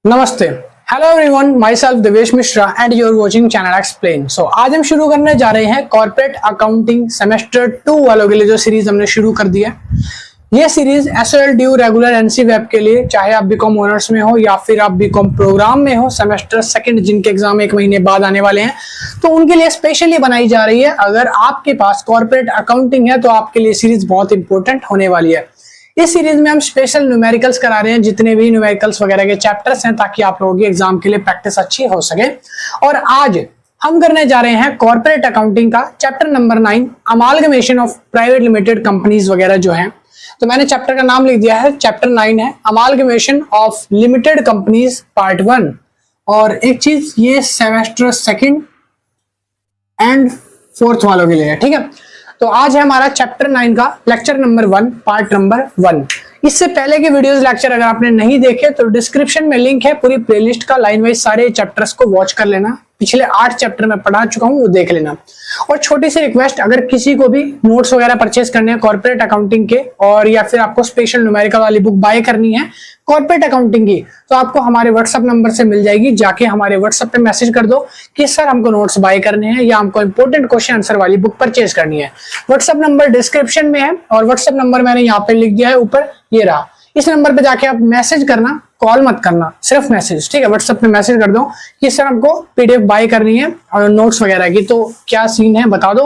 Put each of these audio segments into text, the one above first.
नमस्ते, hello everyone, my self Devesh Mishra and you're watching channel explain. आज हम शुरू करने जा रहे हैं कॉर्पोरेट अकाउंटिंग सेमेस्टर 2 वालों के लिए जो सीरीज हमने शुरू कर दी है। ये सीरीज एसएल ड्यू रेगुलर एनसी वेब के लिए, चाहे आप बीकॉम ऑनर्स में हो या फिर आप बीकॉम प्रोग्राम में हो, सेमेस्टर सेकंड जिनके एग्जाम 1 महीने बाद आने वाले हैं, तो उनके लिए स्पेशली बनाई जा रही है। अगर आपके पास कॉर्पोरेट अकाउंटिंग है तो आपके लिए सीरीज बहुत इंपॉर्टेंट होने वाली है। इस सीरीज में हम स्पेशल न्यूमेरिकल्स करा रहे हैं, जितने भी न्यूमेरिकल्स वगैरह के चैप्टर्स हैं, ताकि आप लोगों की एग्जाम के लिए प्रैक्टिस अच्छी हो सके। और आज हम करने जा रहे हैं कॉर्पोरेट अकाउंटिंग का chapter number 9, amalgamation of private limited companies वगैरह जो है। तो मैंने चैप्टर का नाम लिख दिया है, चैप्टर 9 है amalgamation of limited companies part 1। और एक चीज, ये सेमेस्टर सेकंड एंड 4th वालों के लिए है, ठीक है। तो आज है हमारा चैप्टर 9 का लेक्चर नंबर 1, पार्ट नंबर 1। इससे पहले के वीडियोस लेक्चर अगर आपने नहीं देखे तो डिस्क्रिप्शन में लिंक है, पूरी प्लेलिस्ट का लाइन वाइज सारे चैप्टर्स को वॉच कर लेना। पिछले 8 चैप्टर में पढ़ा चुका हूं, वो देख लेना। और छोटी सी रिक्वेस्ट, अगर किसी को भी नोट्स वगैरह परचेस करने हैं कॉर्पोरेट अकाउंटिंग के, और या फिर आपको स्पेशल न्यूमेरिकल वाली बुक बाय करनी है कॉर्पोरेट अकाउंटिंग की, तो आपको हमारे व्हाट्सएप नंबर से मिल जाएगी। जाके हमारे व्हाट्सएप पे मैसेज कर दो कि सर हमको नोट्स बाय करने हैं या हमको इंपॉर्टेंट क्वेश्चन आंसर वाली बुक परचेज करनी है। व्हाट्सएप नंबर डिस्क्रिप्शन में है, और व्हाट्सएप नंबर मैंने यहाँ पे लिख दिया है ऊपर, ये रहा। इस नंबर पे जाके आप मैसेज करना, कॉल मत करना, सिर्फ मैसेज, ठीक है। व्हाट्सएप पे मैसेज कर दो कि सर हमको पीडीएफ बाय करनी है और नोट्स वगैरह की, तो क्या सीन है बता दो।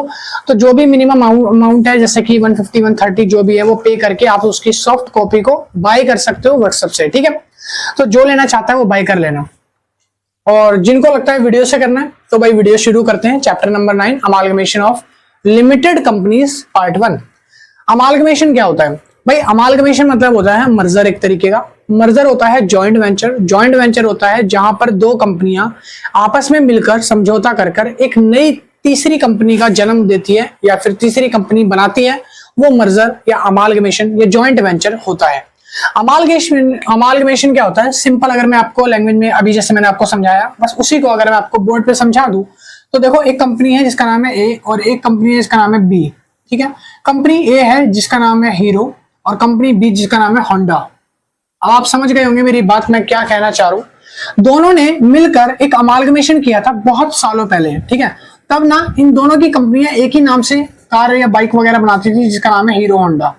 तो जो भी मिनिमम अमाउंट है, जैसे कि 150 130 जो भी है, वो पे करके आप उसकी सॉफ्ट कॉपी को बाय कर सकते हो व्हाट्सएप से, ठीक है। तो जो लेना चाहता है वो बाय कर लेना। और जिनको लगता है वीडियो से करना है तो भाई वीडियो शुरू करते हैं। Chapter number 9, amalgamation of limited companies part 1। Amalgamation क्या होता है भाई? अमालगमेशन मतलब होता है मर्जर। एक तरीके का मर्जर होता है जॉइंट वेंचर। जॉइंट वेंचर होता है जहां पर दो कंपनियां आपस में मिलकर समझौता कर कर एक नई तीसरी कंपनी का जन्म देती है या फिर तीसरी कंपनी बनाती है। वो मर्जर या अमालगमेशन या जॉइंट वेंचर होता है। अमालगमेशन क्या होता है? सिंपल, अगर मैं आपको लैंग्वेज में अभी जैसे मैंने आपको समझाया, बस उसी को अगर मैं आपको बोर्ड पे समझा दूं तो देखो, एक कंपनी है जिसका नाम है ए और एक कंपनी है जिसका नाम है बी, ठीक है। कंपनी ए है जिसका नाम है हीरो और कंपनी बी जिसका नाम है होंडा। अब आप समझ गए होंगे मेरी बात, मैं क्या कहना चाह रहा हूं। दोनों ने मिलकर एक अमालगमेशन किया था बहुत सालों पहले, ठीक है। तब ना इन दोनों की कंपनियां एक ही नाम से कार या बाइक वगैरह बनाती थी, जिसका नाम है हीरो होंडा।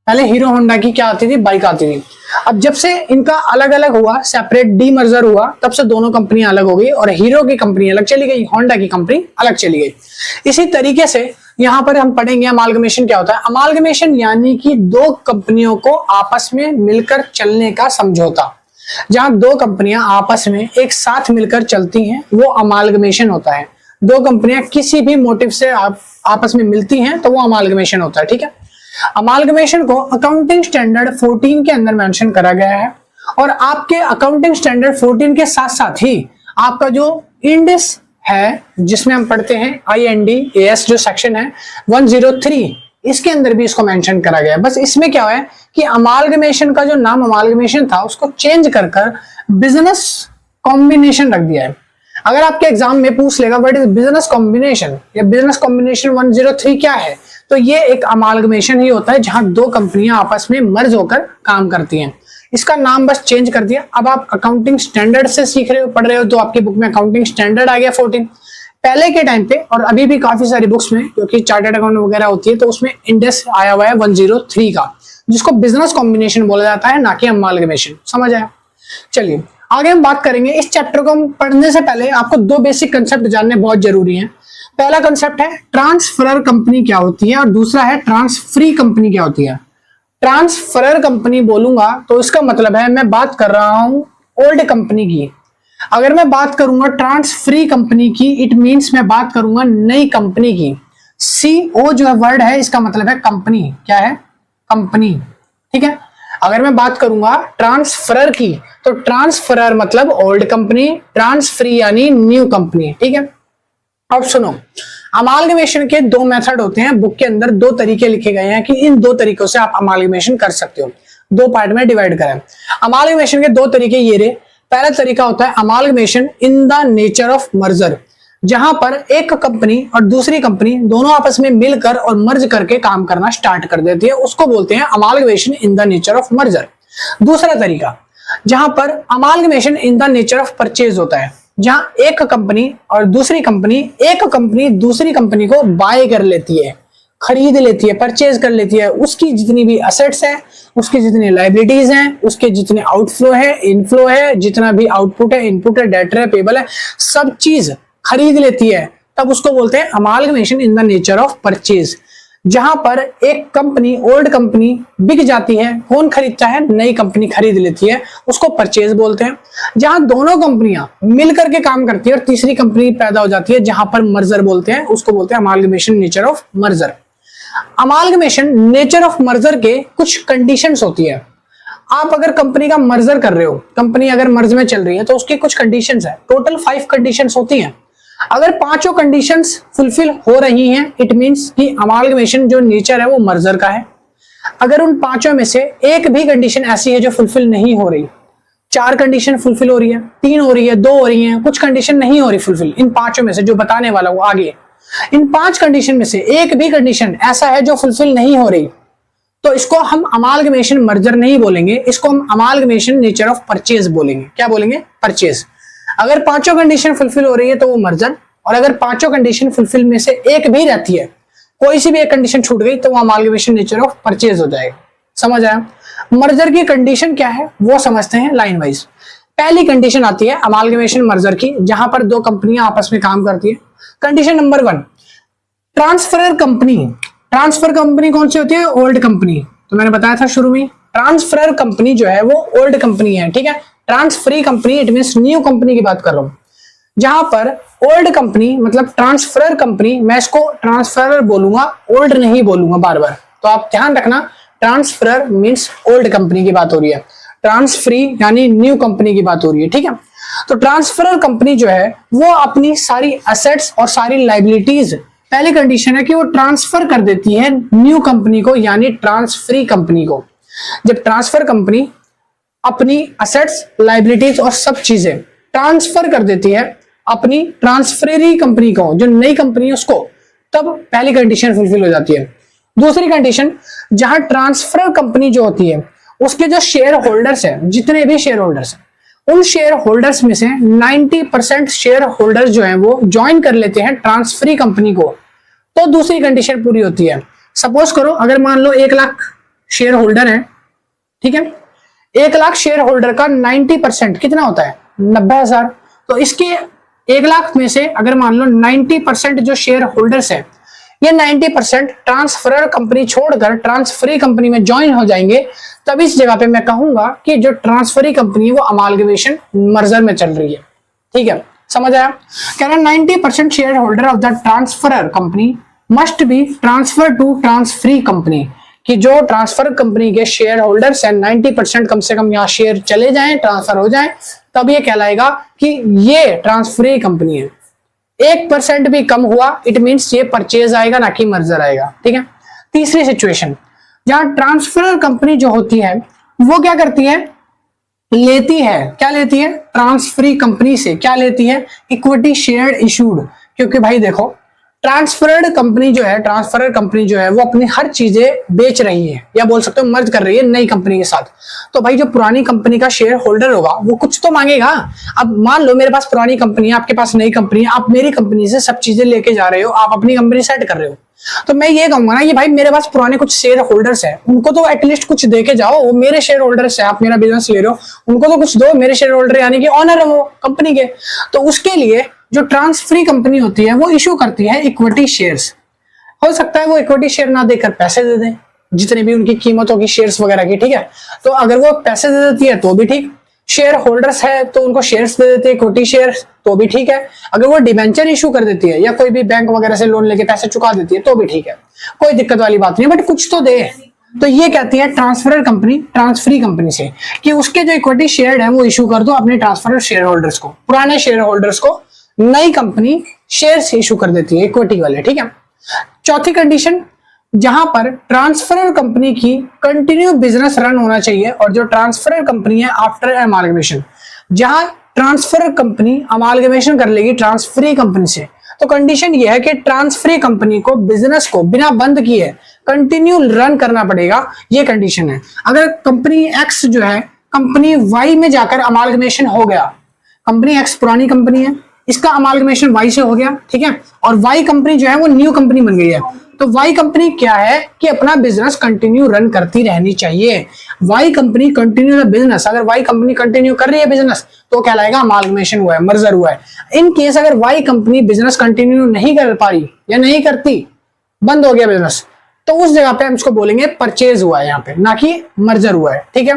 पहले हीरो होंडा की क्या आती थी? बाइक आती थी। अब जब से इनका अलग अलग हुआ, सेपरेट डीमर्जर हुआ, तब से दोनों कंपनियां अलग हो गई और हीरो की कंपनी अलग चली गई, होंडा की कंपनी अलग चली गई। इसी तरीके से यहां पर हम पढ़ेंगे अमालगमेशन क्या होता है। अमालगमेशन यानी कि दो कंपनियों को आपस में मिलकर चलने का समझौता। जहां दो कंपनियां आपस में एक साथ मिलकर चलती हैं, वो अमालगमेशन होता है। दो कंपनियां किसी भी मोटिव से आपस में मिलती हैं तो वो अमालगमेशन होता है, ठीक है। अमालगमेशन को अकाउंटिंग स्टैंडर्ड 14 के अंदर मेंशन करा गया है। और आपके अकाउंटिंग स्टैंडर्ड 14 के साथ साथ ही आपका जो इंडेस है, जिसमें हम पढ़ते हैं IND-AS जो सेक्शन है 103, इसके अंदर भी इसको मेंशन करा गया है। बस इसमें क्या है कि अमालगमेशन का जो नाम अमालगमेशन था उसको चेंज कर बिजनेस कॉम्बिनेशन रख दिया है। अगर आपके एग्जाम में पूछ लेगा व्हाट इज बिजनेस कॉम्बिनेशन या बिजनेस कॉम्बिनेशन 103 क्या है, तो ये एक अमालगमेशन ही होता है जहां दो कंपनियां आपस में मर्ज होकर काम करती हैं। इसका नाम बस चेंज कर दिया। अब आप अकाउंटिंग स्टैंडर्ड से सीख रहे हो, पढ़ रहे हो, तो आपकी बुक में अकाउंटिंग स्टैंडर्ड आ गया 14। पहले के टाइम पे और अभी भी काफी सारी बुक्स में, क्योंकि चार्टर्ड अकाउंट वगैरह होती है, तो उसमें इंडेक्स आया हुआ है 103 का, जिसको बिजनेस कॉम्बिनेशन बोला जाता है, ना कि अमालगमेशन। समझ आया? चलिए आगे हम बात करेंगे। इस चैप्टर को हम पढ़ने से पहले आपको दो बेसिक कंसेप्ट जानने बहुत जरूरी हैं। पहला कंसेप्ट है ट्रांसफरर कंपनी क्या होती है और दूसरा है ट्रांसफ्री कंपनी क्या होती है। ट्रांसफरर कंपनी बोलूंगा तो इसका मतलब है मैं बात कर रहा हूं ओल्ड कंपनी की। अगर मैं बात करूंगा ट्रांसफ्री कंपनी की, इट मींस मैं बात करूंगा नई कंपनी की। CO जो है वर्ड है, इसका मतलब है कंपनी। क्या है? कंपनी, ठीक है। अगर मैं बात करूंगा ट्रांसफरर की, तो ट्रांसफरर मतलब ओल्ड कंपनी, ट्रांसफ्री यानी न्यू कंपनी, ठीक है। अब सुनो, अमालगमेशन के दो मेथड होते हैं। बुक के अंदर दो तरीके लिखे गए हैं कि इन दो तरीकों से आप अमालगमेशन कर सकते हो। दो पार्ट में डिवाइड करें। अमालगमेशन के दो तरीके ये रहे। पहला तरीका होता है amalgamation in the nature of merger, जहां पर एक कंपनी और दूसरी कंपनी दोनों आपस में मिलकर और मर्ज करके काम करना स्टार्ट कर देती है, उसको बोलते हैं amalgamation in the nature of merger. दूसरा तरीका जहां पर amalgamation in the nature of purchase होता है, जहां एक कंपनी दूसरी कंपनी को बाय कर लेती है, खरीद लेती है, परचेज कर लेती है, उसकी जितनी भी असेट्स है, उसकी जितनी लाइबिलिटीज हैं, उसके जितने आउटफ्लो है, इनफ्लो है, जितना भी आउटपुट है, इनपुट है, डेटर है, पेबल है, सब चीज खरीद लेती है, तब उसको बोलते हैं amalgamation in the nature of purchase. जहां पर एक कंपनी, ओल्ड कंपनी बिक जाती है, कौन खरीदता है? नई कंपनी खरीद लेती है, उसको परचेज बोलते हैं। जहां दोनों कंपनियां मिलकर के काम करती है और तीसरी कंपनी पैदा हो जाती है, जहां पर मर्जर बोलते हैं, उसको बोलते हैं amalgamation nature of merger. Amalgamation nature of merger के कुछ कंडीशंस होती है। आप अगर कंपनी का मर्जर कर रहे हो, कंपनी अगर मर्ज में चल रही है, तो उसकी कुछ कंडीशंस है, टोटल 5 कंडीशंस होती हैं। अगर पांचों कंडीशंस फुलफिल हो रही हैं, इट मींस कि अमालगमेशन जो नेचर है वो मर्जर का है। अगर उन पांचों में से एक भी कंडीशन ऐसी है जो फुलफिल नहीं हो रही, 4 कंडीशन फुलफिल हो रही है, 3 हो रही है, 2 हो रही है, कुछ कंडीशन नहीं हो रही फुलफिल, इन पांचों में से जो बताने वाला हूं आगे, इन 5 कंडीशन में से एक भी कंडीशन ऐसा है जो फुलफिल नहीं हो रही, तो इसको हम अमालगमेशन मर्जर नहीं बोलेंगे, इसको हम अमालगमेशन नेचर ऑफ परचेज बोलेंगे। क्या बोलेंगे? परचेज। अगर पांचों कंडीशन फुलफिल हो रही है तो वो मर्जर, और अगर पांचों कंडीशन फुलफिल में से एक भी रहती है, कोई सी भी एक कंडीशन छूट गई, तो वो अमालगमेशन नेचर ऑफ परचेज हो जाएगा। समझ आया? मर्जर की कंडीशन क्या है वो समझते हैं लाइन वाइज। पहली कंडीशन आती है अमालगमेशन मर्जर की, जहां पर दो कंपनियां आपस में काम करती है। Condition number 1, transferor company. Transfer company कौन सी होती है? Old company. तो मैंने बताया था शुरू में, ट्रांसफरर कंपनी जो है वो ओल्ड कंपनी है, ठीक है। Transferee company it means new company की बात कर रहा हूं। जहां पर ओल्ड कंपनी मतलब ट्रांसफरर कंपनी, मैं इसको ट्रांसफरर बोलूंगा, ओल्ड नहीं बोलूंगा बार बार, तो आप ध्यान रखना, ट्रांसफरर मींस ओल्ड कंपनी की बात हो रही है, ट्रांसफरी यानी न्यू कंपनी की बात हो रही है, ठीक है। तो ट्रांसफरर कंपनी जो है वो अपनी सारी एसेट्स और सारी लाइबिलिटीज, पहली कंडीशन है कि वो ट्रांसफर कर देती है न्यू कंपनी को, यानी ट्रांसफरी कंपनी को। जब ट्रांसफर कंपनी अपनी एसेट्स, लाइबिलिटीज और सब चीजें ट्रांसफर कर देती है अपनी ट्रांसफरेरी कंपनी को, जो नई कंपनी है उसको, तब पहली कंडीशन फुलफिल हो जाती है। दूसरी कंडीशन, जहां ट्रांसफर कंपनी जो होती है उसके जो शेयर होल्डर्स है, जितने भी शेयर होल्डर्स हैं, उन शेयर होल्डर्स में से 90% शेयर होल्डर्स जो हैं वो ज्वाइन कर लेते हैं ट्रांसफरी कंपनी को, तो दूसरी कंडीशन पूरी होती है। सपोज करो अगर मान लो 1 लाख शेयर होल्डर है, ठीक है, 1 लाख शेयर होल्डर का 90% कितना होता है? 90,000। तो इसके 1 लाख में से अगर मान लो 90% जो शेयर होल्डर्स है, ये 90% ट्रांसफरर कंपनी छोड़कर ट्रांसफरी कंपनी में ज्वाइन हो जाएंगे, तब इस जगह पे मैं कहूंगा कि जो ट्रांसफरी कंपनी है वो अमालगमेशन मर्जर में चल रही है, ठीक है। समझ आया? कह रहा 90% shareholder of the transferor company must be transfer to transferee company, कि जो ट्रांसफर कंपनी के शेयर होल्डर्स हैं 90% कम से कम यहाँ शेयर चले जाएं, ट्रांसफर हो जाएं, तब ये कहलाएगा कि ये ट्रांसफरी कंपनी है। 1% भी कम हुआ, इट मींस ये परचेज आएगा, ना कि मर्जर आएगा, ठीक है। तीसरी सिचुएशन, जहां ट्रांसफर कंपनी जो होती है वो क्या करती है? लेती है, क्या लेती है? ट्रांसफरी कंपनी से क्या लेती है? Equity share issued. क्योंकि भाई देखो, ट्रांसफरर कंपनी जो है वो अपनी हर चीजें बेच रही है, या बोल सकते हो मर्ज कर रही है नई कंपनी के साथ। तो भाई जो पुरानी कंपनी का शेयर होल्डर होगा वो कुछ तो मांगेगा। अब मान लो मेरे पास पुरानी कंपनी है, आपके पास नई कंपनी है, आप मेरी कंपनी से सब चीजें लेके जा रहे हो, आप अपनी कंपनी सेट कर रहे हो, तो मैं ये कहूंगा ना कि भाई मेरे पास पुराने कुछ शेयर होल्डर्स है, उनको तो एटलीस्ट कुछ दे के जाओ, वो मेरे शेयर होल्डर्स है, आप मेरा बिजनेस ले रहे हो, उनको तो कुछ दो, मेरे शेयर होल्डर यानी कि ऑनर है वो कंपनी के। तो उसके लिए जो ट्रांसफरी कंपनी होती है वो इशू करती है इक्विटी शेयर्स। हो सकता है वो इक्विटी शेयर ना देकर पैसे दे दें, जितने भी उनकी कीमत होगी शेयर्स वगैरह की, ठीक है। तो अगर वो पैसे दे देती है तो भी ठीक, शेयर होल्डर्स है तो उनको शेयर्स दे देते हैं, इक्विटी शेयर्स, तो भी ठीक है। अगर वो डिबेंचर इशू कर देती है या कोई भी बैंक वगैरह से लोन लेके पैसे चुका देती है तो भी ठीक है, कोई दिक्कत वाली बात नहीं, बट कुछ तो दे। तो ये कहती है ट्रांसफरर कंपनी ट्रांसफरी कंपनी से कि उसके जो इक्विटी शेयर है वो इशू कर दो अपने ट्रांसफरर शेयर होल्डर्स को, पुराने शेयर होल्डर्स को नई कंपनी शेयर्स इशू कर देती है इक्विटी वाले, ठीक है। चौथी कंडीशन, जहां पर ट्रांसफरर कंपनी की कंटिन्यू बिजनेस रन होना चाहिए, और जो ट्रांसफरर कंपनी है आफ्टर अमालगमेशन, जहां ट्रांसफरर कंपनी अमालगमेशन कर लेगी ट्रांसफरी कंपनी से, तो कंडीशन ये है कि ट्रांसफरी कंपनी को बिजनेस को बिना बंद किए कंटिन्यू रन करना पड़ेगा, ये कंडीशन है। अगर कंपनी एक्स जो है कंपनी वाई में जाकर अमालगमेशन हो गया, कंपनी एक्स पुरानी कंपनी है, इसका अमालगमेशन वाई से हो गया, ठीक है, और वाई कंपनी जो है वो न्यू कंपनी बन गई है, तो वाई कंपनी क्या है कि अपना बिजनेस कंटिन्यू रन करती रहनी चाहिए। Y company continue the business, अगर वाई कंपनी कंटिन्यू कर रही है बिजनेस तो कहलाएगा अमालगमेशन हुआ है, मर्जर हुआ है। इन केस अगर वाई कंपनी बिजनेस कंटिन्यू नहीं कर पा रही या नहीं करती, बंद हो गया बिजनेस, तो उस जगह पे हम इसको बोलेंगे परचेज हुआ है यहाँ पे, ना कि मर्जर हुआ है, ठीक है।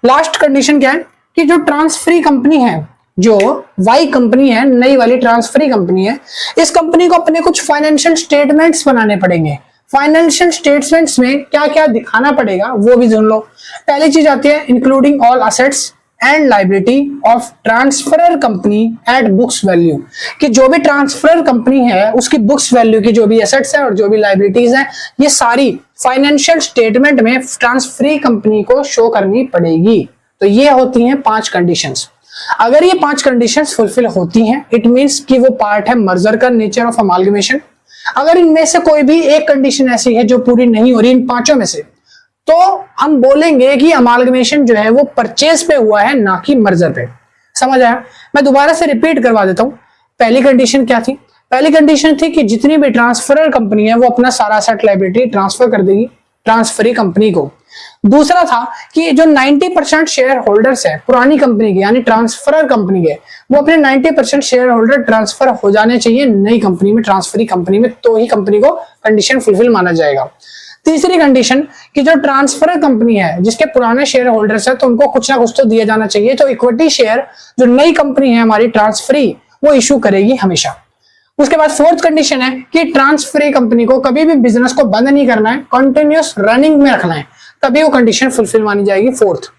लास्ट कंडीशन क्या है कि जो ट्रांसफरी कंपनी है, जो वाई कंपनी है, नई वाली ट्रांसफरी कंपनी है, इस कंपनी को अपने कुछ फाइनेंशियल स्टेटमेंट्स बनाने पड़ेंगे। फाइनेंशियल स्टेटमेंट्स में क्या क्या दिखाना पड़ेगा वो भी सुन लो। पहली चीज आती है including all assets and liability of transferor company at books value, कि जो भी ट्रांसफरर कंपनी है उसकी बुक्स वैल्यू की जो भी एसेट्स है और जो भी लाइबिलिटीज है, ये सारी फाइनेंशियल स्टेटमेंट में ट्रांसफरी कंपनी को शो करनी पड़ेगी। तो ये होती हैं 5 कंडीशंस। अगर ये 5 कंडीशंस फुलफिल होती हैं, इट मींस कि वो पार्ट है मर्जर का, नेचर ऑफ अमालगमेशन। अगर इनमें से कोई भी एक कंडीशन ऐसी है जो पूरी नहीं हो रही इन 5 में से, तो हम बोलेंगे कि अमालगमेशन जो है वो परचेज पे हुआ है, ना कि मर्जर पे। समझ आया? मैं दोबारा से रिपीट करवा देता हूं। पहली कंडीशन क्या थी? पहली कंडीशन थी कि जितनी भी ट्रांसफरर कंपनी है वो अपना सारा एसेट लायबिलिटी ट्रांसफर कर देगी ट्रांसफरी कंपनी को। दूसरा था कि जो 90% शेयर होल्डर्स है पुरानी कंपनी के, यानी ट्रांसफरर कंपनी के, वो अपने 90% शेयर होल्डर ट्रांसफर हो जाने चाहिए नई कंपनी में, ट्रांसफरी कंपनी में, तो ही कंपनी को कंडीशन फुलफिल माना जाएगा। तीसरी कंडीशन कि जो ट्रांसफरर कंपनी है जिसके पुराने शेयर होल्डर्स है, तो उनको कुछ ना कुछ तो दिया जाना चाहिए, तो इक्विटी शेयर जो नई कंपनी है हमारी ट्रांसफरी वो इशू करेगी हमेशा। उसके बाद फोर्थ कंडीशन है कि ट्रांसफरी कंपनी को कभी भी बिजनेस को बंद नहीं करना है, कंटिन्यूअस रनिंग में रखना है, तभी वो कंडीशन फुलफिल मानी जाएगी, फोर्थ।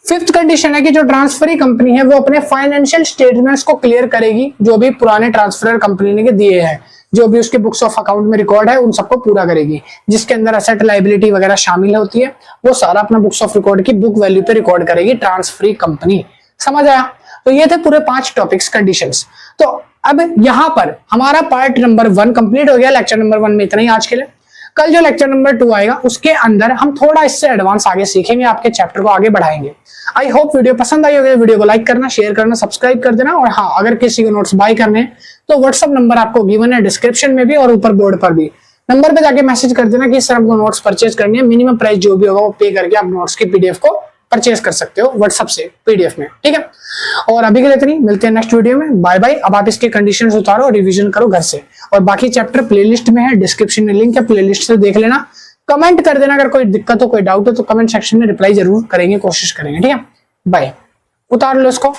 फिफ्थ कंडीशन है कि जो ट्रांसफरी कंपनी है वो अपने फाइनेंशियल स्टेटमेंट्स को क्लियर करेगी, जो भी पुराने ट्रांसफरर कंपनी ने दिए हैं, जो भी उसके बुक्स ऑफ अकाउंट में रिकॉर्ड है उन सबको पूरा करेगी, जिसके अंदर एसेट लायबिलिटी वगैरह शामिल होती है, वो सारा अपना बुक्स ऑफ रिकॉर्ड की बुक वैल्यू पे रिकॉर्ड करेगी ट्रांसफरी कंपनी। समझ आया? तो ये थे पूरे 5 टॉपिक्स, कंडीशंस। तो अब यहां पर हमारा पार्ट नंबर 1 कंप्लीट हो गया। लेक्चर नंबर 1 में इतना ही आज के लिए। कल जो लेक्चर नंबर 2 आएगा उसके अंदर हम थोड़ा इससे एडवांस आगे सीखेंगे, आपके चैप्टर को आगे बढ़ाएंगे। आई होप वीडियो पसंद आई होगी। वीडियो को लाइक करना, शेयर करना, सब्सक्राइब कर देना। और हाँ, अगर किसी को नोट्स बाय करने हैं तो व्हाट्सअप नंबर आपको गिवन है डिस्क्रिप्शन में भी और ऊपर बोर्ड पर भी। नंबर पे जाके मैसेज कर देना कि सर हमको नोट्स परचेज करनी है, मिनिमम प्राइस जो भी होगा वो पे करके आप नोट्स की पीडीएफ को परचेज कर सकते हो व्हाट्सएप से पीडीएफ में, ठीक है। और अभी के लिए इतनी, मिलते हैं नेक्स्ट वीडियो में। Bye bye. अब आप इसके कंडीशंस उतारो और रिवीजन करो घर से, और बाकी चैप्टर प्लेलिस्ट में है, डिस्क्रिप्शन में लिंक है, प्लेलिस्ट से देख लेना। कमेंट कर देना अगर कोई दिक्कत हो, कोई डाउट हो तो कमेंट सेक्शन में रिप्लाई जरूर करेंगे, कोशिश करेंगे, ठीक है। बाय। उतार लो इसको।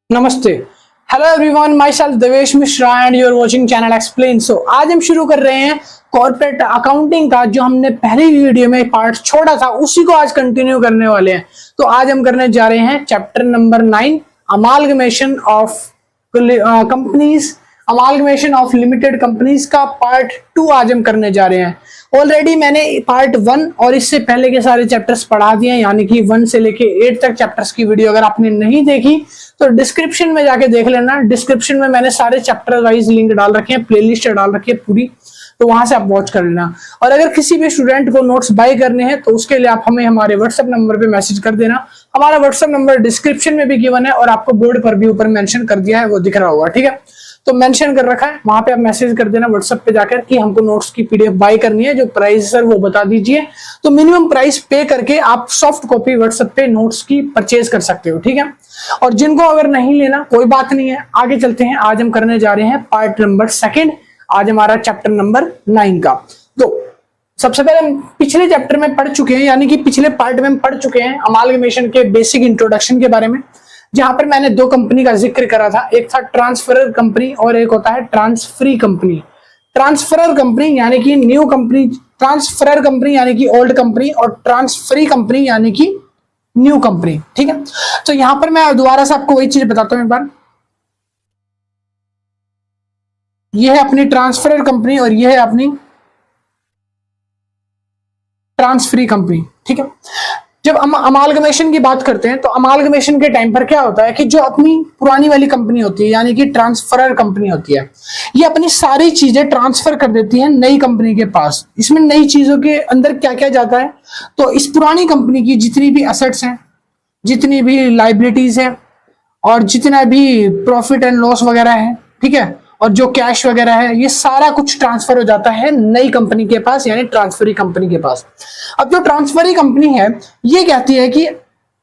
नमस्ते, hello everyone, my self Devesh Mishra and you are watching channel explain. So आज हम शुरू कर रहे हैं कॉर्पोरेट अकाउंटिंग का, जो हमने पहली वीडियो में पार्ट छोड़ा था उसी को आज कंटिन्यू करने वाले हैं। तो आज हम करने जा रहे हैं chapter number 9, amalgamation of companies, amalgamation of limited companies का पार्ट 2 आज हम करने जा रहे हैं। ऑलरेडी मैंने पार्ट 1 और इससे पहले के सारे चैप्टर्स पढ़ा दिए हैं, यानी कि 1 से लेके 8 तक चैप्टर्स की वीडियो अगर आपने नहीं देखी तो डिस्क्रिप्शन में जाके देख लेना। डिस्क्रिप्शन में मैंने सारे चैप्टर वाइज लिंक डाल रखे हैं, प्लेलिस्ट डाल रखी है पूरी, तो वहां से आप वॉच कर लेना। और अगर किसी भी स्टूडेंट को नोट्स बाय करने हैं तो उसके लिए आप हमें हमारे व्हाट्सएप नंबर पे मैसेज कर देना। हमारा व्हाट्सएप नंबर डिस्क्रिप्शन में भी गिवन है और आपको बोर्ड पर भी ऊपर मेंशन कर दिया है, वो दिख रहा होगा, ठीक है। तो मेंशन कर रखा है, वहां पे आप मैसेज कर देना व्हाट्सएप पे जाकर कि हमको नोट्स की पीडीएफ बाय करनी है, जो प्राइस सर वो बता दीजिए। तो मिनिमम प्राइस पे करके आप सॉफ्ट कॉपी व्हाट्सएप पे नोट्स की परचेज कर सकते हो, ठीक है। और जिनको अगर नहीं लेना कोई बात नहीं है, आगे चलते हैं। आज हम करने जा रहे हैं पार्ट नंबर 2, आज हमारा चैप्टर नंबर 9 का। तो सबसे पहले हम पिछले चैप्टर में पढ़ चुके हैं, यानी कि पिछले पार्ट में हम पढ़ चुके हैं अमालगमेशन के बेसिक इंट्रोडक्शन के बारे में, जहां पर मैंने 2 कंपनी का जिक्र करा था। एक था ट्रांसफरर कंपनी और एक होता है ट्रांसफरी कंपनी। ट्रांसफरर कंपनी यानी कि न्यू कंपनी, ट्रांसफरर कंपनी यानी कि ओल्ड कंपनी, और ट्रांसफरी कंपनी यानी कि न्यू कंपनी, ठीक है। तो यहां पर मैं दोबारा से आपको वही चीज बताता हूं एक बार। यह है अपनी ट्रांसफरर कंपनी और यह है अपनी ट्रांसफरी कंपनी, ठीक है। जब हम अमालगमेशन की बात करते हैं तो अमालगमेशन के टाइम पर क्या होता है कि जो अपनी पुरानी वाली कंपनी होती है यानी कि ट्रांसफरर कंपनी होती है, ये अपनी सारी चीजें ट्रांसफर कर देती है नई कंपनी के पास। इसमें नई चीजों के अंदर क्या क्या जाता है, तो इस पुरानी कंपनी की जितनी भी असेट्स हैं, जितनी भी लाइबिलिटीज है और जितना भी प्रॉफिट एंड लॉस वगैरह है, ठीक है, और जो कैश वगैरह है, ये सारा कुछ ट्रांसफर हो जाता है नई कंपनी के पास यानी ट्रांसफरी कंपनी के पास। अब जो ट्रांसफरी कंपनी है ये कहती है कि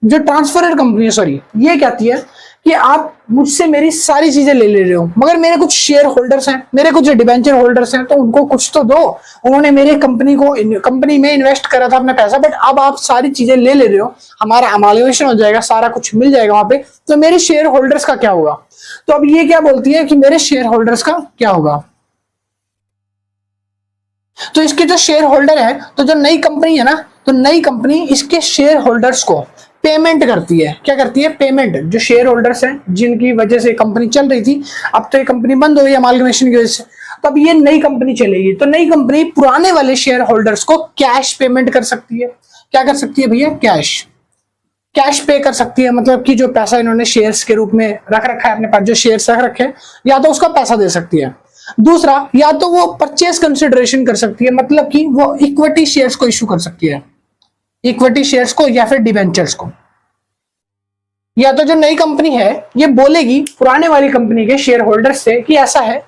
जो ट्रांसफरर कंपनी है, सॉरी, ये कहती है कि आप मुझसे मेरी सारी चीजें ले रहे हो, मगर मेरे कुछ शेयर होल्डर्स हैं, मेरे कुछ डिबेंचर होल्डर्स हैं, तो उनको कुछ तो दो। उन्होंने मेरे कंपनी में इन्वेस्ट करा था अपना पैसा, बट अब आप सारी चीजें ले रहे हो, हमारा अमाल्गमेशन हो जाएगा, सारा कुछ मिल जाएगा वहां पे, तो मेरे शेयर होल्डर्स का क्या होगा। तो अब ये क्या बोलती है कि मेरे शेयर होल्डर्स का क्या होगा। तो इसके जो शेयर होल्डर है, तो जो नई कंपनी है ना, तो नई कंपनी इसके शेयर होल्डर्स को पेमेंट करती है। क्या करती है? पेमेंट। जो शेयर होल्डर्स हैं जिनकी वजह से कंपनी चल रही थी, अब तो ये कंपनी बंद हो गई अमाल्गमेशन की वजह से, तो अब ये नई कंपनी चलेगी, तो नई कंपनी पुराने वाले शेयर होल्डर्स को कैश पेमेंट कर सकती है। क्या कर सकती है भैया? कैश पे कर सकती है, मतलब कि जो पैसा इन्होंने शेयर्स के रूप में रख रखा है अपने पास, जो शेयर्स रख रखे हैं, या तो उसका पैसा दे सकती है। दूसरा, या तो वो परचेज कंसिडरेशन कर सकती है, मतलब कि वो इक्विटी शेयर्स को इशू कर सकती है, इक्विटी शेयर्स को या फिर डिबेंचर्स को। या तो जो नई कंपनी है ये बोलेगी पुराने वाली कंपनी के शेयर होल्डर्स से कि ऐसा है,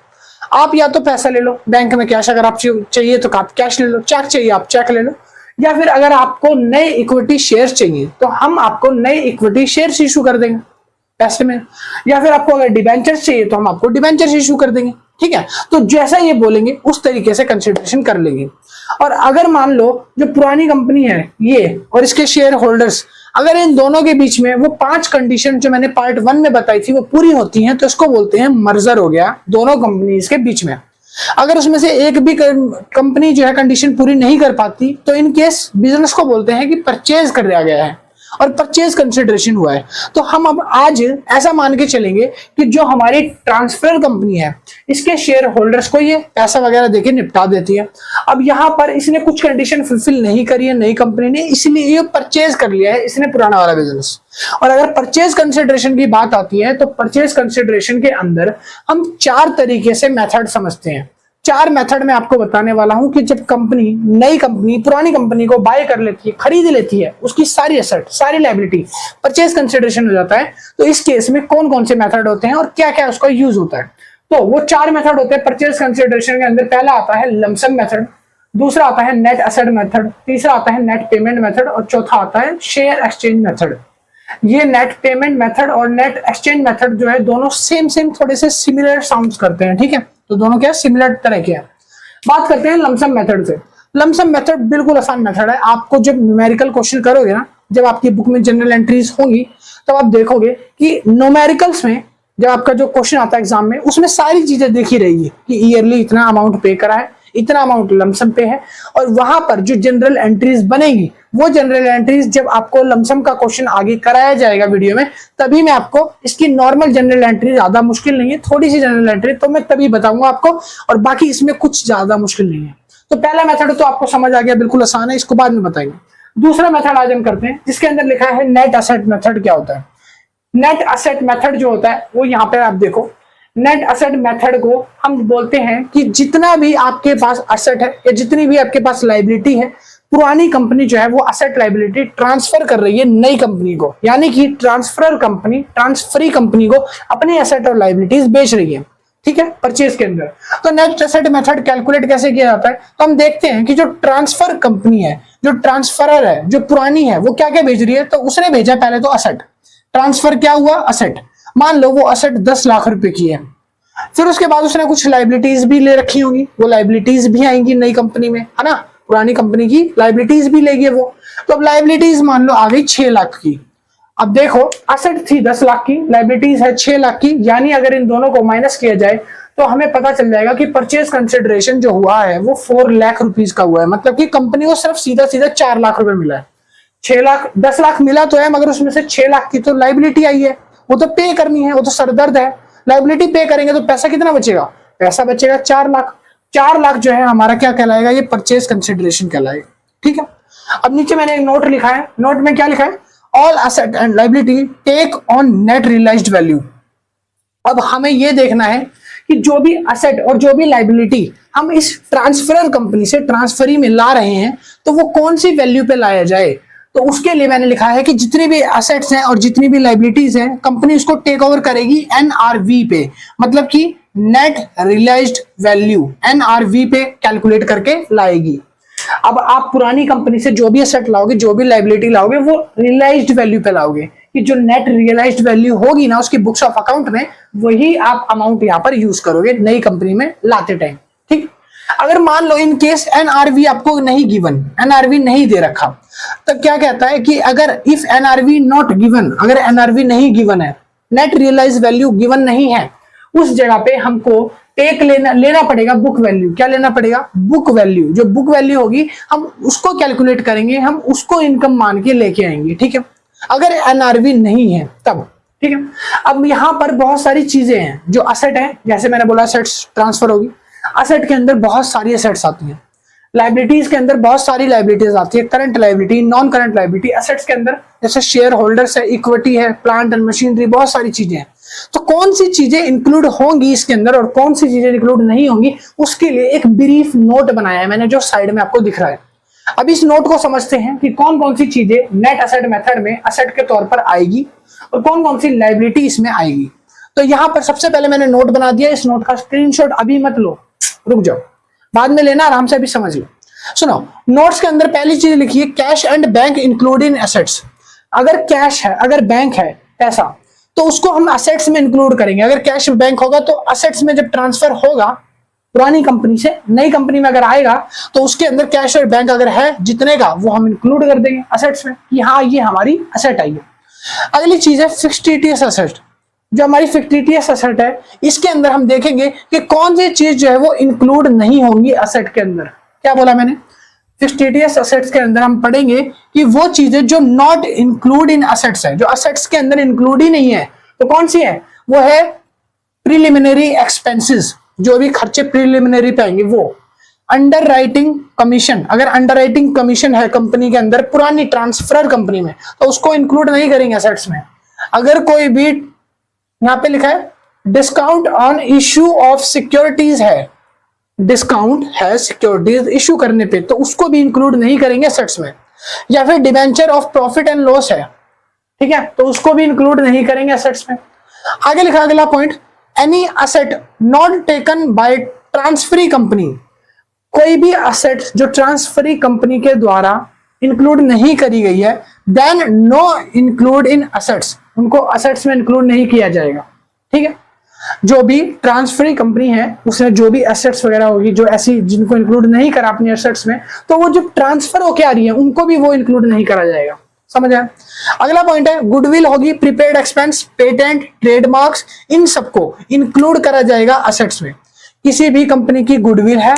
आप या तो पैसा ले लो बैंक में कैश, अगर आप चाहिए तो आप कैश ले लो, चेक चाहिए आप चेक ले लो, या फिर अगर आपको नए इक्विटी शेयर्स चाहिए तो हम आपको नए इक्विटी शेयर्स इशू कर देंगे पैसे में, या फिर आपको अगर डिबेंचर्स चाहिए तो हम आपको डिबेंचर्स इशू कर देंगे। ठीक है, तो जैसा ये बोलेंगे उस तरीके से कंसिडरेशन कर लेंगे। और अगर मान लो जो पुरानी कंपनी है ये और इसके शेयर होल्डर्स, अगर इन दोनों के बीच में वो 5 कंडीशन जो मैंने पार्ट 1 में बताई थी वो पूरी होती हैं, तो इसको बोलते हैं मर्जर हो गया दोनों कंपनीज के बीच में। अगर उसमें से एक भी कंपनी जो है कंडीशन पूरी नहीं कर पाती, तो इन केस बिजनेस को बोलते हैं कि परचेज कर दिया गया है और परचेज कंसिडरेशन हुआ है। तो हम अब आज ऐसा मान के चलेंगे कि जो हमारी ट्रांसफर कंपनी है इसके शेयर होल्डर्स को ये पैसा वगैरह देके निपटा देती है। अब यहाँ पर इसने कुछ कंडीशन फुलफिल नहीं करी है नई कंपनी ने, इसलिए ये परचेज कर लिया है इसने पुराना वाला बिजनेस। और अगर परचेज कंसिडरेशन की बात आती है तो परचेज कंसिडरेशन के अंदर हम 4 तरीके से मेथड समझते हैं। 4 मेथड में आपको बताने वाला हूं कि जब कंपनी नई कंपनी पुरानी कंपनी को बाय कर लेती है, खरीद लेती है, उसकी सारी एसेट सारी लायबिलिटी परचेज कंसिडरेशन हो जाता है, तो इस केस में कौन कौन से मेथड होते हैं और क्या क्या उसका यूज होता है। तो वो 4 मेथड होते हैं परचेज कंसिडरेशन के अंदर। पहला आता है लमसम मेथड, दूसरा आता है नेट एसेट मेथड, तीसरा आता है नेट पेमेंट मेथड और चौथा आता है शेयर एक्सचेंज मेथड। ये नेट पेमेंट मेथड और नेट एक्सचेंज मेथड जो है दोनों सेम थोड़े से सिमिलर साउंड्स करते हैं। ठीक है, तो दोनों क्या सिमिलर तरह के हैं। बात करते हैं लमसम मेथड से। लमसम मेथड बिल्कुल आसान मेथड है। आपको जब न्यूमेरिकल क्वेश्चन करोगे ना, जब आपकी बुक में जनरल एंट्रीज होंगी तब आप देखोगे कि न्यूमेरिकल्स में जब आपका जो क्वेश्चन आता है एग्जाम में, उसमें सारी चीजें देखी रहेगी कि ईयरली इतना अमाउंट पे करा है, इतना अमाउंट लमसम पे है, और वहां पर जो जनरल एंट्रीज बनेगी वो जनरल एंट्रीज जब आपको लमसम का क्वेश्चन आगे कराया जाएगा वीडियो में, तभी मैं आपको इसकी नॉर्मल जनरल एंट्री, ज्यादा मुश्किल नहीं है, थोड़ी सी जनरल एंट्री तो मैं तभी बताऊंगा आपको, और बाकी इसमें कुछ ज्यादा मुश्किल नहीं है। तो पहला मेथड तो आपको समझ आ गया, बिल्कुल आसान है, इसको बाद में बताएंगे। दूसरा मेथड आज हम करते हैं जिसके अंदर लिखा है नेट एसेट मेथड। क्या होता है नेट एसेट मेथड? जो होता है वो यहाँ पे आप देखो, नेट एसेट मेथड को हम बोलते हैं कि जितना भी आपके पास एसेट है या जितनी भी आपके पास लायबिलिटी है, पुरानी कंपनी जो है वो एसेट लायबिलिटी ट्रांसफर कर रही है नई कंपनी को, यानी कि ट्रांसफर कंपनी ट्रांसफरी कंपनी को अपनी एसेट और लायबिलिटीज बेच रही है। ठीक है, परचेज के अंदर। तो नेट एसेट मेथड कैलकुलेट कैसे किया जाता है, तो हम देखते हैं कि जो ट्रांसफर कंपनी है, जो ट्रांसफरर है, जो पुरानी है, वो क्या क्या भेज रही है। तो उसने भेजा पहले तो एसेट, ट्रांसफर क्या हुआ असेट, मान लो वो असेट 10 लाख रुपए की है। फिर उसके बाद उसने कुछ लायबिलिटीज भी ले रखी होंगी, वो लायबिलिटीज भी आएंगी नई कंपनी में, है ना, पुरानी कंपनी की लायबिलिटीज भी लेगी वो। तो अब लायबिलिटीज मान लो आ गई 6 लाख की। अब देखो असेट थी 10 लाख की, लायबिलिटीज है 6 लाख की, यानी अगर इन दोनों को माइनस किया जाए तो हमें पता चल जाएगा कि परचेज कंसिडरेशन जो हुआ है वो 4 लाख रुपीज का हुआ है। मतलब कि कंपनी को सिर्फ सीधा 4 लाख रुपए मिला है। 6 लाख 10 लाख मिला तो है, मगर उसमें से 6 लाख की तो लायबिलिटी आई है, वो तो पे करनी है, वो तो सरदर्द है। लायबिलिटी पे करेंगे तो पैसा कितना बचेगा, पैसा बचेगा 4 लाख। 4 लाख जो है हमारा क्या कहलाएगा, ये परचेज कंसिडरेशन कहलाएगा। ठीक है, अब नीचे मैंने एक नोट लिखा है, नोट में क्या लिखा है, all asset and liability take on net realised value. अब हमें यह देखना है कि जो भी एसेट और जो भी लायबिलिटी हम इस ट्रांसफरर कंपनी से ट्रांसफरी में ला रहे हैं तो वो कौन सी वैल्यू पे लाया जाए। तो उसके लिए मैंने लिखा है कि जितनी भी एसेट्स हैं और जितनी भी लायबिलिटीज हैं कंपनी उसको टेक ओवर करेगी एनआरवी पे, मतलब कि नेट रियलाइज्ड वैल्यू, एनआरवी पे कैलकुलेट करके लाएगी। अब आप पुरानी कंपनी से जो भी एसेट लाओगे, जो भी लायबिलिटी लाओगे, वो रियलाइज्ड वैल्यू पे लाओगे कि जो नेट रियलाइज्ड वैल्यू होगी ना उसकी बुक्स ऑफ अकाउंट में, वही आप अमाउंट यहां पर यूज करोगे नई कंपनी में लाते टाइम। ठीक, अगर मान लो इन केस एनआरवी आपको नहीं गिवन, एनआरवी नहीं दे रखा, तो क्या कहता है कि अगर इफ एनआरवी नॉट गिवन, अगर एनआरवी नहीं गिवन है, नेट रियलाइज वैल्यू गिवन नहीं है, उस जगह पे हमको टेक लेना पड़ेगा बुक वैल्यू। क्या लेना पड़ेगा? Book value. जो बुक वैल्यू होगी हम उसको कैलकुलेट करेंगे, हम उसको इनकम मान के लेके आएंगे। ठीक है, अगर एनआरवी नहीं है तब। ठीक है, अब यहां पर बहुत सारी चीजें हैं जो असेट है, जैसे मैंने बोला असेट्स ट्रांसफर होगी, असेट के अंदर बहुत सारी असेट्स आती हैं, लायबिलिटीज के अंदर बहुत सारी लायबिलिटीज आती है, current liability, non current liability. Assets के अंदर जैसे शेयर होल्डर्स है, इक्विटी है, प्लांट एंड मशीनरी, बहुत सारी चीजें हैं। तो कौन सी चीजें इंक्लूड होंगी इसके अंदर और कौन सी चीजें इंक्लूड नहीं होंगी, उसके लिए एक ब्रीफ नोट बनाया है मैंने, जो साइड में आपको दिख रहा है। अब इस नोट को समझते हैं कि कौन कौन सी चीजें नेट एसेट मेथड में एसेट के तौर पर आएगी और कौन कौन सी लायबिलिटी इसमें आएगी। तो यहां पर सबसे पहले मैंने नोट बना दिया, इस नोट का स्क्रीनशॉट अभी मत लो, रुक जाओ, बाद में लेना, आराम से अभी समझ लो। सुनो, नोट्स के अंदर पहली चीज लिखिए, cash and bank include in assets. अगर कैश है, अगर बैंक है पैसा, तो उसको हम एसेट्स में इंक्लूड करेंगे। अगर कैश बैंक होगा तो एसेट्स में जब ट्रांसफर होगा पुरानी कंपनी से नई कंपनी में अगर आएगा तो उसके अंदर कैश और बैंक अगर है जितने का, वो हम इंक्लूड कर देंगे एसेट्स में कि हाँ ये हमारी एसेट आई है। अगली चीज है फिक्स्ड एसेट। जो हमारी फिक्टिटियस एसेट है, इसके अंदर हम देखेंगे कि कौन सी चीज जो है वो इंक्लूड नहीं होंगी एसेट के अंदर। क्या बोला मैंने? फिक्टिटियस एसेट्स के अंदर हम पढ़ेंगे कि वो चीजें जो नॉट इंक्लूड इन एसेट्स है, जो एसेट्स के अंदर इंक्लूड ही नहीं है, तो कौन सी है? वो है प्रिलिमिनरी एक्सपेंसेस, जो भी खर्चे प्रिलिमिनरी पे आएंगे वो। अंडर राइटिंग कमीशन, अगर अंडर राइटिंग कमीशन है कंपनी के अंदर पुरानी ट्रांसफर कंपनी में, तो उसको इंक्लूड नहीं करेंगे एसेट्स में। अगर कोई भी यहां पे लिखा है discount on issue of securities है, डिस्काउंट है सिक्योरिटीज इश्यू करने पे, तो उसको भी इंक्लूड नहीं करेंगे एसेट्स में। या फिर debenture of profit and loss है, ठीक है, तो उसको भी इंक्लूड नहीं करेंगे एसेट्स में। आगे लिखा अगला point, any asset not taken by transferee company, कोई भी एसेट जो ट्रांसफरी कंपनी के द्वारा इंक्लूड नहीं करी गई है, then no include in assets, उनको एसेट्स में इंक्लूड नहीं किया जाएगा। ठीक है, जो भी ट्रांसफरी कंपनी है उसने जो भी एसेट्स वगैरह होगी, जो ऐसी जिनको इंक्लूड नहीं करा अपनी एसेट्स में, तो वो जो ट्रांसफर होके आ रही है उनको भी वो इंक्लूड नहीं करा जाएगा। समझ आया? अगला पॉइंट है गुडविल होगी, प्रीपेड एक्सपेंस, पेटेंट, ट्रेडमार्क्स, इन सबको इंक्लूड करा जाएगा एसेट्स में। किसी भी कंपनी की गुडविल है,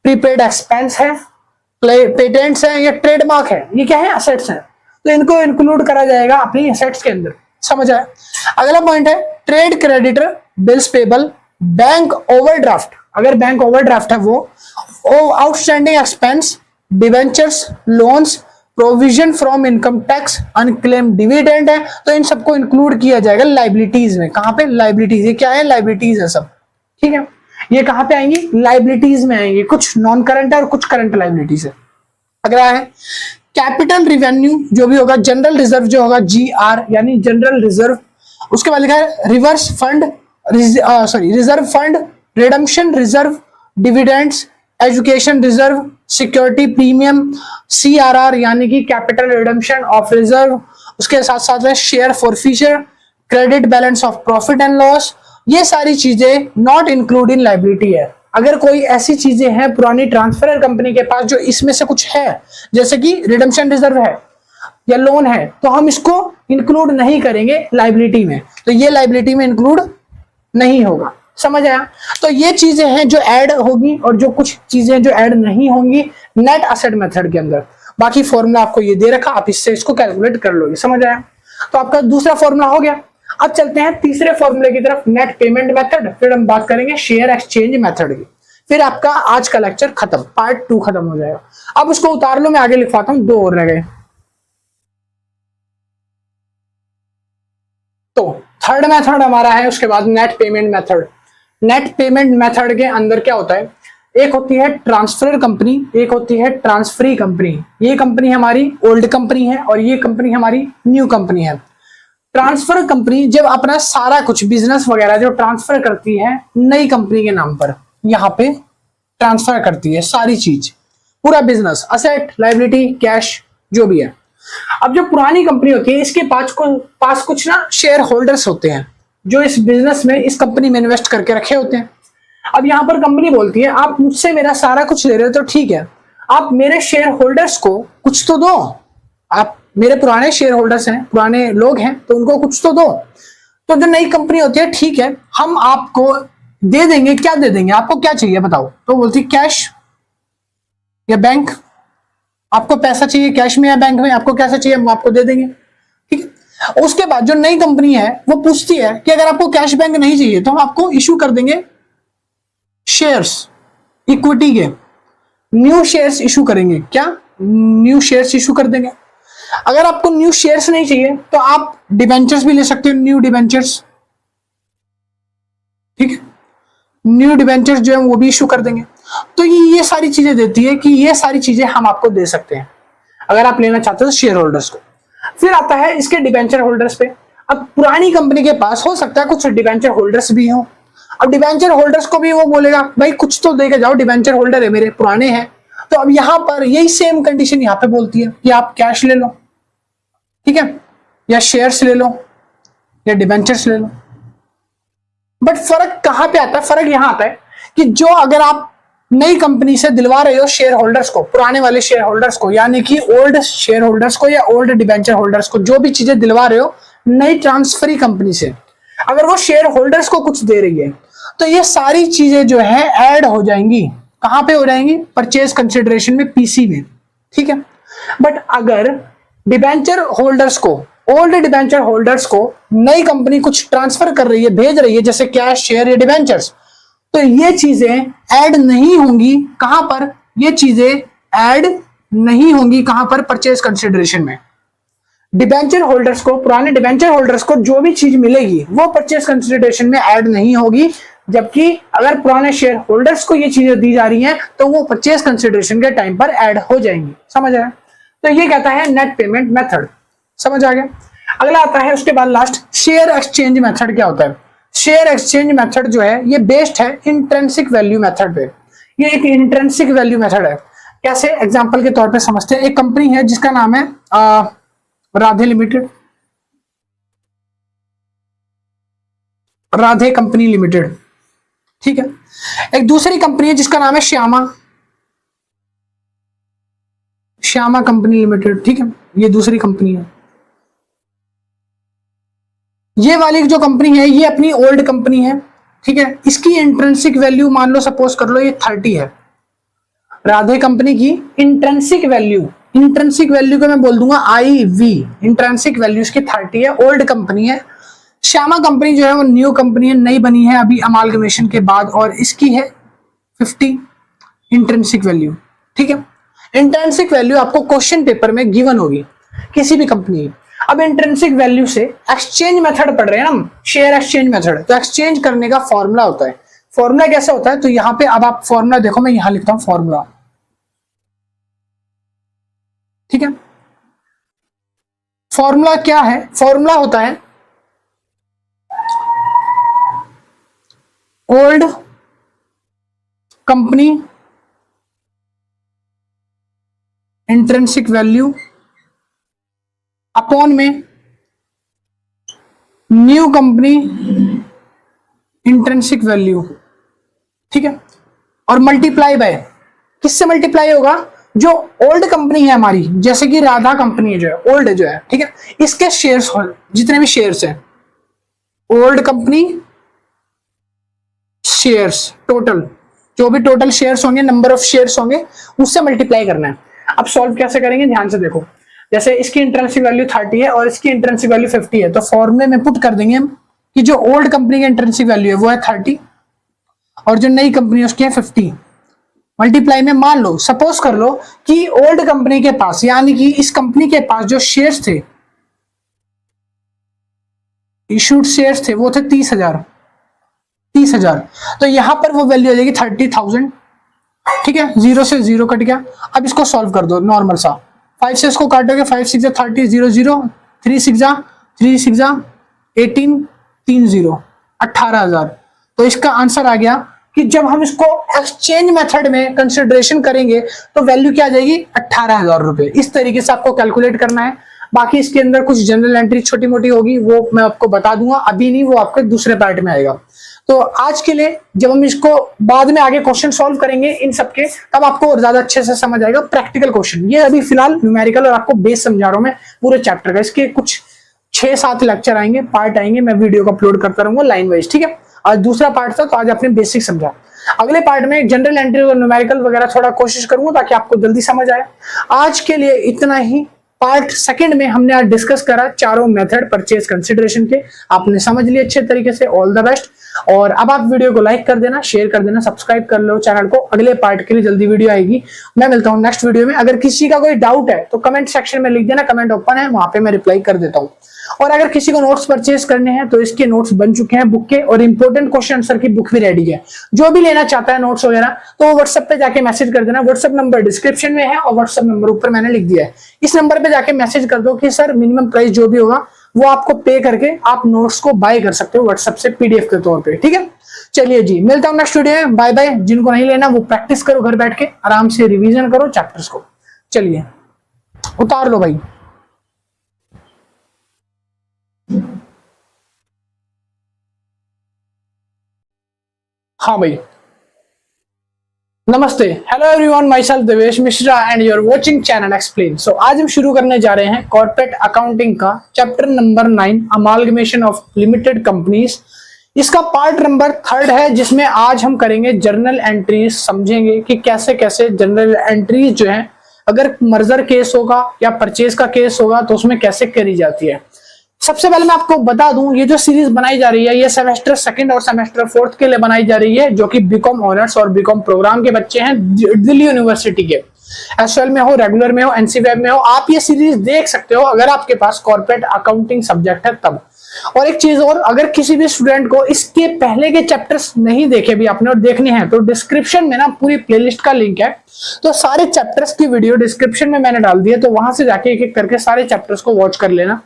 प्रीपेड एक्सपेंस है, पेटेंट्स है या ट्रेडमार्क है, ये क्या है? एसेट्स है, तो इनको इंक्लूड करा जाएगा अपनी एसेट्स के अंदर। समझ आया? अगला पॉइंट है trade creditor, bills payable, bank overdraft, अगर बैंक ओवरड्राफ्ट है वो, outstanding expense, debentures, loans, provision from income tax, unclaim dividend है, तो इन सबको इंक्लूड किया जाएगा लाइबिलिटीज में। कहां पे? लाइबिलिटीज। ये क्या है? लाइबिलिटीज है सब। ठीक है, ये कहां पे आएंगी? लाइबिलिटीज में आएंगी। कुछ नॉन करंट है और कुछ करंट लाइबिलिटीज है। अगला है कैपिटल रिवेन्यू, जो भी होगा, जनरल रिजर्व जो होगा, GR यानी जनरल रिजर्व, उसके बाद लिखा है reverse fund, reserve fund, redemption reserve, dividends, education reserve, security premium, CRR यानी कि कैपिटल रिडम्पशन ऑफ रिजर्व, उसके साथ साथ में share forfeiture, credit balance of profit and loss, ये सारी चीजें नॉट इंक्लूड इन लायबिलिटी है। अगर कोई ऐसी चीजें हैं पुरानी ट्रांसफर कंपनी के पास जो इसमें से कुछ है, जैसे कि रिडम्पशन रिजर्व है या लोन है, तो हम इसको इंक्लूड नहीं करेंगे लायबिलिटी में, तो ये लायबिलिटी में इंक्लूड नहीं होगा। समझ आया? तो ये चीजें हैं जो ऐड होगी और जो कुछ चीजें जो ऐड नहीं होंगी नेट एसेट मेथड के अंदर। बाकी फॉर्मूला आपको ये दे रखा, आप इससे इसको कैलकुलेट कर लोगे। समझ आया? तो आपका दूसरा फॉर्मूला हो गया। अब चलते हैं तीसरे फॉर्मूले की तरफ, नेट पेमेंट मेथड, फिर हम बात करेंगे शेयर एक्सचेंज मेथड की। फिर आपका आज का लेक्चर खत्म, पार्ट 2 खत्म हो जाएगा। अब उसको उतार लो, मैं आगे लिखवाता हूं, 2 और रह गए। तो थर्ड मेथड हमारा है उसके बाद net payment method. Net payment method के अंदर क्या होता है, एक होती है ट्रांसफर कंपनी, एक होती है ट्रांसफरी कंपनी। ये कंपनी हमारी ओल्ड कंपनी है और ये कंपनी हमारी न्यू कंपनी है। ट्रांसफर कंपनी जब अपना सारा कुछ बिजनेस वगैरह जो ट्रांसफर करती है नई कंपनी के नाम पर, यहां पे ट्रांसफर करती है सारी चीज, पूरा बिजनेस, असेट, लायबिलिटी, कैश, जो भी है। अब जो पुरानी कंपनी होती है इसके पास कुछ ना शेयर होल्डर्स होते हैं जो इस बिजनेस में, इस कंपनी में इन्वेस्ट करके रखे होते हैं। अब यहां पर कंपनी बोलती है आप मुझसे मेरा सारा कुछ ले रहे हो तो ठीक है, आप मेरे शेयर होल्डर्स को कुछ तो दो, आप मेरे पुराने शेयर होल्डर्स हैं, पुराने लोग हैं, तो उनको कुछ तो दो। तो जो नई कंपनी होती है, ठीक है हम आपको दे देंगे, क्या दे देंगे, आपको क्या चाहिए बताओ, तो बोलती कैश या बैंक, आपको पैसा चाहिए कैश में या बैंक में, आपको कैसा चाहिए हम आपको दे देंगे, ठीक है। उसके बाद जो नई कंपनी है वो पूछती है कि अगर आपको कैश बैंक नहीं चाहिए तो हम आपको इश्यू कर देंगे शेयर्स, इक्विटी के न्यू शेयर्स इशू करेंगे। क्या न्यू शेयर्स इशू कर देंगे। अगर आपको न्यू शेयर्स नहीं चाहिए तो आप डिबेंचर्स भी ले सकते हो, न्यू डिबेंचर्स, ठीक है, न्यू डिबेंचर्स जो है वो भी इशू कर देंगे। तो ये सारी चीजें देती है कि ये सारी चीजें हम आपको दे सकते हैं अगर आप लेना चाहते हो शेयर होल्डर्स को। फिर आता है इसके डिबेंचर होल्डर्स पे। अब पुरानी कंपनी के पास हो सकता है कुछ डिबेंचर होल्डर्स भी हो। अब डिबेंचर होल्डर्स को भी वो बोलेगा भाई कुछ तो देके जाओ, डिबेंचर होल्डर है मेरे, पुराने हैं। तो अब यहां पर यही सेम कंडीशन यहां पे बोलती है कि आप कैश ले लो, ठीक है, या शेयर्स ले लो या डिबेंचर्स ले लो। बट फर्क कहां पे आता है, फर्क यहां आता है कि जो अगर आप नई कंपनी से दिलवा रहे हो शेयर होल्डर्स को, पुराने वाले शेयर होल्डर्स को, यानी कि ओल्ड शेयर होल्डर्स को या ओल्ड डिबेंचर होल्डर्स को, जो भी चीजें दिलवा रहे हो नई ट्रांसफरी कंपनी से, अगर वो शेयर होल्डर्स को कुछ दे रही है तो ये सारी चीजें जो है ऐड हो जाएंगी। कहां पे हो जाएंगी, परचेज कंसिडरेशन में, पीसी में, ठीक है। बट अगर डिबेंचर होल्डर्स को, ओल्ड डिबेंचर होल्डर्स को नई कंपनी कुछ ट्रांसफर कर रही है, भेज रही है, जैसे कैश, शेयर या डिबेंचर्स, तो ये चीजें ऐड नहीं होंगी। कहां पर ये चीजें ऐड नहीं होंगी, कहां पर, परचेज कंसिडरेशन में। डिबेंचर होल्डर्स को, पुराने डिबेंचर होल्डर्स को जो भी चीज मिलेगी वो परचेज कंसिडरेशन में ऐड नहीं होगी, जबकि अगर पुराने शेयर होल्डर्स को ये चीजें दी जा रही हैं तो वो परचेज कंसिडरेशन के टाइम पर ऐड हो जाएंगी। समझ आया। तो ये कहता है नेट पेमेंट मेथड। समझ आ गया। अगला आता है उसके बाद लास्ट, शेयर एक्सचेंज मेथड। क्या होता है शेयर एक्सचेंज मेथड, जो है ये बेस्ड है इंट्रिंसिक वैल्यू मेथड पे। ये एक इंट्रिंसिक वैल्यू मेथड है। कैसे, एग्जांपल के तौर पे समझते हैं। एक कंपनी है जिसका नाम है Radhe limited, Radhe company limited, ठीक है। एक दूसरी कंपनी है जिसका नाम है श्यामा, श्यामा कंपनी लिमिटेड, ठीक है, ये दूसरी कंपनी है। ये वाली जो कंपनी है ये अपनी ओल्ड कंपनी है, ठीक है। इसकी इंट्रिंसिक वैल्यू मान लो, सपोज कर लो ये 30 है। राधे कंपनी की इंट्रिंसिक वैल्यू, इंट्रिंसिक वैल्यू को मैं बोल दूंगा IV, इंट्रिंसिक वैल्यू इसकी 30 है, ओल्ड कंपनी है। श्यामा कंपनी जो है वो न्यू कंपनी है, नई बनी है अभी अमालगमेशन के बाद, और इसकी है 50 इंट्रिंसिक वैल्यू, ठीक है। इंट्रिंसिक वैल्यू आपको क्वेश्चन पेपर में गिवन होगी किसी भी कंपनी की। अब इंट्रिंसिक वैल्यू से एक्सचेंज मेथड पढ़ रहे हैं हम, शेयर एक्सचेंज मेथड, तो एक्सचेंज करने का फॉर्मूला होता है। फॉर्मूला कैसे होता है, तो यहां पे अब आप फॉर्मूला देखो, मैं यहां लिखता हूं फॉर्मूला, ठीक है। फॉर्मूला क्या है, फॉर्मूला होता है old company intrinsic value upon में न्यू कंपनी इंट्रिंसिक वैल्यू, ठीक है, और मल्टीप्लाई बाय, किससे मल्टीप्लाई होगा, जो ओल्ड कंपनी है हमारी, जैसे कि राधा कंपनी है जो है, ओल्ड जो है, ठीक है, इसके शेयर्स, जितने भी शेयर्स हैं, ओल्ड कंपनी शेयर्स, टोटल जो भी टोटल शेयर्स होंगे, नंबर ऑफ शेयर्स होंगे, उससे मल्टीप्लाई करना है। अब सॉल्व कैसे करेंगे, ध्यान से देखो। जैसे इसकी इंट्रिंसिक वैल्यू 30 है और इसकी इंट्रिंसिक वैल्यू 50 है, तो फॉर्मूले में पुट कर देंगे हम कि जो ओल्ड कंपनी की इंट्रिंसिक वैल्यू है वो है 30 और जो नई कंपनी है उसकी है 50। मल्टीप्लाई में मान लो, सपोज कर लो कि ओल्ड कंपनी के पास, यानी कि इस कंपनी के पास जो शेयर्स थे, इशूड शेयर्स थे, वो थे 30,000। तो यहां पर वो वैल्यू आ जाएगी 30,000। ठीक है, 0 से 0 कट गया। अब इसको सॉल्व कर दो नॉर्मल सा, 5 से इसको काटोगे, 5 6 30, 0 0, 3 6 18, 3 0, 18,000। तो इसका आंसर आ गया कि जब हम इसको एक्सचेंज मेथड में कंसिडरेशन करेंगे तो वैल्यू क्या आ जाएगी, 18,000 रुपए। इस तरीके से आपको कैलकुलेट करना है। बाकी इसके अंदर कुछ जनरल एंट्री छोटी मोटी होगी, वो मैं आपको बता दूंगा, अभी नहीं, वो आपके दूसरे पार्ट में आएगा। तो आज के लिए जब हम इसको बाद में आगे क्वेश्चन सॉल्व करेंगे इन सबके, तब आपको और ज्यादा अच्छे से समझ आएगा प्रैक्टिकल क्वेश्चन। ये अभी फिलहाल न्यूमेरिकल और आपको बेस समझा रहा हूं मैं पूरे चैप्टर का। इसके कुछ 6-7 लेक्चर आएंगे, पार्ट आएंगे, मैं वीडियो को अपलोड करता रहूंगा लाइन वाइज। ठीक है, आज दूसरा पार्ट था, तो आज आपने बेसिक समझा। अगले पार्ट में जनरल एंट्री और न्यूमेरिकल वगैरह थोड़ा कोशिश करूंगा ताकि आपको जल्दी समझ आए। आज के लिए इतना ही। पार्ट सेकंड में हमने आज डिस्कस करा चारों मेथड परचेज कंसिडरेशन के, आपने समझ लिए अच्छे तरीके से। All the best. और अब आप वीडियो को लाइक कर देना, शेयर कर देना, सब्सक्राइब कर लो चैनल को। अगले पार्ट के लिए जल्दी वीडियो आएगी। मैं मिलता हूं नेक्स्ट वीडियो में। अगर किसी का कोई डाउट है तो कमेंट सेक्शन में लिख देना, कमेंट ओपन है, वहां पे मैं रिप्लाई कर देता हूं। और अगर किसी को नोट्स परचेज करने हैं तो इसके नोट्स बन चुके हैं बुक के, और इंपॉर्टेंट क्वेश्चन आंसर की बुक भी रेडी है। जो भी लेना चाहता है नोट्स वगैरह, तो वो व्हाट्सएप पे जाके मैसेज कर देना। व्हाट्सएप नंबर डिस्क्रिप्शन में है और व्हाट्सएप नंबर ऊपर मैंने लिख दिया है। इस नंबर पे जाके मैसेज कर दो कि सर मिनिमम प्राइस जो भी होगा वो आपको पे करके आप नोट्स को बाय कर सकते हो व्हाट्सएप से पीडीएफ के तौर पे। ठीक है, चलिए जी, मिलता हूं नेक्स्ट वीडियो में। Bye bye. जिनको नहीं लेना वो प्रैक्टिस करो, घर बैठ के आराम से रिवीजन करो चैप्टर्स को। चलिए उतार लो भाई। हाँ भाई, नमस्ते, hello everyone, my self Devesh Mishra and you are watching channel explain. So आज हम शुरू करने जा रहे हैं कॉर्पोरेट अकाउंटिंग का chapter number 9, amalgamation of limited companies. इसका पार्ट नंबर 3 है, जिसमें आज हम करेंगे जर्नल एंट्रीज, समझेंगे कि कैसे कैसे जनरल एंट्रीज जो है, अगर मर्जर केस होगा या परचेज का केस होगा तो उसमें कैसे करी जाती है। सबसे पहले मैं आपको बता दूं, ये जो सीरीज बनाई जा रही है ये सेमेस्टर 2 और सेमेस्टर 4 के लिए बनाई जा रही है, जो कि बीकॉम ऑनर्स और बीकॉम प्रोग्राम के बच्चे हैं दिल्ली यूनिवर्सिटी के। एसएल में हो, रेगुलर में हो, एनसीवेब में हो, आप ये सीरीज देख सकते हो अगर आपके पास कॉर्पोरेट अकाउंटिंग सब्जेक्ट है तब। और एक चीज और, अगर किसी भी स्टूडेंट को इसके पहले के चैप्टर्स नहीं देखे भी आपने और देखने हैं तो डिस्क्रिप्शन में ना पूरी प्लेलिस्ट का लिंक है, तो सारे चैप्टर्स की वीडियो डिस्क्रिप्शन में मैंने डाल दी है, तो वहां से जाके एक एक करके सारे चैप्टर्स को वॉच कर लेना।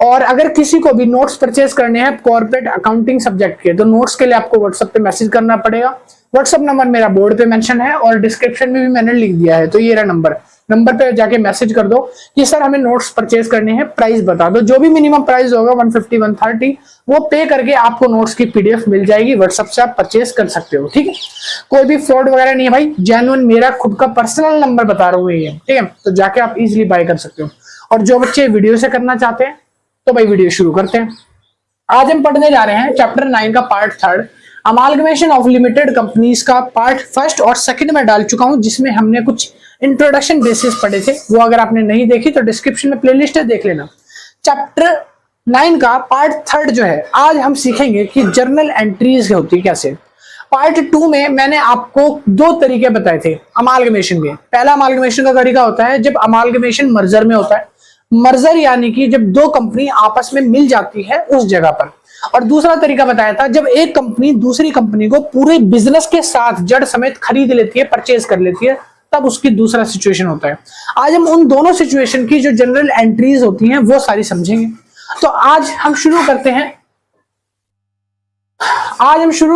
और अगर किसी को भी नोट्स परचेज करने हैं कॉर्पोरेट अकाउंटिंग सब्जेक्ट के, तो नोट्स के लिए आपको व्हाट्सएप पे मैसेज करना पड़ेगा। व्हाट्सएप नंबर मेरा बोर्ड पे मेंशन है और डिस्क्रिप्शन में भी मैंने लिख दिया है, तो ये रहा नंबर पे जाके मैसेज कर दो कि सर हमें नोट्स परचेज करने हैं, प्राइस बता दो। जो भी मिनिमम प्राइस होगा 150 130 वो पे करके आपको नोट्स की पीडीएफ मिल जाएगी, व्हाट्सएप से आप परचेज कर सकते हो। ठीक है, कोई भी फ्रॉड वगैरह नहीं है भाई, जेन्युइन मेरा खुद का पर्सनल नंबर बता रहा हूँ ये। ठीक है, तो जाके आप इजिली बाय कर सकते हो। और जो बच्चे वीडियो से करना चाहते हैं तो भाई वीडियो शुरू करते हैं। आज हम पढ़ने जा रहे हैं चैप्टर 9 का part 3, amalgamation of limited companies का पार्ट 1 और 2 में डाल चुका हूं, जिसमें हमने कुछ इंट्रोडक्शन बेसिस पढ़े थे। वो अगर आपने नहीं देखी तो डिस्क्रिप्शन में प्लेलिस्ट है, देख लेना। चैप्टर 9 का पार्ट 3 जो है, आज हम सीखेंगे कि जर्नल एंट्रीज होती है कैसे। पार्ट 2 में मैंने आपको 2 तरीके बताए थे अमालगमेशन के। पहला अमालगमेशन का तरीका होता है जब अमालगमेशन मर्जर में होता है, मर्जर यानी कि जब 2 कंपनी आपस में मिल जाती है उस जगह पर। और दूसरा तरीका बताया था जब एक कंपनी दूसरी कंपनी को पूरे बिजनेस के साथ जड़ समेत खरीद लेती है, परचेज कर लेती है, तब उसकी दूसरा सिचुएशन होता है। आज हम उन दोनों सिचुएशन की जो जनरल एंट्रीज होती हैं वो सारी समझेंगे। तो आज हम शुरू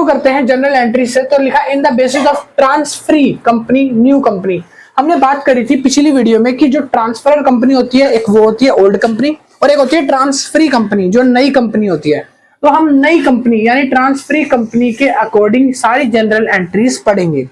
करते हैं जनरल एंट्री से। तो लिखा in the basis of transferee company new company. हमने बात करी थी पिछली वीडियो में कि जो ट्रांसफर कंपनी होती है, एक वो होती है ओल्ड कंपनी और एक होती है ट्रांसफरी कंपनी जो नई कंपनी होती है। तो हम नई कंपनी यानी ट्रांसफरी कंपनी के अकॉर्डिंग सारी जनरल एंट्रीज पढ़ेंगे।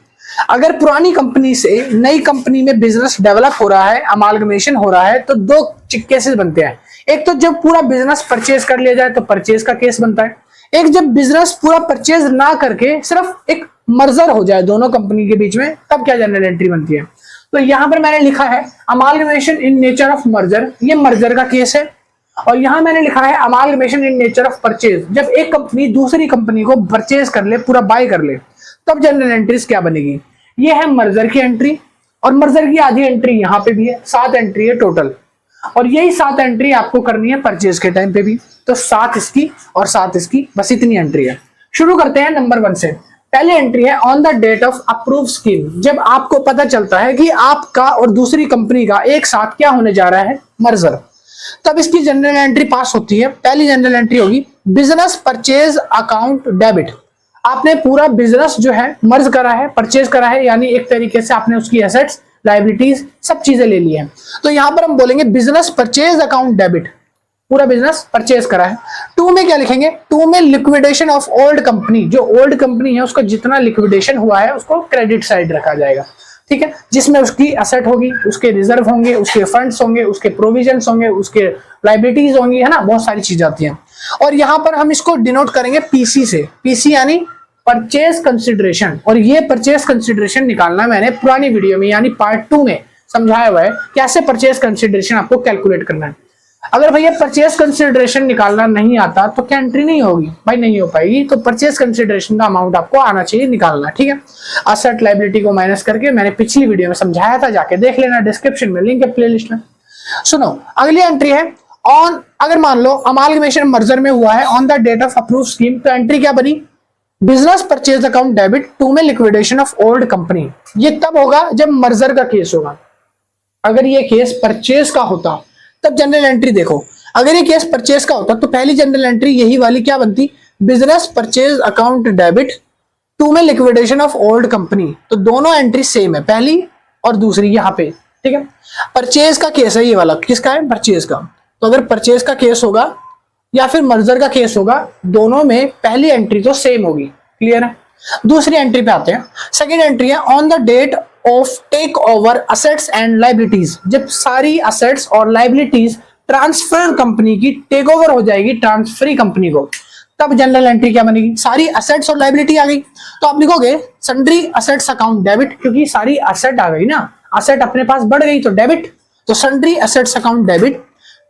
अगर पुरानी कंपनी से नई कंपनी में बिजनेस डेवलप हो रहा है, अमालगमेशन हो रहा है, तो 2 केसेस बनते हैं। एक तो जब पूरा बिजनेस परचेज कर लिया जाए तो परचेज का केस बनता है। एक जब बिजनेस पूरा परचेज ना करके सिर्फ एक मर्जर हो जाए दोनों कंपनी के बीच में, तब क्या जनरल एंट्री बनती है। तो यहां पर मैंने लिखा है amalgamation in nature of merger, ये मर्जर का केस है। और यहां मैंने लिखा है amalgamation in nature of purchase, जब एक कंपनी दूसरी कंपनी को परचेज कर ले, पूरा बाय कर ले, तब जनरल एंट्रीज क्या बनेगी, ये है मर्जर की एंट्री, और मर्जर की आधी एंट्री यहाँ पे भी है, 7 एंट्री है टोटल, और यही 7 एंट्री आपको करनी है परचेज के टाइम पे भी, तो 7 इसकी और 7 इसकी, बस इतनी एंट्री है। शुरू करते हैं नंबर 1 से। पहली एंट्री है on the date of approve scheme, जब आपको पता चलता है कि आपका और दूसरी कंपनी का एक साथ क्या होने जा रहा है, मर्जर, तब इसकी जनरल एंट्री पास होती है। पहली जनरल एंट्री होगी बिजनेस परचेज अकाउंट डेबिट। आपने पूरा बिजनेस जो है मर्ज करा है, परचेज करा है, यानी एक तरीके से आपने उसकी एसेट्स, लायबिलिटीज, सब चीजें ले ली हैं, तो यहां पर हम बोलेंगे बिजनेस परचेज अकाउंट डेबिट, पूरा बिजनेस परचेज करा है। 2 में क्या लिखेंगे, 2 में लिक्विडेशन ऑफ ओल्ड कंपनी, जो ओल्ड कंपनी है उसका जितना लिक्विडेशन हुआ है उसको क्रेडिट साइड रखा जाएगा, ठीक है, जिसमें उसकी एसेट होगी, उसके रिजर्व होंगे, उसके फंड्स होंगे, उसके प्रोविजंस होंगे, उसके लायबिलिटीज होंगी, है ना, बहुत सारी चीजें आती हैं। और यहां पर हम इसको डिनोट करेंगे पीसी से, पीसी यानी परचेज कंसिडरेशन, और ये परचेज कंसिडरेशन निकालना मैंने पुरानी वीडियो में यानी पार्ट 2 में समझाया हुआ है, कैसे परचेज कंसिडरेशन आपको कैलकुलेट करना है। अगर भैया परचेज कंसिडरेशन निकालना नहीं आता तो क्या एंट्री नहीं होगी, भाई नहीं हो पाएगी, तो परचेज कंसिडरेशन का अमाउंट आपको आना चाहिए निकालना, ठीक है। असेट लायबिलिटी को माइनस करके मैंने पिछली वीडियो में समझाया था, जाके देख लेना, डिस्क्रिप्शन में लिंक है प्लेलिस्ट में। सुनो, अगली एंट्री है ऑन, अगर मान लो अमालगमेशन मर्जर में हुआ है on the date of approve scheme, तो एंट्री क्या बनी, बिजनेस परचेज अकाउंट डेबिट, 2 में लिक्विडेशन ऑफ ओल्ड कंपनी। ये तब होगा जब मर्जर का केस होगा। अगर ये केस परचेज का होता तब जनरल एंट्री देखो, अगर ये केस परचेज का होता तो पहली जनरल एंट्री यही वाली क्या बनती, बिजनेस परचेज अकाउंट डेबिट, 2 में लिक्विडेशन ऑफ ओल्ड कंपनी, तो दोनों एंट्री सेम है, पहली और दूसरी यहाँ पे, ठीक है। परचेज का केस है ये वाला, किसका है, परचेज का, तो अगर परचेज का केस होगा या फिर मर्जर का केस होगा, दोनों में पहली एंट्री तो सेम होगी, क्लियर है। दूसरी एंट्री पे आते हैं। सेकेंड एंट्री है on the date of take over assets and liabilities, जब सारी असेट्स और लायबिलिटीज ट्रांसफर कंपनी की टेक ओवर हो जाएगी ट्रांसफरी कंपनी को, तब जनरल एंट्री क्या बनेगी, सारी असेट्स और लायबिलिटी आ गई, तो आप लिखोगे सन्ड्री असेट्स अकाउंट डेबिट, क्योंकि सारी असेट आ गई ना, असेट अपने पास बढ़ गई तो डेबिट, तो सन्ड्री असेट्स अकाउंट डेबिट।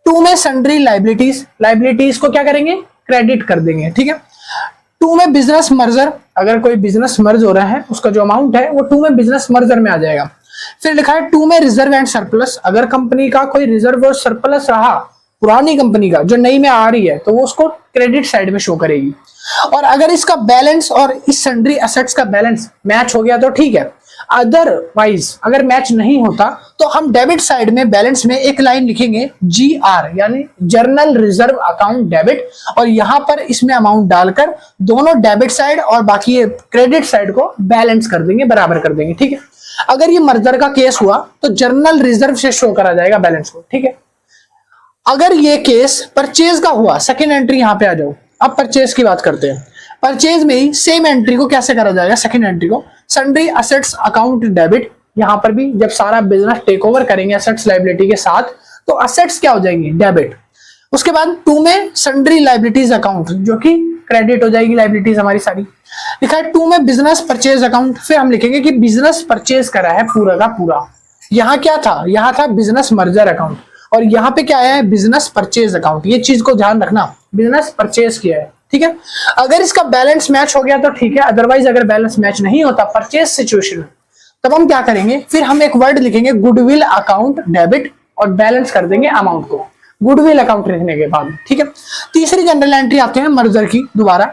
2 में सन्ड्री लायबिलिटीज, लायबिलिटीज को क्या करेंगे, क्रेडिट कर देंगे, ठीक है। 2 में बिजनेस मर्जर, अगर कोई बिजनेस मर्ज हो रहा है उसका जो अमाउंट है वो 2 में बिजनेस मर्जर में आ जाएगा। फिर लिखा है 2 में रिजर्व एंड सरप्लस, अगर कंपनी का कोई रिजर्व और सरप्लस रहा पुरानी कंपनी का जो नई में आ रही है तो वो उसको क्रेडिट साइड में शो करेगी। और अगर इसका बैलेंस और इस सन्ड्री एसेट्स का बैलेंस मैच हो गया तो ठीक है, अदरवाइज अगर मैच नहीं होता तो हम डेबिट साइड में बैलेंस में एक लाइन लिखेंगे GR यानी जर्नल रिजर्व अकाउंट डेबिट, और यहां पर इसमें अमाउंट डालकर दोनों डेबिट साइड और बाकी क्रेडिट साइड को बैलेंस कर देंगे, बराबर कर देंगे, ठीक है। अगर ये मर्जर का केस हुआ तो जर्नल रिजर्व से शो करा जाएगा बैलेंस को, ठीक है। अगर ये केस परचेज का हुआ, सेकेंड एंट्री यहां पे आ जाओ, अब परचेज की बात करते हैं। परचेज में ही सेम एंट्री को कैसे करा जाएगा, सेकेंड एंट्री को सन्ड्री असेट्स अकाउंट डेबिट, यहां पर भी जब सारा बिजनेस टेक ओवर करेंगे असेट्स लायबिलिटी के साथ तो असेट्स क्या हो जाएंगी, डेबिट। उसके बाद 2 में सन्ड्री लायबिलिटीज अकाउंट, जो कि क्रेडिट हो जाएगी लायबिलिटीज हमारी सारी। लिखा है 2 में बिजनेस परचेज अकाउंट, फिर हम लिखेंगे कि बिजनेस परचेज करा है पूरा का पूरा। यहाँ क्या था, यहाँ था बिजनेस मर्जर अकाउंट, और यहाँ पे क्या है, बिजनेस परचेज अकाउंट। ये चीज को ध्यान रखना, बिजनेस परचेज किया है, ठीक है। अगर इसका बैलेंस मैच हो गया तो ठीक है, अदरवाइज अगर बैलेंस मैच नहीं होता परचेज सिचुएशन में, तब हम क्या करेंगे, फिर हम एक वर्ड लिखेंगे गुडविल अकाउंट डेबिट और बैलेंस कर देंगे अमाउंट को गुडविल अकाउंट लिखने के बाद, ठीक है। तीसरी जनरल एंट्री आते हैं मर्जर की। दोबारा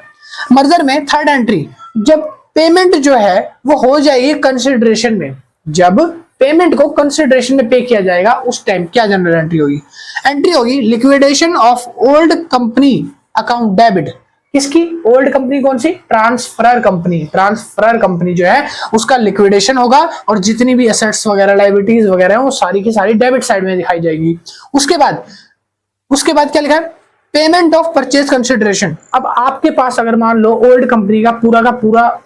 मर्जर में थर्ड एंट्री, जब पेमेंट जो है वो हो जाएगी कंसिडरेशन में, जब पेमेंट को कंसिडरेशन में पे किया जाएगा उस टाइम क्या जनरल एंट्री होगी, एंट्री होगी liquidation of old company account debit. किसकी, ओल्ड कंपनी कौन सी, ट्रांसफरर कंपनी। ट्रांसफरर कंपनी जो है उसका लिक्विडेशन होगा और जितनी भी एसेट्स वगैरह लायबिलिटीज वगैरह वो सारी की सारी डेबिट साइड में दिखाई जाएगी। उसके बाद क्या लिखा है, पेमेंट ऑफ परचेज कंसिडरेशन। अब आपके पास अगर मान लो ओल्ड कंपनी का पूरा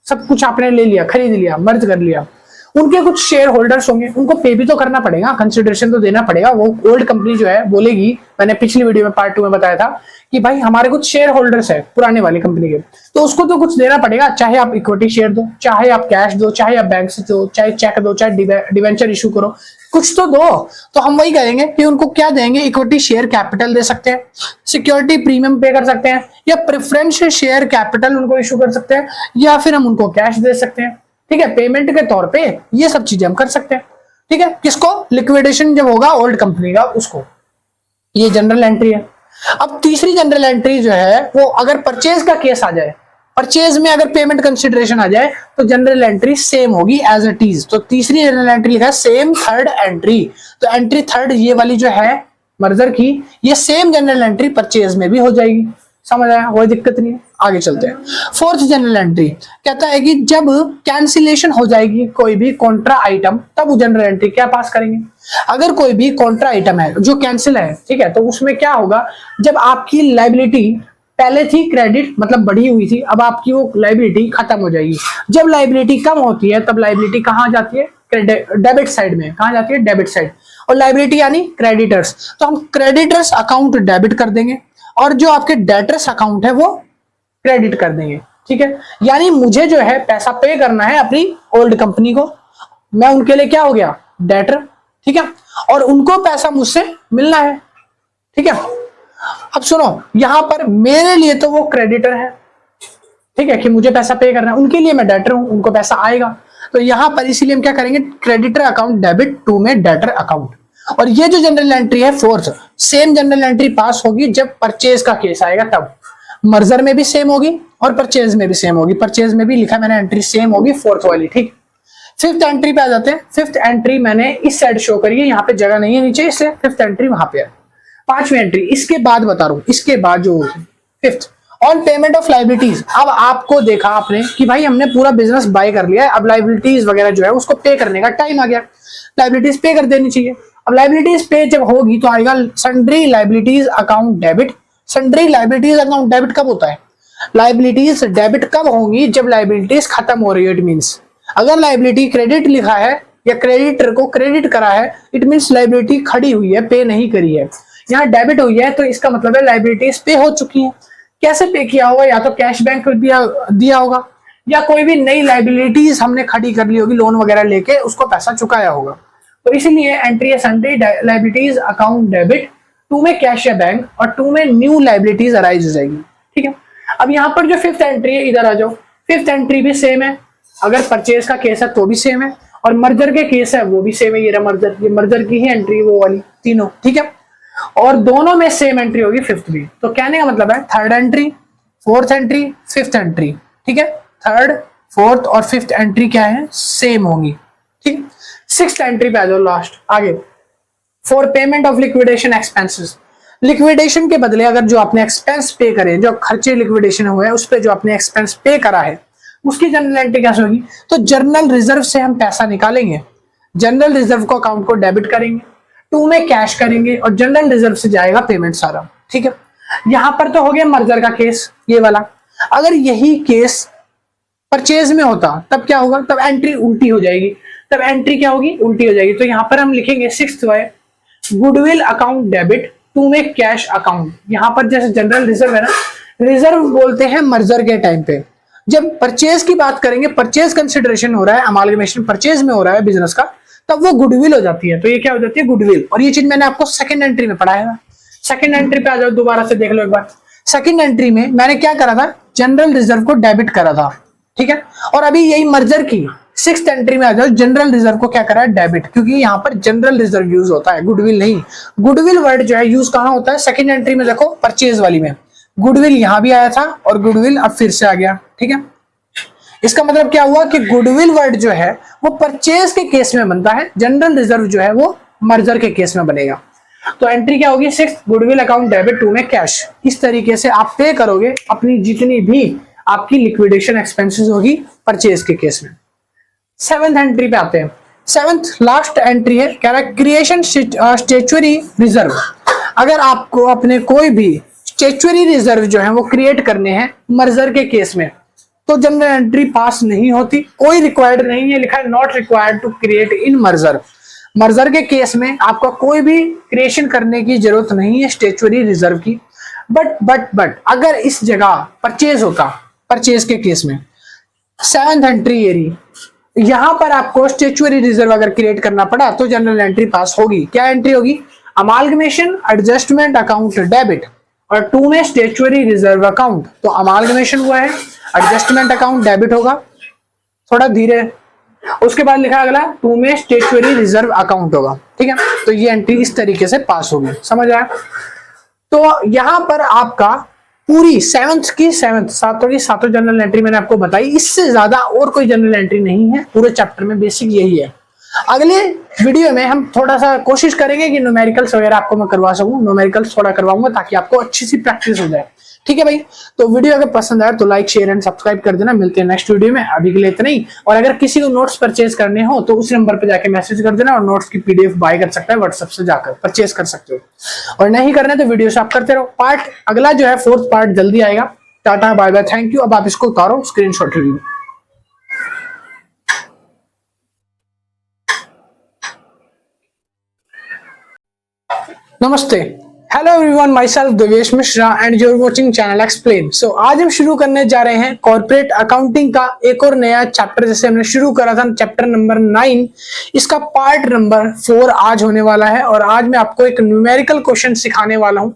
सब कुछ आपने ले लिया, खरीद लिया, मर्ज कर लिया, उनके कुछ शेयर होल्डर्स होंगे, उनको पे भी तो करना पड़ेगा, कंसिडरेशन तो देना पड़ेगा। वो ओल्ड कंपनी जो है बोलेगी, मैंने पिछली वीडियो में पार्ट 2 में बताया था कि भाई हमारे कुछ शेयर होल्डर्स है पुराने वाली कंपनी के, तो उसको तो कुछ देना पड़ेगा, चाहे आप इक्विटी शेयर दो, चाहे आप कैश दो, चाहे आप बैंक से दो, चाहे चेक दो, चाहे डिवेंचर इशू करो, कुछ तो दो। तो हम वही करेंगे कि उनको क्या देंगे, इक्विटी शेयर कैपिटल दे सकते हैं, सिक्योरिटी प्रीमियम पे कर सकते हैं, या प्रेफरेंस शेयर कैपिटल उनको इशू कर सकते हैं, या फिर हम उनको कैश दे सकते हैं। ठीक है, पेमेंट के तौर पे ये सब चीजें हम कर सकते हैं। ठीक है, किसको, लिक्विडेशन जब होगा ओल्ड कंपनी का उसको। ये जनरल एंट्री है। अब तीसरी जनरल एंट्री जो है वो अगर परचेज का केस आ जाए, परचेज में अगर पेमेंट कंसिडरेशन आ जाए तो जनरल एंट्री सेम होगी एज इट इज। तो तीसरी जनरल एंट्री लिखा है सेम थर्ड एंट्री। तो एंट्री थर्ड ये वाली जो है मर्जर की, ये सेम जनरल एंट्री परचेज में भी हो जाएगी। समझ आया, कोई दिक्कत नहीं है। आगे चलते हैं। फोर्थ जनरल एंट्री कहता है कि जब कैंसिलेशन हो जाएगी कोई भी कॉन्ट्रा आइटम, तब वो जनरल एंट्री क्या पास करेंगे। अगर कोई भी कॉन्ट्रा आइटम है जो कैंसिल है, ठीक है, तो उसमें क्या होगा, जब आपकी लाइबिलिटी पहले थी क्रेडिट मतलब बढ़ी हुई थी, अब आपकी वो लाइबिलिटी खत्म हो जाएगी। जब लाइबिलिटी कम होती है तब लाइबिलिटी कहाँ जाती है, डेबिट साइड में। कहाँ जाती है, डेबिट साइड। और लाइबिलिटी यानी क्रेडिटर्स, तो हम क्रेडिटर्स अकाउंट डेबिट कर देंगे और जो आपके डेटर्स अकाउंट है वो क्रेडिट कर देंगे। ठीक है, यानी मुझे जो है पैसा पे करना है अपनी ओल्ड कंपनी को, मैं उनके लिए क्या हो गया, डेटर। ठीक है, और उनको पैसा मुझसे मिलना है। ठीक है, अब सुनो, यहां पर मेरे लिए तो वो क्रेडिटर है, ठीक है, कि मुझे पैसा पे करना है, उनके लिए मैं डेटर हूं, उनको पैसा आएगा। तो यहां पर इसीलिए हम क्या करेंगे, क्रेडिटर अकाउंट डेबिट टू में डेटर अकाउंट। और ये जो जनरल एंट्री है फोर्थ, सेम जनरल एंट्री पास होगी जब परचेज का केस आएगा तब। मर्जर में भी सेम होगी और परचेज में भी सेम होगी। परचेज में भी लिखा मैंने एंट्री सेम होगी फोर्थ वाली। ठीक, फिफ्थ एंट्री पे आ जाते हैं। फिफ्थ एंट्री मैंने इस साइड शो करी है, यहाँ पे जगह नहीं है नीचे, इससे फिफ्थ एंट्री वहां पे है। पांचवी एंट्री इसके बाद बता रहा हूं, इसके बाद जो fifth, on payment of liabilities. अब आपको देखा आपने कि भाई हमने पूरा बिजनेस बाय कर लिया है, अब लाइबिलिटीज वगैरह जो है उसको पे करने का टाइम आ गया, लाइबिलिटीज पे कर देनी चाहिए। अब लाइबिलिटीज पे जब होगी तो आएगा sundry liabilities account debit. Sundry liabilities account debit कब होता है, लाइबिलिटीज डेबिट कब होंगी, जब लाइबिलिटीज खत्म हो रही है। इट मींस अगर लाइबिलिटी क्रेडिट लिखा है या क्रेडिटर को क्रेडिट करा है, इट मींस लाइबिलिटी खड़ी हुई है, पे नहीं करी है। यहाँ डेबिट हुई है तो इसका मतलब है लाइबिलिटीज पे हो चुकी है। कैसे पे किया होगा, या तो कैश बैंक दिया होगा, या कोई भी नई लाइबिलिटीज हमने खड़ी कर ली होगी, लोन वगैरह लेके उसको पैसा चुकाया होगा। तो इसीलिए एंट्री है sundry liabilities account debit, to में कैश या बैंक, और टू में न्यू लाइबिलिटीज अराइज हो जाएगी। ठीक है, अब यहाँ पर जो फिफ्थ एंट्री है, इधर आ जाओ। फिफ्थ एंट्री भी सेम है, अगर परचेज का केस है तो भी सेम है, और मर्जर के केस है वो भी सेम है। ये मर्जर, ये मर्जर की ही एंट्री वो वाली तीनों। ठीक है, और दोनों में सेम एंट्री होगी फिफ्थ भी। तो कहने का मतलब है third entry, fourth entry, fifth entry. ठीक है, थर्ड, फोर्थ और फिफ्थ एंट्री क्या है, सेम होगी। ठीक, सिक्स्थ एंट्री पे आ जाओ, लास्ट आगे। For payment of liquidation expenses, liquidation के बदले अगर जो आपने एक्सपेंस पे करे, जो खर्चे लिक्विडेशन हुए हैं उस पे जो आपने एक्सपेंस पे करा है, उसकी जनरल एंट्री कैसे होगी, तो जर्नल रिजर्व से हम पैसा निकालेंगे, जनरल रिजर्व को अकाउंट को डेबिट करेंगे, टू में कैश करेंगे, और जनरल रिजर्व से जाएगा पेमेंट सारा। ठीक है, यहां पर तो हो गया मर्जर का केस ये वाला। अगर यही केस परचेज में होता तब क्या होगा, तब एंट्री उल्टी हो जाएगी। तब एंट्री क्या होगी, उल्टी हो जाएगी। तो यहां पर हम लिखेंगे sixth Y, goodwill account debit, to में कैश अकाउंट। यहां पर जैसे जनरल रिजर्व है ना, रिजर्व बोलते हैं मर्जर के टाइम पे। जब परचेज की बात करेंगे, परचेज कंसिडरेशन हो रहा है, अमालगमेशन परचेज में हो रहा है बिजनेस का, तब वो गुडविल हो जाती है। तो ये क्या हो जाती है, गुडविल। और ये चीज मैंने आपको सेकंड एंट्री में पढ़ाया था। सेकंड एंट्री पे आ जाओ, दोबारा से देख लो एक बार। सेकंड एंट्री में मैंने क्या करा था, जनरल रिजर्व को डेबिट करा था। ठीक है, और अभी यही मर्जर की सिक्स्थ एंट्री में आ जाओ, जनरल रिजर्व को क्या करा है, डेबिट, क्योंकि यहाँ पर जनरल रिजर्व यूज होता है, गुडविल नहीं। गुडविल वर्ड जो है यूज कहाँ होता है, सेकंड एंट्री में देखो, परचेज वाली में। गुडविल यहां भी आया था और गुडविल अब फिर से आ गया। ठीक है, इसका मतलब क्या हुआ कि गुडविल वर्ड जो है वो परचेज के केस में बनता है, जनरल रिजर्व जो है वो मर्जर के केस में बनेगा। तो एंट्री क्या होगी, six, goodwill account debit, to में कैश। इस तरीके से आप पे करोगे अपनी जितनी भी आपकी लिक्विडेशन एक्सपेंसेस होगी परचेज के केस में। सेवेंथ एंट्री पे आते हैं। सेवेंथ लास्ट एंट्री है, कह रहा है क्रिएशन स्टेचुअरी रिजर्व। अगर आपको अपने कोई भी स्टेचुअरी रिजर्व जो है वो क्रिएट करने हैं मर्जर के केस में, तो जनरल एंट्री पास नहीं होती, कोई रिक्वायर्ड नहीं है, लिखा है not required to create in merger. Merger के केस में आपका कोई भी क्रिएशन करने की जरूरत नहीं है स्टेचुअरी रिजर्व की। बट अगर इस जगह परचेज होता, परचेज के केस में, सेवेंथ एंट्री ये रही, यहां पर आपको स्टेचुअरी रिजर्व अगर क्रिएट करना पड़ा तो जनरल एंट्री पास होगी। क्या एंट्री होगी? अमालगमेशन एडजस्टमेंट अकाउंट डेबिट, और 2 में स्टेचुअरी रिजर्व अकाउंट, तो अमालगमेशन हुआ है, एडजस्टमेंट अकाउंट डेबिट होगा, थोड़ा धीरे। उसके बाद लिखा अगला 2 में स्टेचुअरी रिजर्व अकाउंट होगा, ठीक है। तो ये एंट्री इस तरीके से पास होगी, समझ आया? तो यहां पर आपका पूरी सातों की सातों जनरल एंट्री मैंने आपको बताई, इससे ज्यादा और कोई जनरल एंट्री नहीं है पूरे चैप्टर में, बेसिक यही है। अगले वीडियो में हम थोड़ा सा कोशिश करेंगे कि न्यूमेरिकल्स वगैरह आपको मैं करवा सकूं, न्यूमेरिकल्स थोड़ा करवाऊंगा ताकि आपको अच्छी सी प्रैक्टिस हो जाए, ठीक है भाई। तो वीडियो अगर पसंद आया तो लाइक शेयर एंड सब्सक्राइब कर देना। मिलते हैं नेक्स्ट वीडियो में, अभी के लिए इतना ही। और अगर किसी को नोट्स परचेज करने हो तो उस नंबर पे जाके मैसेज कर देना, और नोट्स की पीडीएफ बाय कर सकता है, व्हाट्सएप से जाकर परचेज कर सकते हो। और नहीं करना तो वीडियो से आप करते रहो। पार्ट अगला जो है 4th पार्ट जल्दी आएगा। Tata bye bye, thank you. अब आप इसको उतारो स्क्रीनशॉट लीजिए। नमस्ते, hello everyone, my self Devesh Mishra and you're watching channel explain. So आज हम शुरू करने जा रहे हैं कॉर्पोरेट अकाउंटिंग का एक और नया चैप्टर। जैसे हमने शुरू करा था चैप्टर नंबर 9, इसका पार्ट नंबर 4 आज होने वाला है। और आज मैं आपको एक न्यूमेरिकल क्वेश्चन सिखाने वाला हूं।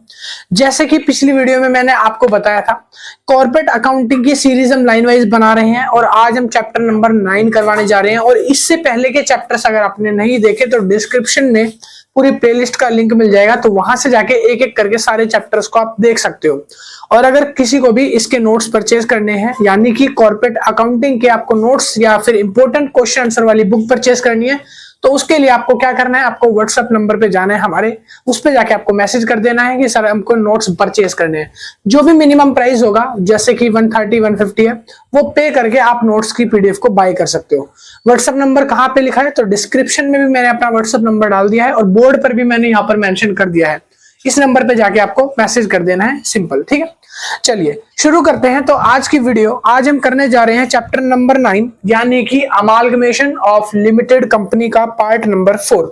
जैसे कि पिछली वीडियो में मैंने आपको बताया था, कॉर्पोरेट अकाउंटिंग की सीरीज हम लाइन वाइज बना रहे हैं और आज हम चैप्टर नंबर 9 करवाने जा रहे हैं। और इससे पहले के चैप्टर्स अगर आपने नहीं देखे तो डिस्क्रिप्शन में पूरी प्लेलिस्ट का लिंक मिल जाएगा, तो वहां से जाके एक एक करके सारे चैप्टर्स को आप देख सकते हो। और अगर किसी को भी इसके नोट्स परचेज करने हैं, यानी कि कॉर्पोरेट अकाउंटिंग के आपको नोट्स या फिर इंपॉर्टेंट क्वेश्चन आंसर वाली बुक परचेज करनी है, तो उसके लिए आपको क्या करना है, आपको व्हाट्सएप नंबर पे जाना है हमारे, उस पे जाके आपको मैसेज कर देना है कि सर हमको नोट्स परचेज करने हैं। जो भी मिनिमम प्राइस होगा, जैसे कि 130 150 है, वो पे करके आप नोट्स की पीडीएफ को बाय कर सकते हो। व्हाट्सएप नंबर कहाँ पे लिखा है, तो डिस्क्रिप्शन में भी मैंने अपना व्हाट्सएप नंबर डाल दिया है और बोर्ड पर भी मैंने यहाँ पर मेंशन कर दिया है। इस नंबर पे जाके आपको मैसेज कर देना है, सिंपल, ठीक है। चलिए शुरू करते हैं। तो आज की वीडियो, आज हम करने जा रहे हैं चैप्टर नंबर 9, यानी कि अमालगमेशन ऑफ लिमिटेड कंपनी का पार्ट नंबर 4।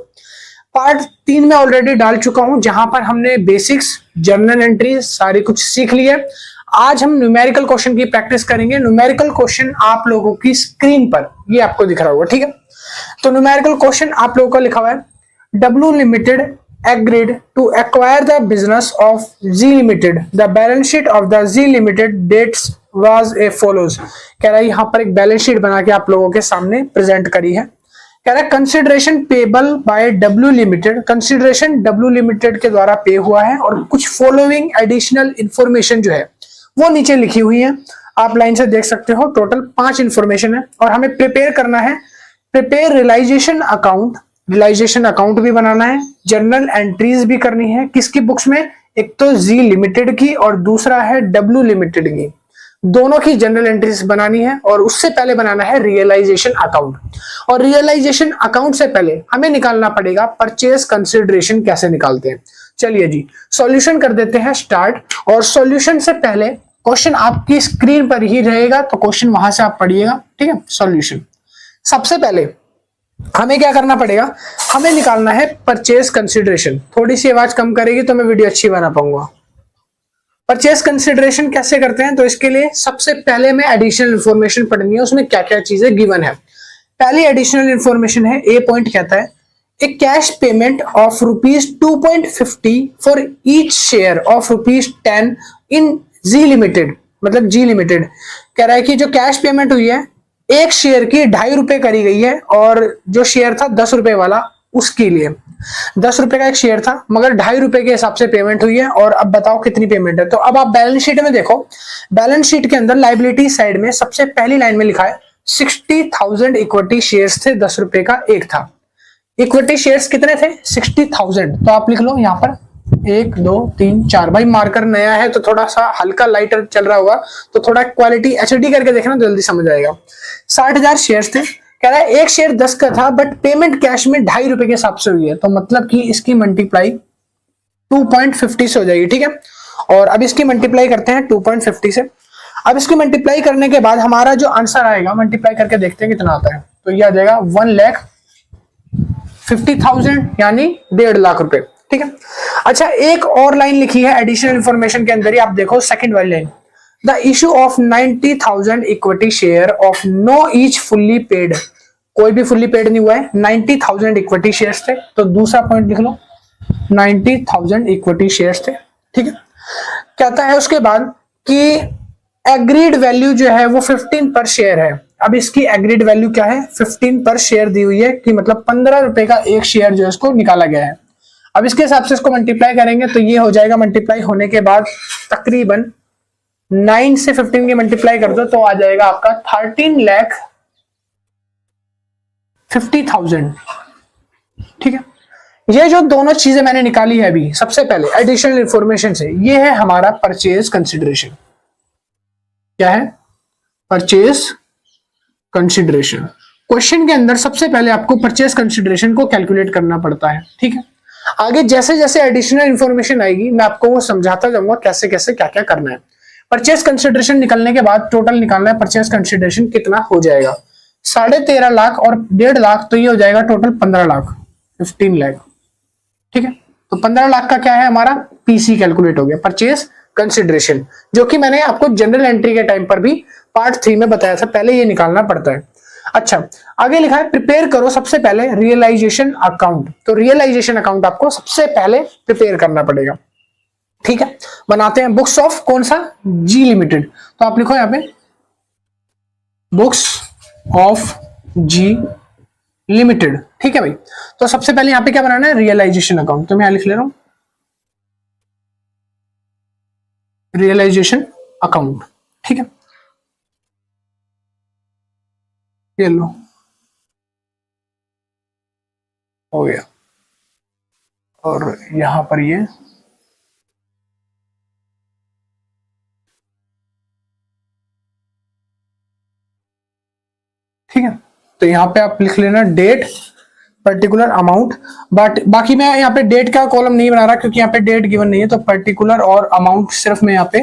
पार्ट 3 में ऑलरेडी डाल चुका हूं, जहां पर हमने बेसिक्स, जर्नल एंट्री सारी कुछ सीख ली है। आज हम न्यूमेरिकल क्वेश्चन की प्रैक्टिस करेंगे। न्यूमेरिकल क्वेश्चन आप लोगों की स्क्रीन पर ये आपको दिख रहा होगा, ठीक है। तो न्यूमेरिकल क्वेश्चन आप लोगों को लिखा हुआ है, W limited agreed to acquire the business of Z Limited. The balance sheet of the Z Limited dates was as follows. कह रहा है यहाँ पर एक बैलेंस शीट बना के आप लोगों के सामने प्रेजेंट करी है। कह रहा है consideration payable by W limited, consideration W limited के द्वारा पे हुआ है। और कुछ फॉलोइंग एडिशनल इंफॉर्मेशन जो है वो नीचे लिखी हुई है, आप लाइन से देख सकते हो। टोटल 5 इंफॉर्मेशन है और हमें प्रिपेयर करना है, prepare realisation account, realisation account भी बनाना है, जर्नल एंट्रीज भी करनी है। किसकी बुक्स में? एक तो जी लिमिटेड की और दूसरा है डब्ल्यू लिमिटेड की, दोनों की जनरल एंट्रीज बनानी है। और उससे पहले बनाना है रियलाइजेशन अकाउंट। और रियलाइजेशन अकाउंट से पहले हमें निकालना पड़ेगा परचेज कंसिडरेशन। कैसे निकालते हैं, चलिए जी सॉल्यूशन कर देते हैं स्टार्ट। और सॉल्यूशन से पहले क्वेश्चन आपकी स्क्रीन पर ही रहेगा, तो क्वेश्चन वहां से आप पढ़िएगा, ठीक है। सॉल्यूशन सबसे पहले हमें क्या करना पड़ेगा, हमें निकालना है परचेज कंसिडरेशन। थोड़ी सी आवाज कम करेगी तो मैं वीडियो अच्छी बना पाऊंगा। परचेज कंसिडरेशन कैसे करते हैं, तो इसके लिए सबसे पहले में एडिशनल इंफॉर्मेशन पढ़नी है, उसमें क्या क्या चीजें गिवन है। पहली एडिशनल इंफॉर्मेशन है, ए पॉइंट कहता है a cash payment of ₹2.50 for each share of ₹10 in G limited. मतलब जी लिमिटेड कह रहा है कि जो कैश पेमेंट हुई है एक शेयर की ₹2.50 करी गई है, और जो शेयर था 10 रुपए वाला, उसके लिए 10 रुपए का एक शेयर था, मगर ₹2.50 के हिसाब से पेमेंट हुई है। और अब बताओ कितनी पेमेंट है। तो अब आप बैलेंस शीट में देखो, बैलेंस शीट के अंदर लाइबिलिटी साइड में सबसे पहली लाइन में लिखा है 60,000 इक्विटी शेयर्स थे, 10 रुपए का एक था। इक्विटी शेयर्स कितने थे? 60,000। तो आप लिख लो यहाँ पर 1 2 3 4। भाई मार्कर नया है तो थोड़ा सा हल्का लाइटर चल रहा होगा, तो थोड़ा क्वालिटी एचडी करके देखना, जल्दी समझ आएगा। 60,000 शेयर्स थे। कह रहा है एक शेयर 10 का था, बट पेमेंट कैश में ₹2.50 के हिसाब से हुई है, तो मतलब कि इसकी मल्टीप्लाई 2.50 से हो जाएगी, ठीक है। और अब इसकी मल्टीप्लाई करते हैं 2.50 से। अब इसकी मल्टीप्लाई करने के बाद हमारा जो आंसर आएगा, मल्टीप्लाई करके देखते हैं कितना आता है। तो ये आ जाएगा 1,50,000 यानी 1.5 लाख रुपए, ठीक है। अच्छा, एक और लाइन लिखी है एडिशनल इंफॉर्मेशन के अंदर ही, आप देखो सेकंड वाली line, the issue of 90,000 equity share of know each fully paid कोई भी फुल्ली पेड नहीं हुआ है। 90,000 इक्विटी शेयर्स थे, तो दूसरा पॉइंट लिख लो, 90,000 इक्विटी शेयर्स थे। ठीक है, कहता है उसके बाद कि एग्रीड वैल्यू जो है वो 15 पर शेयर है। अब इसकी एग्रीड वैल्यू क्या है, 15 पर शेयर दी हुई है, कि मतलब 15 रुपए का एक शेयर जो है इसको निकाला गया है। अब इसके हिसाब से इसको मल्टीप्लाई करेंगे तो ये हो जाएगा, मल्टीप्लाई होने के बाद तकरीबन 9 से 15 के मल्टीप्लाई कर दो तो आ जाएगा आपका 13,50,000। ठीक है, ये जो दोनों चीजें मैंने निकाली है अभी सबसे पहले एडिशनल इंफॉर्मेशन से, ये है हमारा परचेज कंसिडरेशन। क्या है, परचेज कंसिडरेशन। क्वेश्चन के अंदर सबसे पहले आपको परचेज कंसिडरेशन को कैलकुलेट करना पड़ता है। ठीक है, आगे जैसे जैसे एडिशनल इंफॉर्मेशन आएगी मैं आपको वो समझाता जाऊंगा कैसे कैसे क्या क्या करना है। परचेज कंसिडरेशन निकलने के बाद टोटल निकालना है, परचेज कंसिडरेशन कितना हो जाएगा, 13.5 लाख और 1.5 लाख, तो ये हो जाएगा टोटल 15 लाख, 15 लाख। ठीक है, तो 15 लाख का क्या है हमारा पीसी कैलकुलेट हो गया, परचेज कंसिडरेशन, जो कि मैंने आपको जनरल एंट्री के टाइम पर भी पार्ट 3 में बताया था, पहले ये निकालना पड़ता है। अच्छा, आगे लिखा है प्रिपेयर करो सबसे पहले रियलाइजेशन अकाउंट। तो रियलाइजेशन अकाउंट आपको सबसे पहले प्रिपेयर करना पड़ेगा। ठीक है, बनाते हैं बुक्स ऑफ कौन सा, जी लिमिटेड। तो आप लिखो यहां पे बुक्स ऑफ जी लिमिटेड। ठीक है भाई, तो सबसे पहले यहां पे क्या बनाना है, रियलाइजेशन अकाउंट। तो मैं यहां लिख ले रहा हूं रियलाइजेशन अकाउंट। ठीक है, ये लो हो गया, और यहां पर ये ठीक है, तो यहां पे आप लिख लेना डेट, पर्टिकुलर अमाउंट। बट बाकी मैं यहाँ पे डेट का कॉलम नहीं बना रहा क्योंकि यहाँ पे डेट गिवन नहीं है, तो पर्टिकुलर और अमाउंट सिर्फ मैं यहाँ पे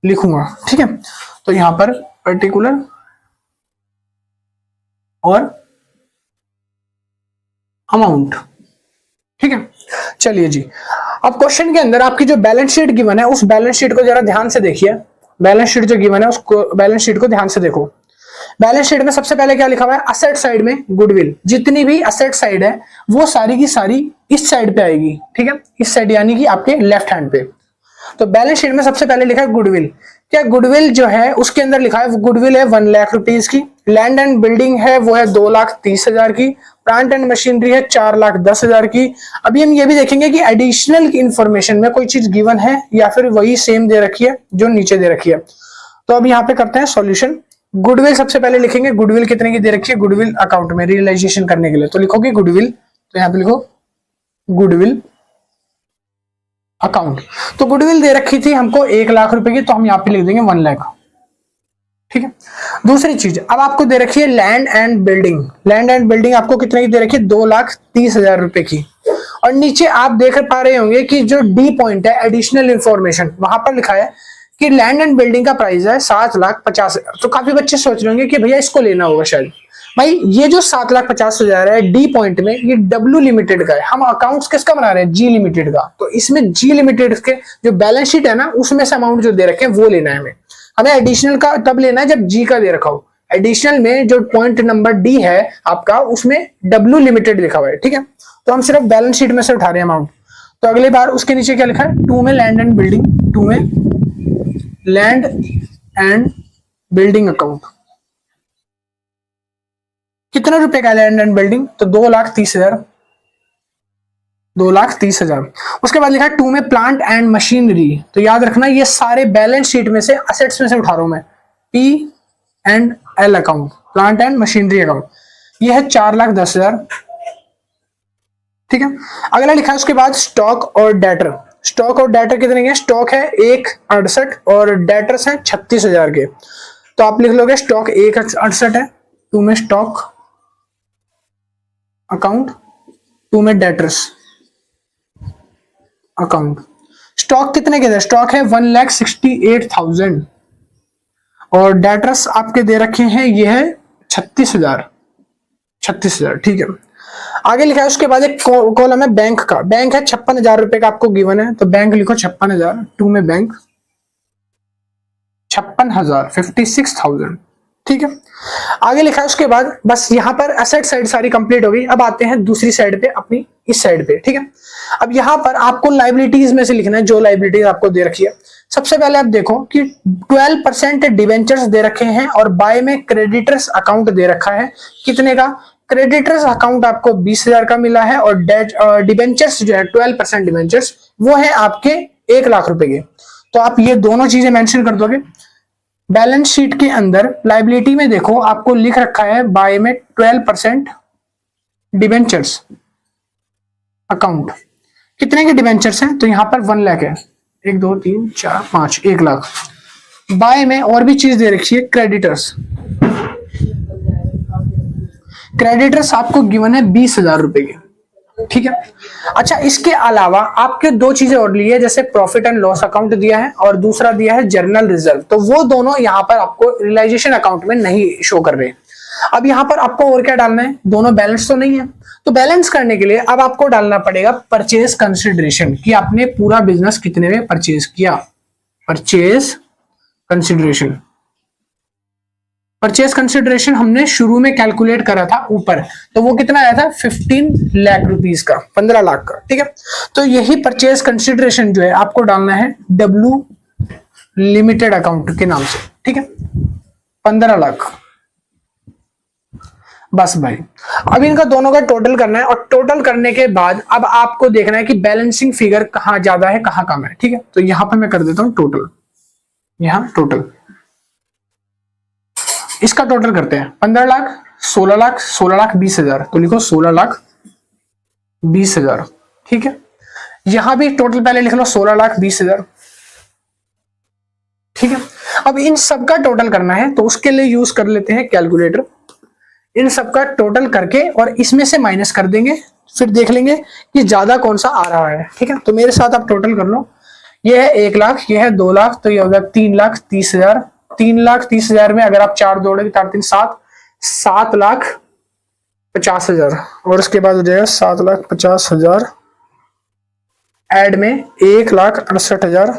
लिखूंगा। ठीक है, तो यहां पर पर्टिकुलर और अमाउंट। ठीक है, चलिए जी, अब क्वेश्चन के अंदर आपकी जो बैलेंस शीट गिवन है उस बैलेंस शीट को जरा ध्यान से देखिए। बैलेंस शीट जो गिवन है उसको, बैलेंस शीट को ध्यान से देखो। बैलेंस शीट में सबसे पहले क्या लिखा हुआ है, असेट साइड में गुडविल, जितनी भी असेट साइड है वो सारी की सारी इस साइड पे आएगी। ठीक है, इस साइड यानी कि आपके लेफ्ट हैंड पे। तो बैलेंस शीट में सबसे पहले लिखा है गुडविल। क्या गुडविल जो है उसके अंदर लिखा है गुडविल है 1 लाख रुपीज की, लैंड एंड बिल्डिंग है वो है 2,30,000 की, प्लांट एंड मशीनरी है 4,10,000 की। अभी हम ये भी देखेंगे कि एडिशनल इंफॉर्मेशन में कोई चीज गिवन है या फिर वही सेम दे रखी है जो नीचे दे रखी है। तो अब यहाँ पे करते हैं सॉल्यूशन। गुडविल सबसे पहले लिखेंगे, गुडविल कितने की दे रखी है, गुडविल अकाउंट में रियलाइजेशन करने के लिए तो लिखोगे गुडविल, तो यहाँ पे लिखो गुडविल अकाउंट। तो गुडविल दे रखी थी हमको 1 लाख रुपए की, तो हम यहाँ पे लिख देंगे 1 लाख। ठीक है, दूसरी चीज अब आपको दे रखी है land and building. Land and building आपको कितने की दे रखी है, 2,30,000 रुपए की। और नीचे आप देख पा रहे होंगे कि जो डी पॉइंट है एडिशनल इंफॉर्मेशन, वहां पर लिखा है कि लैंड एंड बिल्डिंग का प्राइस है 7,50,000। तो काफी बच्चे सोच रहे होंगे कि भैया इसको लेना होगा शायद। भाई ये जो 7,50,000 है डी पॉइंट में, ये डब्ल्यू लिमिटेड का है। हम अकाउंट्स किसका बना रहे हैं, जी लिमिटेड का। तो इसमें जी लिमिटेड के जो बैलेंस शीट है ना उसमें से अमाउंट जो दे रखे हैं वो लेना है हमें। हमें एडिशनल का तब लेना है जब जी का दे रखा हो। एडिशनल में जो पॉइंट नंबर डी है आपका उसमें डब्ल्यू लिमिटेड लिखा हुआ है। ठीक है, तो हम सिर्फ बैलेंस शीट में से उठा रहे हैं अमाउंट। तो अगली बार उसके नीचे क्या लिखा है, 2 में लैंड एंड बिल्डिंग, 2 में लैंड एंड बिल्डिंग अकाउंट। कितने रुपए का लैंड एंड बिल्डिंग, तो 2,30,000, 2,30,000। उसके बाद लिखा है 2 में प्लांट एंड मशीनरी। तो याद रखना ये सारे बैलेंस शीट में से असेट्स में से उठा रहा हूं मैं, P and L account, plant and machinery account. ये है 4,10,000। ठीक है, अगला लिखा है उसके बाद स्टॉक और डेटर। स्टॉक और डेटर कितने के, स्टॉक है 1,68 और डेटर्स है 36,000 के। तो आप लिख लोगे स्टॉक 1,68 है, 2 में स्टॉक अकाउंट, 2 में डेटर्स अकाउंट। स्टॉक कितने के, स्टॉक है 1,68,000 और डेटर्स आपके दे रखे हैं ये है 36,000, 36,000। ठीक है, आगे लिखा है उसके बाद एक कॉलम है बैंक का। बैंक है 56,000 रुपए का आपको गिवन है, तो बैंक लिखो 56,000, 2 में बैंक 56,000, 56,000। ठीक है, आगे लिखा है उसके बाद बस यहाँ पर एसेट साइड सारी कंप्लीट हो गई। अब आते हैं दूसरी साइड पे, अपनी इस साइड पे। ठीक है, अब यहाँ पर आपको लाइबिलिटीज में से लिखना है जो लाइबिलिटीज आपको दे रखी है। सबसे पहले आप देखो कि 12% डिवेंचर्स दे रखे हैं और बाय में क्रेडिटर्स अकाउंट दे रखा है। कितने का? क्रेडिटर्स अकाउंट आपको 20,000 का मिला है और डिवेंचर्स जो है 12% डिवेंचर्स वो है आपके 1,00,000 रुपए के। तो आप ये दोनों चीजें मेंशन कर दोगे। बैलेंस शीट के अंदर लाइबिलिटी में देखो आपको लिख रखा है बाय में 12% डिवेंचर्स अकाउंट। कितने के डिवेंचर्स हैं? तो यहां पर 1 लाख है। 1 2 3 4 5 1,00,000। बाय में और भी चीज दे रखी है, क्रेडिटर्स। क्रेडिटर्स आपको गिवन है 20,000 रुपए के। ठीक है, अच्छा इसके अलावा आपके दो चीजें और ली है, जैसे प्रॉफिट एंड लॉस अकाउंट दिया है और दूसरा दिया है जर्नल रिजर्व। तो वो दोनों यहां पर आपको रियलाइजेशन अकाउंट में नहीं शो कर रहे। अब यहां पर आपको और क्या डालना है? दोनों बैलेंस तो नहीं है, तो बैलेंस करने के लिए अब आपको डालना पड़ेगा परचेज कंसिडरेशन कि आपने पूरा बिजनेस कितने में परचेज किया। परचेज कंसिडरेशन, परचेज कंसिडरेशन हमने शुरू में कैलकुलेट करा था ऊपर, तो वो कितना आया था? 15 लाख रुपीस का, 15 लाख का। ठीक है, तो यही परचेज कंसिडरेशन जो है आपको डालना है डब्ल्यू लिमिटेड अकाउंट के नाम से। ठीक है, 15 लाख बस भाई। अब इनका दोनों का टोटल करना है और टोटल करने के बाद अब आपको देखना है कि बैलेंसिंग फिगर कहां ज्यादा है कहां कम है। ठीक है, तो यहां पर मैं कर देता हूं टोटल। यहां टोटल, इसका टोटल करते हैं 15 लाख, 16 लाख, 16 लाख 20,000। तो लिखो 16 लाख 20,000। ठीक है, यहां भी टोटल पहले लिख लो 16 लाख 20,000। ठीक है, अब इन सब का टोटल करना है तो उसके लिए यूज कर लेते हैं कैलकुलेटर। इन सब का टोटल करके और इसमें से माइनस कर देंगे, फिर देख लेंगे कि ज्यादा कौन सा आ रहा है। ठीक है, तो मेरे साथ आप टोटल कर लो। ये है 1 लाख, ये है 2 लाख, तो ये हो गया 3,30,000। 3,30,000 में अगर आप 4 जोड़ेंगे 4 3 7, 7,50,000 और उसके बाद हो जाएगा 7,50,000 ऐड में 1,68,000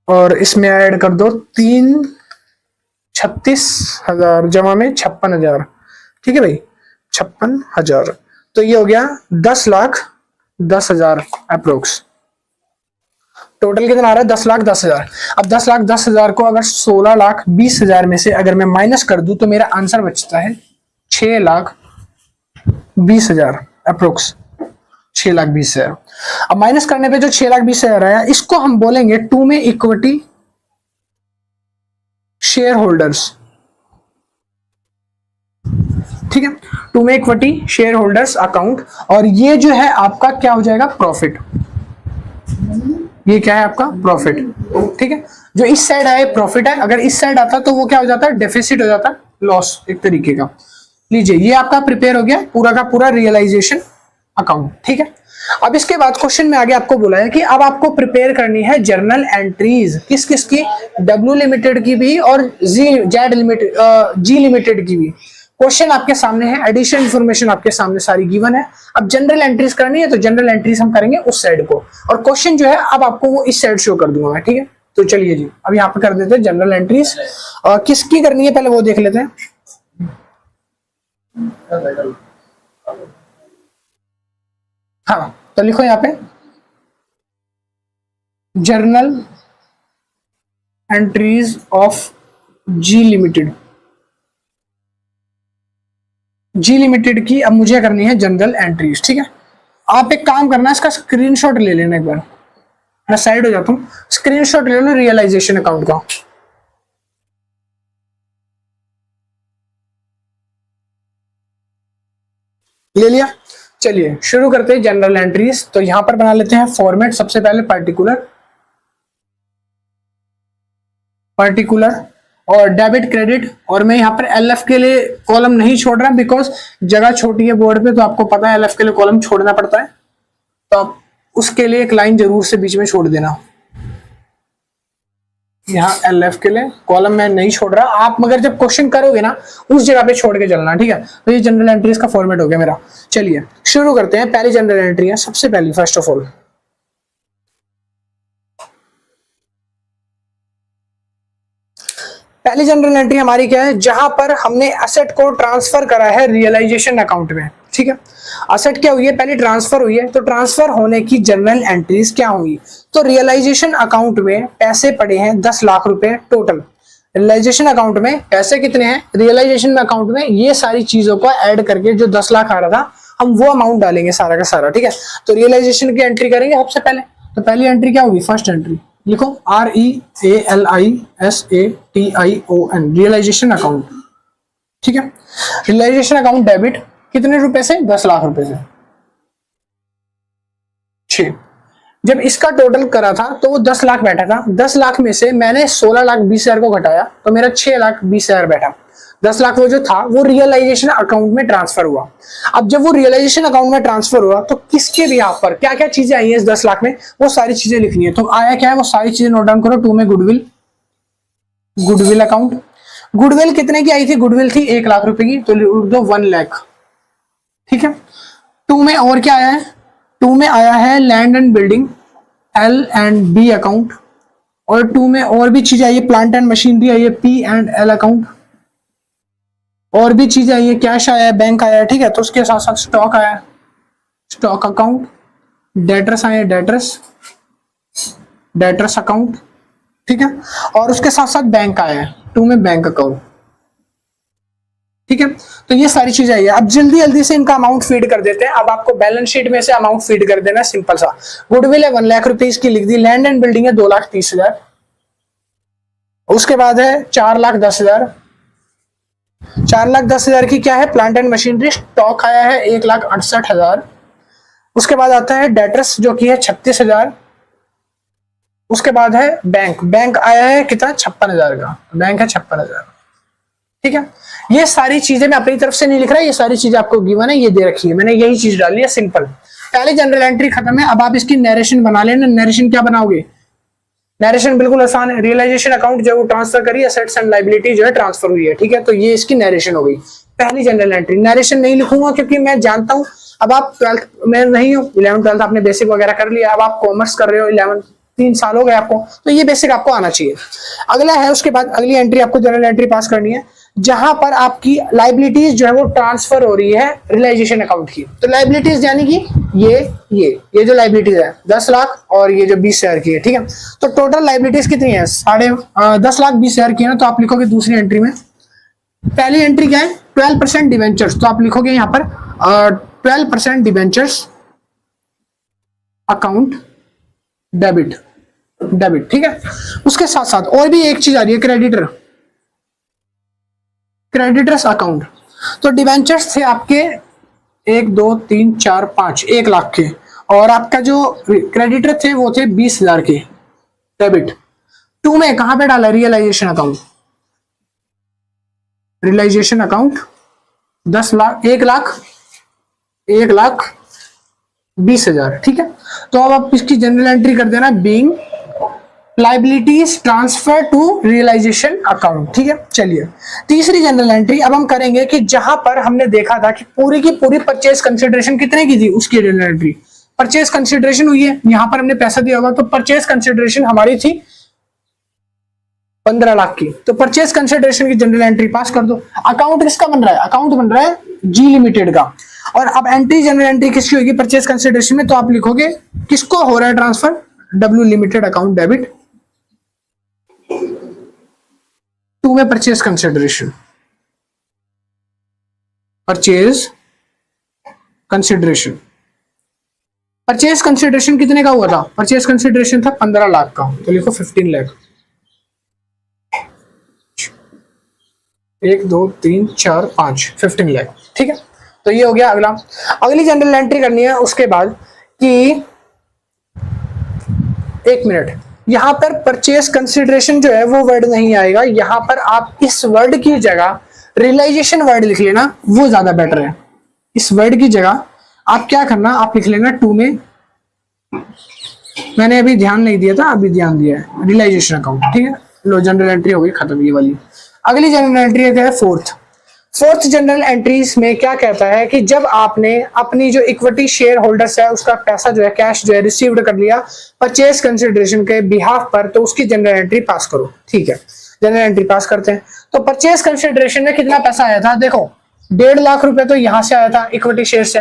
और इसमें ऐड कर दो 3,36,000 जमा में 56,000। ठीक है भाई, 56,000। तो ये हो गया 10,10,000 अप्रोक्स। टोटल कितना आ रहा है? 10,10,000। अब 10,10,000 को अगर 16,20,000 में से अगर मैं माइनस कर दूं तो मेरा आंसर बचता है 6,20,000 अप्रोक्स। 6,20,000। अब माइनस करने पे जो 6,20,000 आया इसको हम बोलेंगे 2 में इक्विटी शेयर होल्डर्स। ठीक है, 2 में इक्विटी शेयर होल्डर्स अकाउंट, और ये जो है आपका क्या हो जाएगा? प्रॉफिट। ये क्या है आपका? प्रॉफिट। ठीक है, जो इस साइड आए प्रॉफिट है, अगर इस साइड आता तो वो क्या हो जाता है? डेफिसिट हो जाता, लॉस एक तरीके का। लीजिए, ये आपका प्रिपेयर हो गया पूरा का पूरा रियलाइजेशन अकाउंट। ठीक है, अब इसके बाद क्वेश्चन में आगे आपको बोला है कि अब आपको प्रिपेयर करनी है जर्नल एंट्रीज। किस किस की? डब्ल्यू लिमिटेड की भी और जी लिमिटेड की भी। क्वेश्चन आपके सामने है, एडिशनल इंफॉर्मेशन आपके सामने सारी गिवन है। अब जनरल एंट्रीज करनी है तो जनरल एंट्रीज हम करेंगे उस साइड को, और क्वेश्चन जो है अब आपको वो इस साइड शो कर दूंगा मैं। ठीक है, तो चलिए जी अब यहाँ पे कर देते हैं जनरल एंट्रीज। किसकी करनी है पहले वो देख लेते हैं। हाँ, तो लिखो यहाँ पे journal entries of G limited. G limited की अब मुझे करनी है जनरल एंट्रीज। ठीक है, आप एक काम करना, इसका स्क्रीनशॉट ले लेना एक बार। मैं साइड हो जाता हूं, स्क्रीनशॉट ले लो रियलाइजेशन अकाउंट का। ले लिया? चलिए शुरू करते हैं जनरल एंट्रीज। तो यहां पर बना लेते हैं फॉर्मेट। सबसे पहले पर्टिकुलर और डेबिट क्रेडिट, और मैं यहाँ पर एलएफ के लिए कॉलम नहीं छोड़ रहा बिकॉज जगह छोटी है बोर्ड पे, तो आपको पता है एलएफ के लिए कॉलम छोड़ना पड़ता है, तो आप उसके लिए एक लाइन जरूर से बीच में छोड़ देना। यहाँ एलएफ के लिए कॉलम मैं नहीं छोड़ रहा, आप मगर जब क्वेश्चन करोगे ना उस जगह पे छोड़ के चलना। ठीक है, तो ये जनरल एंट्रीज का फॉर्मेट हो गया मेरा। चलिए शुरू करते हैं। पहली जनरल एंट्री है, सबसे पहली फर्स्ट ऑफ ऑल पहली जनरल एंट्री हमारी क्या है, जहां पर हमने एसेट को ट्रांसफर करा है रियलाइजेशन अकाउंट में। ठीक है, एसेट क्या हुई है, पहले ट्रांसफर हुई है, तो ट्रांसफर होने की जनरल एंट्रीज क्या होंगी, तो रियलाइजेशन अकाउंट में पैसे पड़े हैं 10 लाख रुपए टोटल। रियलाइजेशन अकाउंट में पैसे कितने हैं, रियलाइजेशन अकाउंट में ये सारी चीजों को ऐड करके जो 10 लाख आ रहा था हम वो अमाउंट डालेंगे सारा का सारा। ठीक है, तो रियलाइजेशन की एंट्री करेंगे सबसे पहले। तो पहली एंट्री क्या होगी, फर्स्ट एंट्री लिखो REALISATION, रियलाइजेशन अकाउंट। ठीक है, रियलाइजेशन अकाउंट डेबिट कितने रुपए से, 10 लाख रुपए से। 6, जब इसका टोटल करा था तो वो 10 लाख बैठा था, 10 लाख में से मैंने 16,20,000 को घटाया तो मेरा 6,20,000 बैठा। 10 लाख वो जो था वो रियलाइजेशन अकाउंट में ट्रांसफर हुआ। अब जब वो रियलाइजेशन अकाउंट में ट्रांसफर हुआ तो किसके बिहाफ पर क्या क्या चीजें आई हैं इस 10 लाख में, वो सारी चीजें लिखनी है। तो आया क्या है वो सारी चीजें नोट डाउन करो। 2 में गुडविल, गुडविल अकाउंट, गुडविल कितने की आई थी, गुडविल थी 1 लाख रुपए की, तो लिख दो 1 लाख। ठीक है, 2 में और क्या आया है, 2 में आया है land and building L&B account, और 2 में और भी चीजें आई है, प्लांट एंड मशीनरी आई है P&L अकाउंट, और भी चीजें आई है, कैश आया है, बैंक आया है। ठीक है, तो उसके साथ साथ स्टॉक आया है, स्टॉक अकाउंट, डेटर्स आए, डेटर्स अकाउंट। ठीक है, और उसके साथ साथ बैंक आया है, 2 में बैंक अकाउंट। ठीक है, तो ये सारी चीजें आई है। अब जल्दी जल्दी से इनका अमाउंट फीड कर देते हैं। अब आपको बैलेंस शीट में से अमाउंट फीड कर देना, सिंपल सा। गुडविल है 1 लाख रुपए इसकी लिख दी, लैंड एंड बिल्डिंग है 2,30,000, उसके बाद है 4,10,000, 4,10,000 की क्या है, प्लांट एंड मशीनरी। स्टॉक आया है 1,68,000, उसके बाद आता है डेटर्स जो कि है 36,000, उसके बाद है बैंक, बैंक आया है कितना, 56,000 का, बैंक है 56,000। ठीक है, ये सारी चीजें मैं अपनी तरफ से नहीं लिख रहा, ये सारी चीजें आपको गिवन है, ये दे रखी है मैंने, यही चीज डाली है, सिंपल। पहले जनरल एंट्री खत्म है, अब आप इसकी नरेशन बना लेना। नरेशन क्या बनाओगे, नरेशन बिल्कुल आसान है, रियलाइजेशन अकाउंट जो ट्रांसफर करी, एसेट्स एंड लायबिलिटी जो है ट्रांसफर हुई है। ठीक है, तो ये इसकी नरेशन हो गई, पहली जनरल एंट्री। नरेशन नहीं लिखूंगा क्योंकि मैं जानता हूं अब आप 12th में नहीं हो, 11th 12th आपने बेसिक वगैरह कर लिया, अब आप कॉमर्स कर रहे हो, 11 3 साल हो गए आपको, तो ये बेसिक आपको आना चाहिए। अगला है, उसके बाद अगली एंट्री आपको जनरल एंट्री पास करनी है जहां पर आपकी लायबिलिटीज जो है वो ट्रांसफर हो रही है रियलाइजेशन अकाउंट की। तो लायबिलिटीज यानी कि ये जो लायबिलिटीज है 10 लाख और ये जो 20,000 की है। ठीक है, तो टोटल लायबिलिटीज कितनी है, 10,20,000 की है ना, तो आप लिखोगे दूसरी एंट्री में। पहली एंट्री क्या है, 12% डिवेंचर्स, तो आप लिखोगे यहां पर 12% डिवेंचर्स अकाउंट डेबिट। ठीक है, उसके साथ साथ और भी एक चीज आ रही है, क्रेडिटर्स अकाउंट। तो डिवेंचर्स थे आपके 1 2 3 4 5 1 लाख के, और आपका जो क्रेडिटर थे वो थे 20,000 के डेबिट। 2 में कहां पे डाला, realisation account, realisation account 10 lakh, 1,20,000। ठीक है, तो अब आप इसकी जनरल एंट्री कर देना, being liabilities transfer to realisation account. ठीक है, चलिए तीसरी जनरल एंट्री अब हम करेंगे कि जहां पर हमने देखा था कि पूरी की पूरी परचेज कंसिडरेशन कितने की थी, उसकी जनरल एंट्री। परचेज कंसिडरेशन हुई है, यहां पर हमने पैसा दिया होगा, तो परचेज कंसिडरेशन हमारी थी 15 लाख की, तो परचेज कंसिडरेशन की जनरल एंट्री पास कर दो। अकाउंट किसका बन रहा है, अकाउंट बन रहा है जी लिमिटेड का, और अब एंट्री जनरल एंट्री किसकी होगी परचेज कंसिडरेशन में, तो आप लिखोगे किसको हो रहा है transfer, W limited account debit. 2 में परचेज कंसिडरेशन, परचेज कंसिडरेशन कितने का हुआ था, परचेज कंसिडरेशन था 15 लाख का, तो लिखो 15 लाख। 1 2 3 4 5 15 लाख। ठीक है, तो ये हो गया। अगली जनरल एंट्री करनी है उसके बाद कि 1 मिनट, यहां पर परचेज कंसिडरेशन जो है वो वर्ड नहीं आएगा, यहां पर आप इस वर्ड की जगह रियलाइजेशन वर्ड लिख लेना, वो ज्यादा बेटर है। इस वर्ड की जगह आप क्या करना, आप लिख लेना 2 में, मैंने अभी ध्यान नहीं दिया था, अभी ध्यान दिया है, रियलाइजेशन अकाउंट। ठीक है, लो जनरल एंट्री हो गई खत्म ये वाली। अगली जनरल एंट्री है फोर्थ जनरल एंट्रीज में क्या कहता है कि जब आपने अपनी जो इक्विटी शेयर होल्डर्स है उसका पैसा जो है कैश जो है रिसीव्ड कर लिया परचेज कंसिडरेशन के बिहाफ पर, तो उसकी जनरल एंट्री पास करो। ठीक है, जनरल एंट्री पास करते हैं। तो परचेज कंसिडरेशन में कितना पैसा आया था, देखो 1.5 लाख रुपए तो यहां से आया था इक्विटी शेयर से,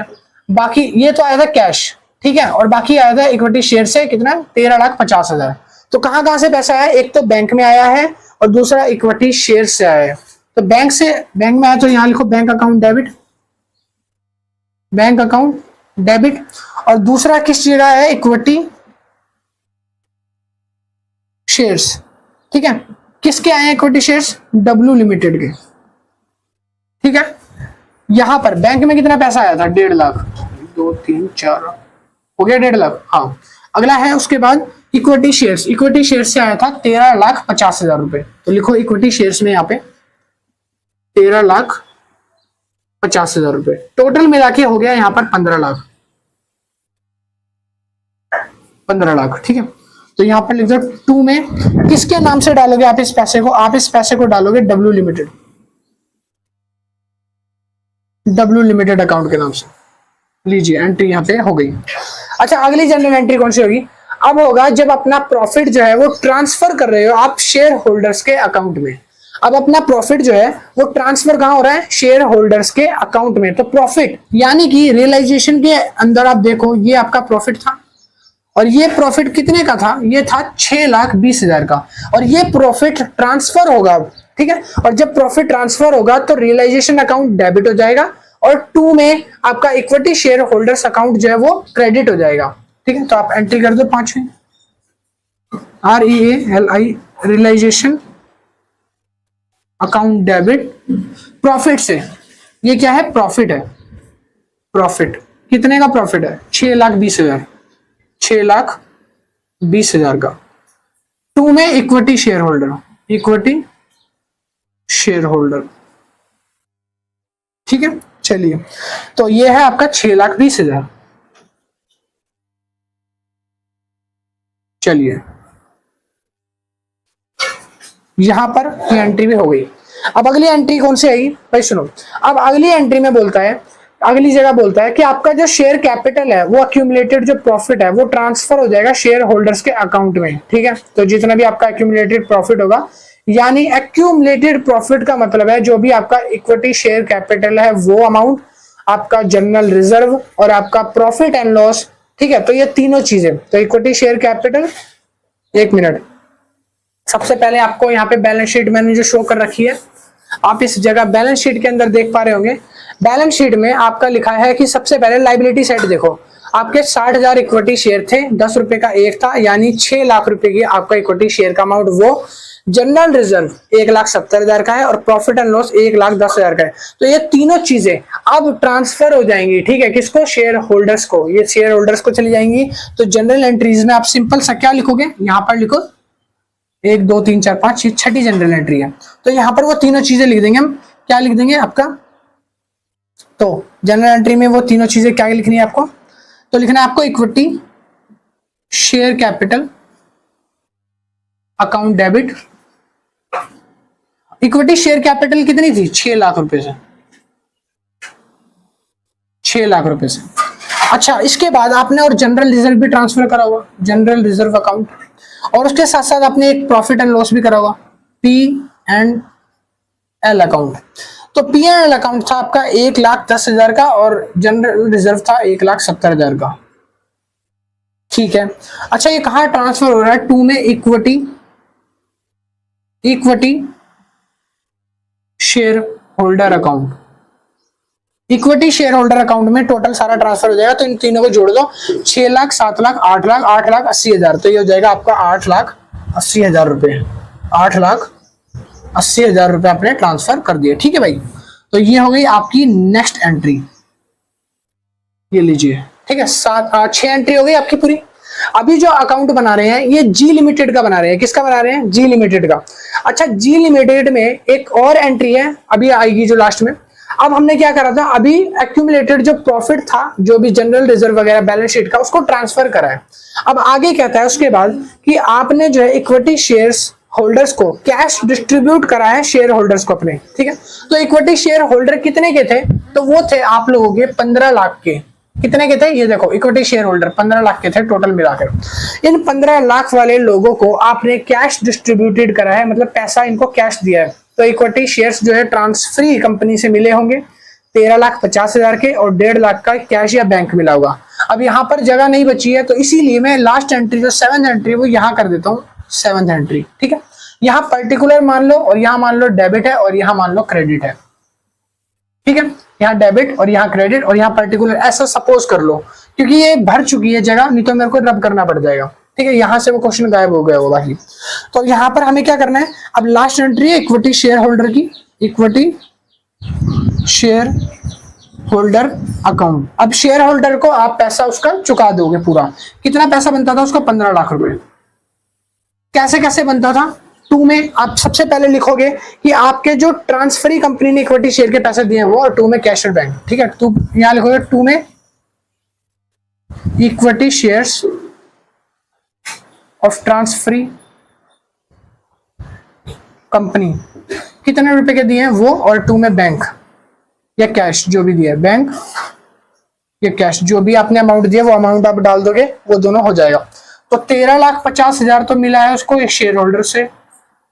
बाकी ये तो आया था कैश, ठीक है, और बाकी आया था इक्विटी शेयर से कितना 13,50,000। तो कहां कहां से पैसा आया, एक तो बैंक में आया है और दूसरा इक्विटी शेयर से आया है। तो बैंक में आया तो यहां लिखो बैंक अकाउंट डेबिट, और दूसरा किस जगह है, इक्विटी शेयर्स, ठीक है, किसके आए हैं इक्विटी शेयर्स, डब्ल्यू लिमिटेड के, ठीक है। यहां पर बैंक में कितना पैसा आया था, 1.5 लाख, 2 3 4 हो गया 1.5 लाख, हाँ। अगला है उसके बाद इक्विटी शेयर्स से आया था 13,50,000 रुपए। तो लिखो इक्विटी शेयर्स में यहाँ पे 13,50,000 रुपए, टोटल मिला के हो गया यहाँ पर 15 लाख, ठीक है। तो यहाँ पर लिख दो 2 में किसके नाम से डालोगे आप इस पैसे को, आप इस पैसे को डालोगे डब्ल्यू लिमिटेड अकाउंट के नाम से। लीजिए एंट्री यहाँ पे हो गई। अच्छा, अगली जनरल एंट्री कौन सी होगी, अब होगा जब अपना प्रॉफिट जो है वो ट्रांसफर कर रहे हो आप शेयर होल्डर्स के अकाउंट में। अब अपना प्रॉफिट जो है वो ट्रांसफर कहां हो रहा है, शेयर होल्डर्स के अकाउंट में। तो प्रॉफिट यानी कि रियलाइजेशन के अंदर आप देखो ये आपका प्रॉफिट था, और ये प्रॉफिट कितने का था, ये था 6,20,000 का, और ये प्रॉफिट ट्रांसफर होगा, ठीक है। और जब प्रॉफिट ट्रांसफर होगा तो रियलाइजेशन अकाउंट डेबिट हो जाएगा, और 2 में आपका इक्विटी शेयर होल्डर्स अकाउंट जो है वो क्रेडिट हो जाएगा, ठीक है। तो आप एंट्री कर दो 5वीं, REALI realisation account debit profit से। ये क्या है, प्रॉफिट है, प्रॉफिट कितने का प्रॉफिट है, 6,20,000, 6,20,000 का। 2 में इक्विटी शेयर होल्डर, ठीक है। चलिए, तो ये है आपका 6,20,000। चलिए, यहां पर ये एंट्री भी हो गई। अब अगली एंट्री कौन सी आएगी भाई, सुनो। अब अगली एंट्री में बोलता है, अगली जगह बोलता है कि आपका जो शेयर कैपिटल है वो अक्यूमुलेटेड जो प्रॉफिट है वो ट्रांसफर हो जाएगा शेयर होल्डर्स के अकाउंट में, ठीक है। तो जितना भी आपका अक्यूमुलेटेड प्रॉफिट होगा, यानी अक्यूमुलेटेड प्रॉफिट का मतलब है जो भी आपका इक्विटी शेयर कैपिटल है वो अमाउंट, आपका जनरल रिजर्व और आपका प्रॉफिट एंड लॉस, ठीक है। तो ये तीनों चीजें, तो इक्विटी शेयर कैपिटल, 1 मिनट, सबसे पहले आपको यहाँ पे बैलेंस शीट मैंने जो शो कर रखी है, आप इस जगह बैलेंस शीट के अंदर देख पा रहे होंगे। बैलेंस शीट में आपका लिखा है कि सबसे पहले लाइबिलिटी साइड देखो, आपके 60,000 इक्विटी शेयर थे, 10 रुपए का एक था, यानी 6 लाख रुपए की आपका इक्विटी शेयर का अमाउंट वो, जनरल रिजर्व 1,70,000 का है, और प्रॉफिट एंड लॉस 1,10,000 का है। तो ये तीनों चीजें अब ट्रांसफर हो जाएंगी, ठीक है, किसको, शेयर होल्डर्स को, ये शेयर होल्डर्स को चली जाएंगी। तो जनरल एंट्रीज में आप सिंपल सा क्या लिखोगे, यहाँ पर लिखो 1 2 3 4 5, ये 6ठी जनरल एंट्री है। तो यहाँ पर वो तीनों चीजें लिख देंगे हम, क्या लिख देंगे आपका, तो जनरल एंट्री में वो तीनों चीजें क्या लिखनी है आपको, तो लिखना है आपको equity share capital account debit. Equity share capital कितनी थी, 6 लाख रुपए से, 6 लाख रुपए से। अच्छा, इसके बाद आपने और जनरल रिजर्व भी ट्रांसफर करा हुआ, जनरल रिजर्व अकाउंट, और उसके साथ साथ आपने एक प्रॉफिट एंड लॉस भी करा हुआ, P&L अकाउंट। तो P&L अकाउंट था आपका 1,10,000 का, और जनरल रिजर्व था 1,70,000 का, ठीक है। अच्छा, ये कहां ट्रांसफर हो रहा है, 2 में equity share holder account. Equity share holder account में टोटल सारा ट्रांसफर हो जाएगा। तो इन तीनों को जोड़ दो, 6 लाख, 7 लाख, 8 लाख, 8,80,000। तो ये हो जाएगा आपका 8,80,000 रुपए, 8,80,000 रुपए आपने ट्रांसफर कर दिए, ठीक है भाई। तो ये हो गई आपकी नेक्स्ट एंट्री, ये लीजिए, ठीक है। 6 एंट्री हो गई आपकी पूरी। अभी जो अकाउंट बना रहे हैं ये जी लिमिटेड का बना रहे हैं, किसका बना रहे हैं, जी लिमिटेड का। अच्छा, जी लिमिटेड में एक और एंट्री है अभी आएगी जो लास्ट में। अब हमने क्या करा था, अभी एक्यूमुलेटेड जो प्रॉफिट था, जो भी जनरल रिजर्व वगैरह बैलेंस शीट का, उसको ट्रांसफर करा है। अब आगे कहता है उसके बाद कि आपने जो है इक्विटी शेयर्स होल्डर्स को कैश डिस्ट्रीब्यूट करा है शेयर होल्डर्स को अपने, ठीक है। तो इक्विटी शेयर होल्डर कितने के थे, तो वो थे आप लोगों के 15 लाख के, कितने के थे, ये देखो इक्विटी शेयर होल्डर 15 लाख के थे टोटल मिलाकर। इन 15 लाख वाले लोगों को आपने कैश डिस्ट्रीब्यूटेड करा है, मतलब पैसा इनको कैश दिया है। तो इक्विटी शेयर्स जो है ट्रांसफरी कंपनी से मिले होंगे 13,50,000 के, और 1.5 लाख का कैश या बैंक मिला होगा। अब यहाँ पर जगह नहीं बची है, तो इसीलिए मैं लास्ट एंट्री जो 7th एंट्री वो यहाँ कर देता हूँ 7th एंट्री, ठीक है। यहाँ पर्टिकुलर मान लो, और यहाँ मान लो डेबिट है, और यहाँ मान लो क्रेडिट है, ठीक है। यहाँ डेबिट और यहाँ क्रेडिट और यहाँ पर्टिकुलर, ऐसा सपोज कर लो, क्योंकि ये भर चुकी है जगह, नहीं तो मेरे को रब करना पड़ जाएगा, ठीक है। यहाँ से वो क्वेश्चन गायब हो गया होगा बाकी। तो यहाँ पर हमें क्या करना है, अब लास्ट एंट्री है इक्विटी शेयर होल्डर की, इक्विटी शेयर होल्डर अकाउंट। अब शेयर होल्डर को आप पैसा उसका चुका दोगे पूरा। कितना पैसा बनता था उसका, 15 लाख रुपए। कैसे कैसे बनता था, 2 में आप सबसे पहले लिखोगे कि आपके जो ट्रांसफरी कंपनी ने इक्विटी शेयर के पैसे दिए हैं वो, और 2 में कैश और बैंक, ठीक है। तो यहां लिखोगे 2 में equity shares of transferee company कितने रुपए के दिए हैं वो, और 2 में बैंक या कैश जो भी दिया है, बैंक या कैश जो भी आपने अमाउंट दिया वो अमाउंट आप डाल दोगे, वो दोनों हो जाएगा। तो 13,50,000 तो मिला है उसको एक शेयर होल्डर से,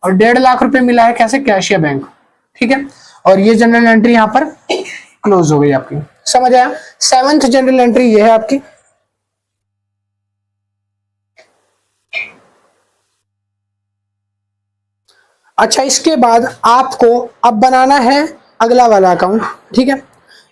और 1.5 लाख रुपए मिला है कैसे, कैश या बैंक, ठीक है। और ये जनरल एंट्री यहां पर क्लोज हो गई आपकी, समझ आया। 7th जनरल एंट्री ये है आपकी। अच्छा, इसके बाद आपको अब बनाना है अगला वाला अकाउंट, ठीक है।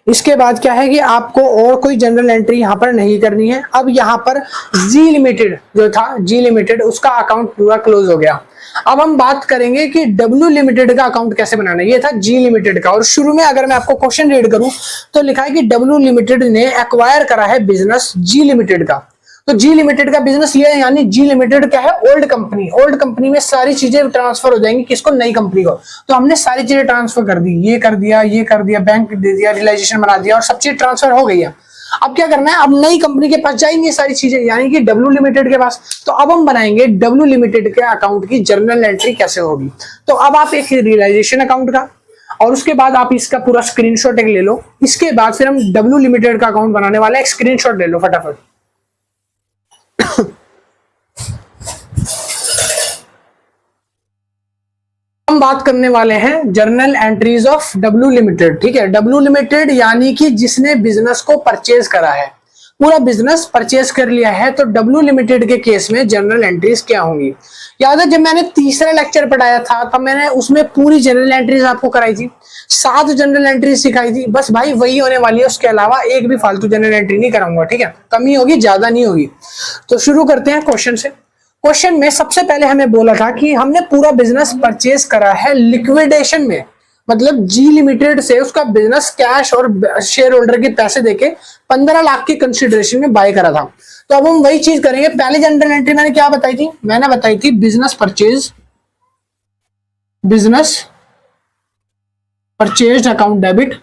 इसके बाद क्या है कि आपको और कोई जनरल एंट्री यहाँ पर नहीं करनी है। अब यहाँ पर जी लिमिटेड जो था, जी लिमिटेड, उसका अकाउंट पूरा क्लोज हो गया। अब हम बात करेंगे कि डब्ल्यू लिमिटेड का अकाउंट कैसे बनाना है। ये था जी लिमिटेड का, और शुरू में अगर मैं आपको क्वेश्चन रीड करूं तो लिखा है कि डब्ल्यू लिमिटेड ने एक्वायर करा है बिजनेस जी लिमिटेड का। तो जी लिमिटेड का बिजनेस ये है, यानी जी लिमिटेड क्या है, ओल्ड कंपनी। ओल्ड कंपनी में सारी चीजें ट्रांसफर हो जाएंगी किसको, नई कंपनी को। तो हमने सारी चीजें ट्रांसफर कर दी, ये कर दिया, ये कर दिया, बैंक दे दिया, रियलाइजेशन बना दिया, और सब चीज ट्रांसफर हो गई है। अब क्या करना है, अब नई कंपनी के पास जाएंगे सारी चीजें, यानी कि डब्ल्यू लिमिटेड के पास। तो अब हम बनाएंगे डब्ल्यू लिमिटेड के अकाउंट की जर्नल एंट्री कैसे होगी। तो अब आप एक रियलाइजेशन अकाउंट का, और उसके बाद आप इसका पूरा स्क्रीनशॉट एक ले लो। इसके बाद फिर हम डब्ल्यू लिमिटेड का अकाउंट बनाने वाले, एक स्क्रीनशॉट ले लो फटाफट। हम बात करने वाले हैं journal entries of W limited, ठीक है। डब्ल्यू लिमिटेड यानी कि जिसने बिजनेस को परचेज करा है, पूरा बिजनेस परचेज कर लिया है। तो डब्ल्यू लिमिटेड के केस में जर्नल एंट्रीज क्या होंगी। याद है जब मैंने तीसरा लेक्चर पढ़ाया था तब मैंने उसमें पूरी जनरल एंट्रीज आपको कराई थी, 7 जनरल एंट्रीज सिखाई थी। बस भाई वही होने वाली है, उसके अलावा एक भी फालतू जनरल एंट्री नहीं कराऊंगा, ठीक है। कमी होगी, ज्यादा नहीं होगी। तो शुरू करते हैं क्वेश्चन से। क्वेश्चन में सबसे पहले हमें बोला था कि हमने पूरा बिजनेस परचेज करा है लिक्विडेशन में, मतलब जी लिमिटेड से उसका बिजनेस कैश और शेयर होल्डर के पैसे देके 15 लाख की कंसिडरेशन में बाय करा था। तो अब हम वही चीज करेंगे। पहले जनरल एंट्री मैंने क्या बताई थी, मैंने बताई थी बिजनेस परचेज अकाउंट डेबिट।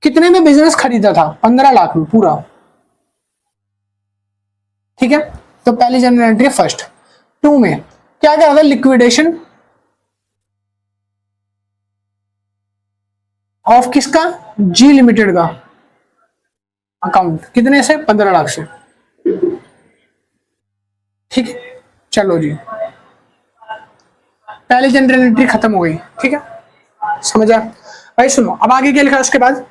कितने में बिजनेस खरीदा था, 15 लाख में पूरा, ठीक है। तो पहली जनरल एंट्री फर्स्ट। 2 में क्या क्या था, लिक्विडेशन ऑफ किसका, जी लिमिटेड का अकाउंट, कितने से, 15 लाख से, ठीक है। चलो जी, पहली जनरल एंट्री खत्म हो गई, ठीक है, समझा भाई। सुनो अब आगे क्या लिखा है उसके बाद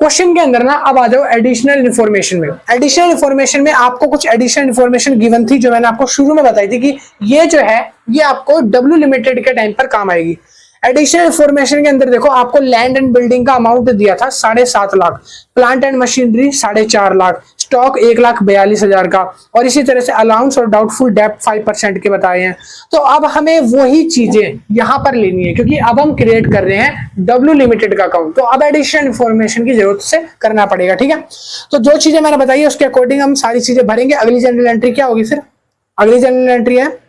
क्वेश्चन के अंदर ना। अब आ जाओ एडिशनल इन्फॉर्मेशन में। एडिशनल इन्फॉर्मेशन में आपको कुछ एडिशनल इन्फॉर्मेशन गिवन थी, जो मैंने आपको शुरू में बताई थी कि ये जो है ये आपको डब्ल्यू लिमिटेड के टाइम पर काम आएगी। एडिशनल इन्फॉर्मेशन के अंदर देखो, आपको लैंड एंड बिल्डिंग का अमाउंट दिया था 7.5 lakh, plant and machinery 4.5 lakh, stock 1,42,000 का, और इसी तरह से अलाउंस और डाउटफुल डेब्ट 5% के बताए हैं। तो अब हमें वही चीजें यहां पर लेनी है, क्योंकि अब हम क्रिएट कर रहे हैं डब्ल्यू लिमिटेड का अकाउंट। तो अब एडिशनल इन्फॉर्मेशन की जरूरत से करना पड़ेगा, ठीक है। तो जो चीजें मैंने बताई है उसके अकॉर्डिंग हम सारी चीजें भरेंगे। अगली जनरल एंट्री क्या होगी, फिर अगली जनरल एंट्री है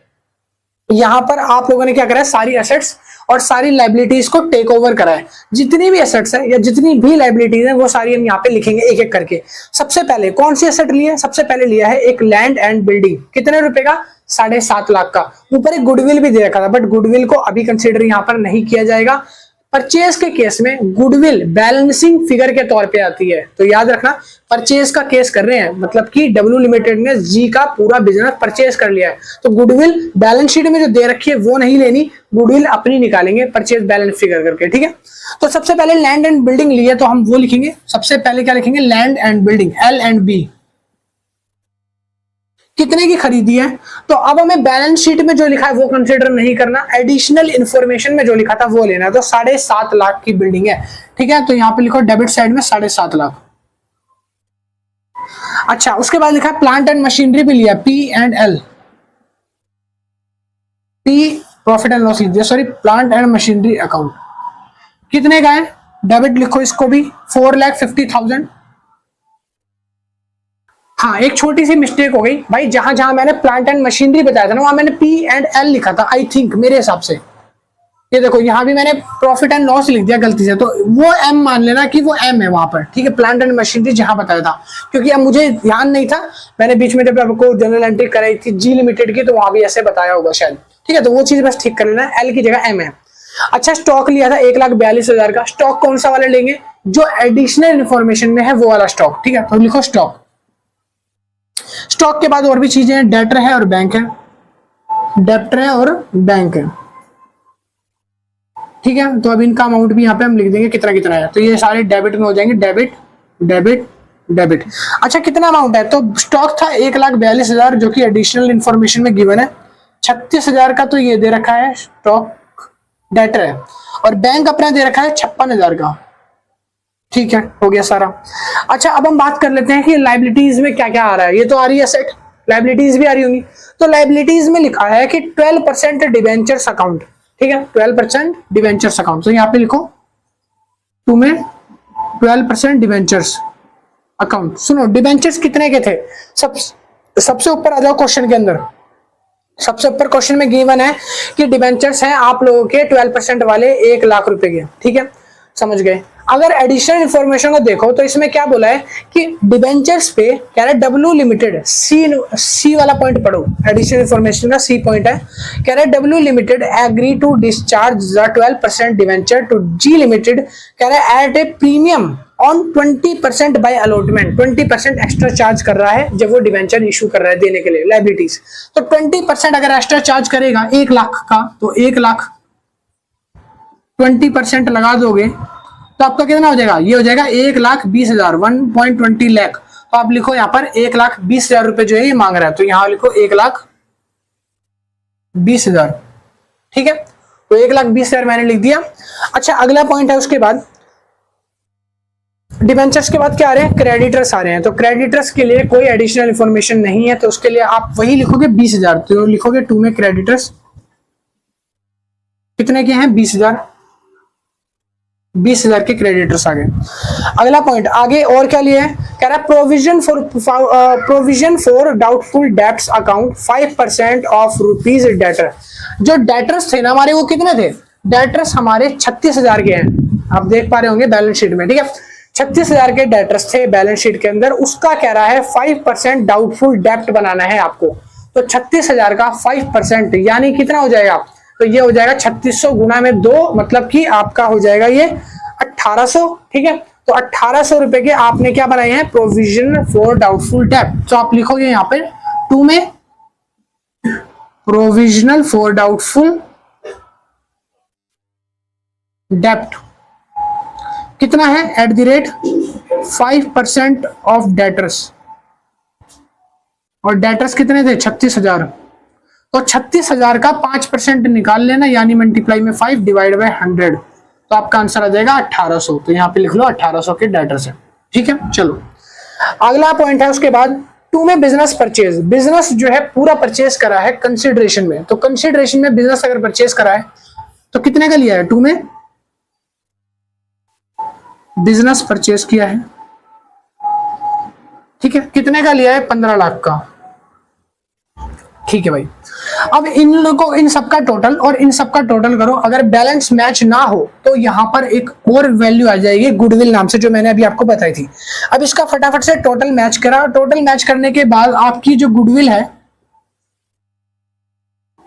यहां पर आप लोगों ने क्या करा है, सारी एसेट्स और सारी लाइबिलिटीज को टेक ओवर करा है। जितनी भी एसेट्स है या जितनी भी लाइबिलिटीज है वो सारी हम यहाँ पे लिखेंगे एक एक करके। सबसे पहले कौन सी एसेट ली है, सबसे पहले लिया है एक लैंड एंड बिल्डिंग, कितने रुपए का, 7.5 लाख का। ऊपर एक गुडविल भी दे रखा था, बट गुडविल को अभी कंसिडर यहाँ पर नहीं किया जाएगा। परचेज के केस में गुडविल बैलेंसिंग फिगर के तौर पे आती है। तो याद रखना, परचेज का केस कर रहे हैं मतलब कि डब्ल्यू लिमिटेड ने जी का पूरा बिजनेस परचेज कर लिया है, तो गुडविल बैलेंस शीट में जो दे रखी है वो नहीं लेनी, गुडविल अपनी निकालेंगे परचेज बैलेंस फिगर करके। ठीक है, तो सबसे पहले लैंड एंड बिल्डिंग लिया तो हम वो लिखेंगे, सबसे पहले क्या लिखेंगे, लैंड एंड बिल्डिंग, L&B कितने की खरीदी है। तो अब हमें बैलेंस शीट में जो लिखा है वो कंसीडर नहीं करना, एडिशनल इंफॉर्मेशन में जो लिखा था वो लेना है। तो 7.5 लाख की बिल्डिंग है। ठीक है, तो यहां पे लिखो डेबिट साइड में 7.5 लाख। अच्छा, उसके बाद लिखा है प्लांट एंड मशीनरी भी लिया, P&L, P profit and loss लीजिए, sorry plant and machinery account कितने का है, डेबिट लिखो इसको भी 4,50,000। हाँ, एक छोटी सी मिस्टेक हो गई भाई, जहां जहां मैंने प्लांट एंड मशीनरी बताया था ना वहां मैंने P&L लिखा था, आई थिंक मेरे हिसाब से। ये देखो यहां भी मैंने प्रॉफिट एंड लॉस लिख दिया गलती से, तो वो M मान लेना कि वो M है वहां पर। ठीक है, प्लांट एंड मशीनरी जहां बताया था, क्योंकि अब मुझे ध्यान नहीं था, मैंने बीच में जब आपको जनरल एंट्री कराई थी जी लिमिटेड की तो वहां भी ऐसे बताया होगा शायद। ठीक है, तो वो चीज बस ठीक कर लेना, L की जगह M है। अच्छा, स्टॉक लिया था 1,42,000 का, स्टॉक कौन सा वाला लेंगे, जो एडिशनल इंफॉर्मेशन में है वो वाला स्टॉक। ठीक है, तो लिखो स्टॉक। स्टॉक के बाद और भी चीजें हैं, डेटर है और बैंक है, डेप्टर है और बैंक है। ठीक है, तो अब इनका अमाउंट भी यहाँ पे हम लिख देंगे कितना कितना है, तो ये सारे डेबिट में हो जाएंगे, डेबिट डेबिट डेबिट। अच्छा, कितना अमाउंट है, तो स्टॉक था 1,42,000 जो कि एडिशनल इंफॉर्मेशन में गिवन है, 36,000 का तो ये दे रखा है स्टॉक डेटर है, और बैंक अपना दे रखा है 56,000 का। ठीक है, हो गया सारा। अच्छा, अब हम बात कर लेते हैं कि लाइबिलिटीज में क्या क्या आ रहा है। ये तो आ रही है एसेट, लाइबिलिटीज भी आ रही होंगी। तो लाइबिलिटीज में लिखा है कि 12% डिवेंचर्स अकाउंट। ठीक है, 12% डिवेंचर्स अकाउंट, तो यहाँ पे लिखो टू में 12% डिवेंचर्स अकाउंट। सुनो, डिवेंचर्स कितने के थे, सबसे ऊपर आ जाओ क्वेश्चन के अंदर, सबसे ऊपर क्वेश्चन में गिवन है कि डिवेंचर्स हैं आप लोगों के 12% वाले 1 लाख रुपए के। ठीक है, समझ गए। अगर एडिशनल इंफॉर्मेशन को देखो तो इसमें क्या बोला है कि डिबेंचर्स पे कह रहा है डब्ल्यू लिमिटेड, सी वाला पॉइंट पढ़ो, एडिशनल इंफॉर्मेशन का सी पॉइंट है, कह रहा है W limited agree to discharge the 12% debenture to G limited, कह रहा है at a premium on 20% by allotment, 20% extra charge कर रहा है जब वो डिवेंचर इशू कर रहा है देने के लिए लाइबिलिटीज। तो 20% अगर एक्स्ट्रा चार्ज करेगा 1 लाख का, तो 1 लाख 20% लगा दोगे तो आपका कितना हो जाएगा, ये हो जाएगा 1,20,000, 1.20 लाख। तो आप लिखो यहाँ पर 1,20,000 रुपए जो है ये मांग रहा है, तो यहां लिखो 1,20,000। ठीक है, तो 1,20,000 मैंने लिख दिया। अच्छा, अगला पॉइंट है उसके बाद डिबेंचर्स के बाद क्या आ रहे हैं, क्रेडिटर्स आ रहे हैं। तो क्रेडिटर्स के लिए कोई एडिशनल इंफॉर्मेशन नहीं है, तो उसके लिए आप वही लिखोगे 20,000, तो लिखोगे टू में क्रेडिटर्स कितने के हैं, 20,000, 20,000 के क्रेडिटर्स आ गए। अगला पॉइंट आगे और क्या लिया है, कह रहा है provision for doubtful debts account 5% of rupees debtor. जो डेटर्स थे ना हमारे वो कितने थे, डेटर्स हमारे 36,000 के हैं, आप देख पा रहे होंगे बैलेंस शीट में। ठीक है, 36,000 के डेटर्स थे बैलेंस शीट के अंदर, उसका कह रहा है 5% डाउटफुल डेब्ट बनाना है आपको। तो 36,000 का 5% यानी कितना हो जाएगा, तो ये हो जाएगा 3600 गुना में 2, मतलब कि आपका हो जाएगा ये 1800। ठीक है, तो 1800 रुपए के आपने क्या बनाए हैं, प्रोविजन फॉर डाउटफुल डेब्ट। तो आप लिखोगे यहां पे टू में प्रोविजनल फॉर डाउटफुल डेब्ट कितना है, at the rate 5% of debtors, और डेटर्स कितने थे 36,000, तो 36,000 का 5% निकाल लेना, यानी मल्टीप्लाई में 5 डिवाइड बाय 100, तो आपका आंसर आ जाएगा 1800। तो यहाँ पे लिख लो 1800 के डेटर्स है। ठीक है, चलो अगला पॉइंट है उसके बाद टू में बिजनेस परचेज। बिजनेस जो है पूरा परचेज करा है कंसिडरेशन में, तो कंसिडरेशन में बिजनेस अगर परचेज करा है तो कितने का लिया है, टू में बिजनेस परचेज किया है। ठीक है, कितने का लिया है, 15 लाख का। ठीक है भाई, अब इन लोगों इन सबका टोटल और इन सबका टोटल करो, अगर बैलेंस मैच ना हो तो यहां पर एक और वैल्यू आ जाएगी गुडविल नाम से, जो मैंने अभी आपको बताई थी। अब इसका फटाफट से टोटल मैच करा, टोटल मैच करने के बाद आपकी जो गुडविल है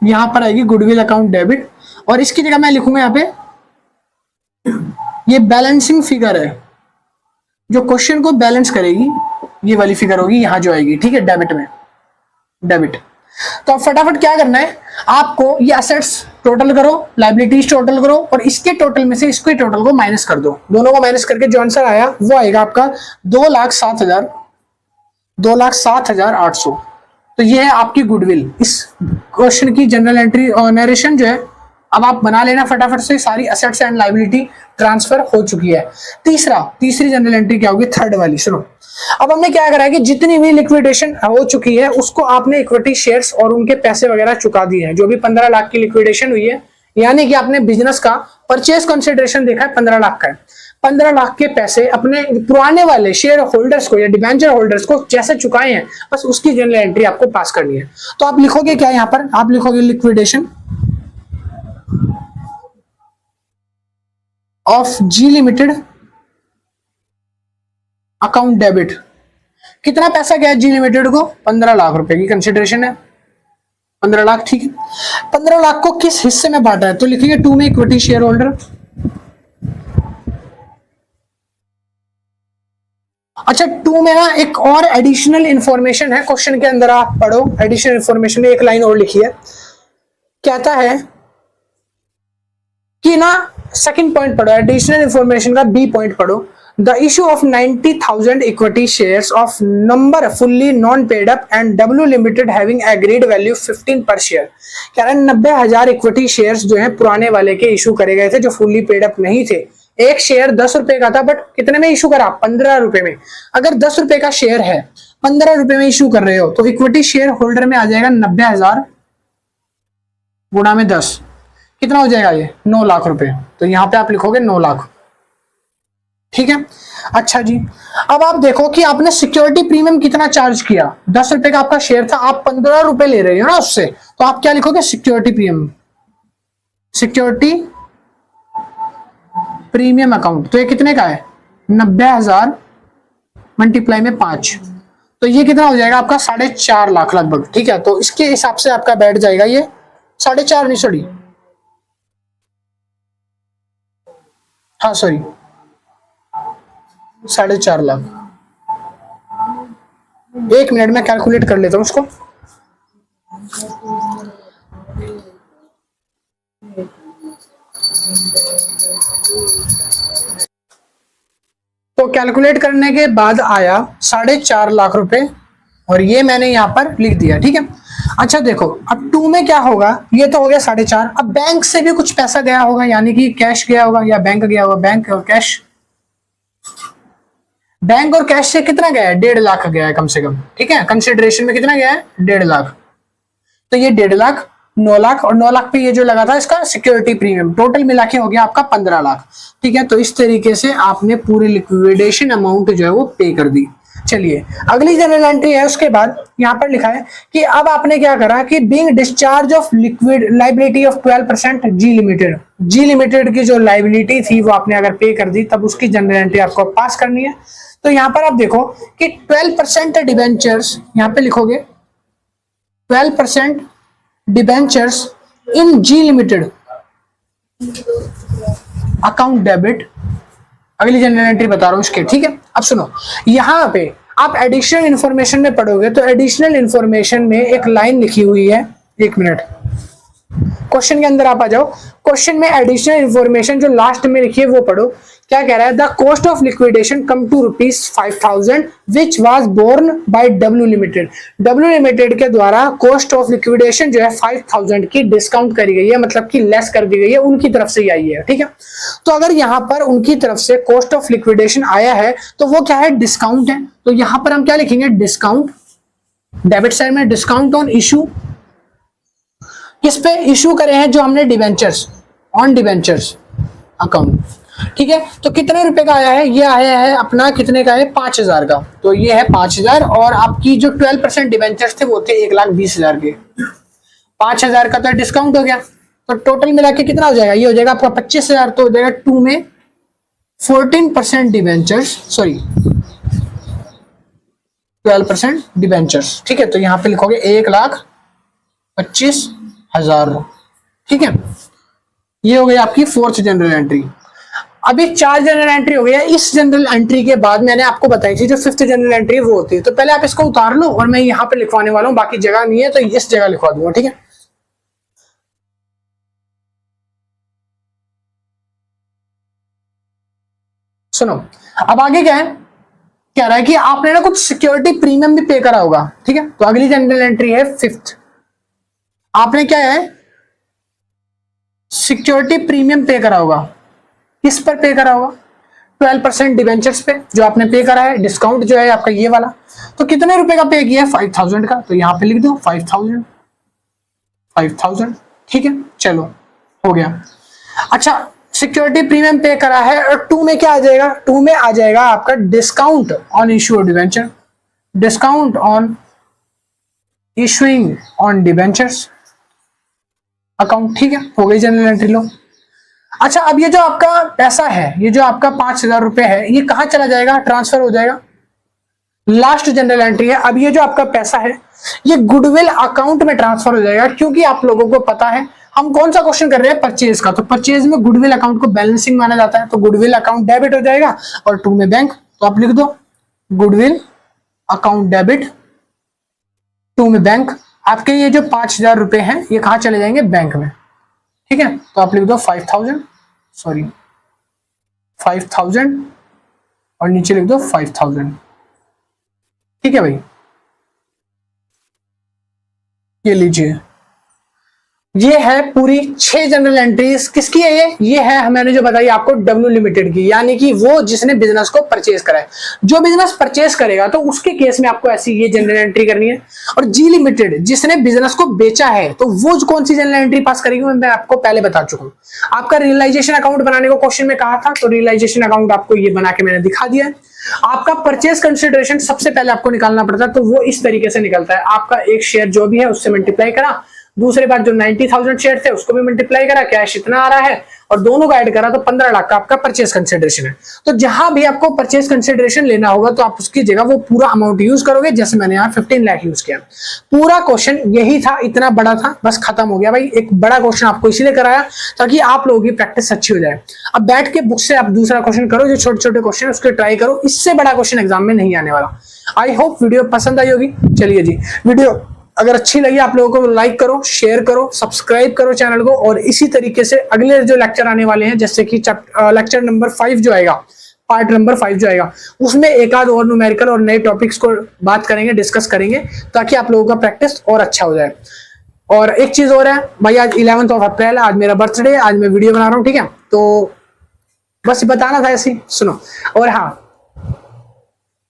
यहां पर आएगी गुडविल अकाउंट डेबिट, और इसकी जगह मैं लिखूंगा यहाँ पे ये बैलेंसिंग फिगर है, जो क्वेश्चन को बैलेंस करेगी, ये वाली फिगर होगी, यहां जो आएगी, ठीक है, डेबिट में, डेबिट। तो अब फटाफट क्या करना है आपको, ये असेट्स टोटल करो, लाइबिलिटीज टोटल करो, और इसके टोटल में से इसके टोटल को माइनस कर दो। दोनों को माइनस करके जो आंसर आया वो आएगा आपका 2,07,800। तो ये है आपकी गुडविल। इस क्वेश्चन की जनरल एंट्री और नरेशन जो है, अब आप बना लेना फटाफट से, सारी असेट्स एंड लाइबिलिटी ट्रांसफर हो चुकी है। तीसरी जनरल एंट्री क्या होगी, थर्ड वाली, सुनो। अब हमने क्या करा है कि जितनी भी लिक्विडेशन हो चुकी है उसको आपने इक्विटी शेयर्स और उनके पैसे वगैरह चुका दिए हैं। जो भी 15 लाख की लिक्विडेशन हुई है, यानी कि आपने बिजनेस का परचेज कंसिडरेशन देखा है 15 लाख का है, 15 लाख के पैसे अपने पुराने वाले शेयर होल्डर्स को या डिबेंचर होल्डर्स को जैसे चुकाए हैं, बस उसकी जनरल एंट्री आपको पास करनी है। तो आप लिखोगे क्या, यहां पर आप लिखोगे liquidation of G limited account debit. कितना पैसा गया जी लिमिटेड को, 15 लाख रुपए की कंसिडरेशन है, 15 लाख, ठीक है। 15 लाख को किस हिस्से में बांटा है, तो लिखेंगे 2 में इक्विटी शेयर होल्डर। अच्छा 2 में ना एक और एडिशनल इंफॉर्मेशन है, क्वेश्चन के अंदर आप पढ़ो, एडिशनल इंफॉर्मेशन में एक लाइन और लिखी है, कहता है कि ना, सेकंड पॉइंट पढ़ो, एडिशनल इंफॉर्मेशन का बी पॉइंट पढ़ो। The issue of 90,000 equity shares of number fully non paid up and W Limited having agreed value 15 per share। कह रहे हैं 90,000 इक्विटी शेयर्स जो है पुराने वाले के इशू करे गए थे, जो फुल्ली पेड अप नहीं थे। एक शेयर 10 रुपए का था, बट कितने में इशू करा, 15 रुपए में। अगर 10 रुपए का शेयर है, 15 रुपए में इशू कर रहे हो, तो इक्विटी शेयर होल्डर में आ जाएगा 90,000 गुणा में 10, कितना हो जाएगा ये, 9 लाख रुपए। तो यहां पे आप लिखोगे 9 लाख, ठीक है। अच्छा जी, अब आप देखो कि आपने सिक्योरिटी प्रीमियम कितना चार्ज किया, 10 रुपए का आपका शेयर था, आप 15 रुपए ले रहे हो ना उससे, तो आप क्या लिखोगे, security premium, security premium account. तो ये कितने का है, 90,000 मल्टीप्लाई में 5, तो ये कितना हो जाएगा आपका 4.5 लाख लगभग, ठीक है। तो इसके हिसाब से आपका बैठ जाएगा ये 4.5 नहीं, सॉरी, हाँ सॉरी 4.5 लाख। एक मिनट में कैलकुलेट कर लेता हूं उसको। तो कैलकुलेट करने के बाद आया 4.5 लाख रुपए, और ये मैंने यहां पर लिख दिया, ठीक है। अच्छा देखो, अब 2 में क्या होगा, ये तो हो गया 4.5। अब बैंक से भी कुछ पैसा गया होगा, यानी कि कैश गया होगा या बैंक गया होगा, बैंक और कैश, बैंक और कैश से कितना गया है, 1.5 लाख गया है कम से कम, ठीक है। कंसिडरेशन में कितना गया है, 1.5 लाख। तो ये 1.5 लाख, 9 लाख, और 9 लाख पे ये जो लगा था इसका सिक्योरिटी प्रीमियम, टोटल मिला के हो गया आपका 15 लाख, ठीक है। तो इस तरीके से आपने पूरी लिक्विडेशन अमाउंट जो है वो पे कर दी। चलिए अगली जनरल एंट्री है, उसके बाद यहाँ पर लिखा है कि अब आपने क्या करा कि being discharge of liquid liability of 12% G limited, G limited की जो लाइबिलिटी थी वो आपने अगर पे कर दी, तब उसकी जनरल एंट्री आपको पास करनी है। तो यहां पर आप देखो कि 12% डिबेंचर्स, यहां पे लिखोगे 12% डिबेंचर्स इन जी लिमिटेड अकाउंट डेबिट। अगली जनरल एंट्री बता रहा हूं इसके, ठीक है। अब सुनो, यहां पे आप एडिशनल इंफॉर्मेशन में पढ़ोगे तो एडिशनल इंफॉर्मेशन में एक लाइन लिखी हुई है, एक मिनट, क्वेश्चन के अंदर आप आ जाओ। क्वेश्चन में एडिशनल इंफॉर्मेशन जो लास्ट में लिखी है वो पढ़ो। क्या कह रहा है, the cost of liquidation come to ₹5,000 which was borne by W limited. W limited के द्वारा कॉस्ट ऑफ लिक्विडेशन जो है 5,000 की डिस्काउंट करी गई है, मतलब कि लेस कर दी गई है, उनकी तरफ से ही आई है, ठीक है। तो अगर यहाँ पर उनकी तरफ से कॉस्ट ऑफ लिक्विडेशन आया है तो वो क्या है, डिस्काउंट है। तो यहां पर हम क्या लिखेंगे, डिस्काउंट, डेबिट साइड में डिस्काउंट ऑन इशू, किस पे इशू करे हैं, जो हमने डिवेंचर्स, ऑन डिवेंचर्स अकाउंट, ठीक है। तो कितने रुपए का आया है, ये आया है अपना, कितने का है, 5,000 का। तो ये है 5,000, और आपकी जो 12% डिवेंचर्स थे वो थे 1,20,000 के, 5,000 का तो डिस्काउंट हो गया, तो टोटल मिला के कितना हो जाएगा, ये हो जाएगा आपका 25,000। तो हो जाएगा 2 में 14% डिवेंचर्स, सॉरी 12% डिवेंचर्स, ठीक है। तो यहाँ पे लिखोगे 1,25,000, ठीक है। ये हो गई आपकी 4th जनरल एंट्री। अभी 4 जनरल एंट्री हो गया। इस जनरल एंट्री के बाद मैंने आपको बताई थी जो 5th जनरल एंट्री वो होती है। तो पहले आप इसको उतार लो और मैं यहाँ पे लिखवाने वाला हूँ, बाकी जगह नहीं है तो इस जगह लिखवा दूंगा, ठीक है। सुनो, अब आगे क्या है, कह रहा है कि आपने ना कुछ सिक्योरिटी प्रीमियम भी पे करा होगा, ठीक है। तो अगली जनरल एंट्री है 5th। आपने क्या है, सिक्योरिटी प्रीमियम पे करा होगा। किस पर पे करा होगा? 12% डिवेंचर्स पे जो आपने पे करा है। डिस्काउंट जो है आपका ये वाला, तो कितने रुपए का पे किया है? 5000 का। तो यहां पे लिख दो 5000, ठीक है, चलो हो गया। अच्छा, सिक्योरिटी प्रीमियम पे करा है और 2 में क्या आ जाएगा? 2 में आ जाएगा आपका discount on issue debenture, discount on issuing on debentures account, ठीक है, हो गई जनरल एंट्री लो। अच्छा, अब ये जो आपका पैसा है, ये जो आपका 5000 रुपए है, ये कहां चला जाएगा? ट्रांसफर हो जाएगा। लास्ट जनरल एंट्री है। अब ये जो आपका पैसा है ये गुडविल अकाउंट में ट्रांसफर हो जाएगा, क्योंकि आप लोगों को पता है हम कौन सा क्वेश्चन कर रहे हैं? परचेज का। तो परचेज में गुडविल अकाउंट को बैलेंसिंग माना जाता है, तो गुडविल अकाउंट डेबिट हो जाएगा और 2 में बैंक। तो आप लिख दो गुडविल अकाउंट डेबिट, 2 में बैंक। आपके ये जो 5000 रुपए हैं ये कहां चले जाएंगे? बैंक में, ठीक है। तो आप लिख दो 5000 और नीचे लिख दो 5000, ठीक है भाई। ये लीजिए, ये है पूरी 6 जनरल एंट्रीज। किसकी है ये है मैंने जो बताई आपको डब्ल्यू लिमिटेड की, यानी कि वो जिसने बिजनेस को परचेज करा है। जो बिजनेस परचेज करेगा तो उसके केस में आपको ऐसी ये जनरल एंट्री करनी है। और जी लिमिटेड जिसने बिजनेस को बेचा है, तो वो कौन सी जनरल एंट्री पास करेगी मैं आपको पहले बता चुका हूं। आपका रियलाइजेशन अकाउंट बनाने को क्वेश्चन में कहा था, तो रियलाइजेशन अकाउंट आपको ये बना के मैंने दिखा दिया है। आपका परचेज कंसिडरेशन सबसे पहले आपको निकालना पड़ता है, तो वो इस तरीके से निकलता है। आपका एक शेयर जो भी है उससे मल्टीप्लाई करा, दूसरे बार जो 90,000 शेयर थे उसको भी मल्टीप्लाई करा, कैश इतना आ रहा है, और दोनों का ऐड करा तो 15 लाख का आपका परचेज कंसिडरेशन है। तो जहां भी आपको परचेज कंसिडरेशन लेना होगा तो आप उसकी जगह वो पूरा अमाउंट यूज करोगे। जैसे मैंने यहाँ 15 लाख यूज किया। पूरा क्वेश्चन यही था, इतना बड़ा था, बस खत्म हो गया भाई। एक बड़ा क्वेश्चन आपको इसीलिए कराया ताकि आप लोगों की प्रैक्टिस अच्छी हो जाए। अब बैठ के बुक से आप दूसरा क्वेश्चन करो, जो छोटे छोटे क्वेश्चन है उसके ट्राई करो, इससे बड़ा क्वेश्चन एग्जाम में नहीं आने वाला। आई होप वीडियो पसंद आई होगी। चलिए जी, वीडियो अगर अच्छी लगी आप लोगों को लाइक करो, शेयर करो, सब्सक्राइब करो चैनल को। और इसी तरीके से अगले जो लेक्चर आने वाले हैं, जैसे कि लेक्चर नंबर 5 जो आएगा, पार्ट नंबर 5 जो आएगा, उसमें एक आध और न्यूमेरिकल और नए टॉपिक्स को बात करेंगे, डिस्कस करेंगे, ताकि आप लोगों का प्रैक्टिस और अच्छा हो जाए। और एक चीज और है भाई, आज 11 अप्रैल है, आज मेरा बर्थडे है, आज मैं वीडियो बना रहा हूँ, ठीक है। तो बस बताना था ऐसे ही, सुनो। और हाँ,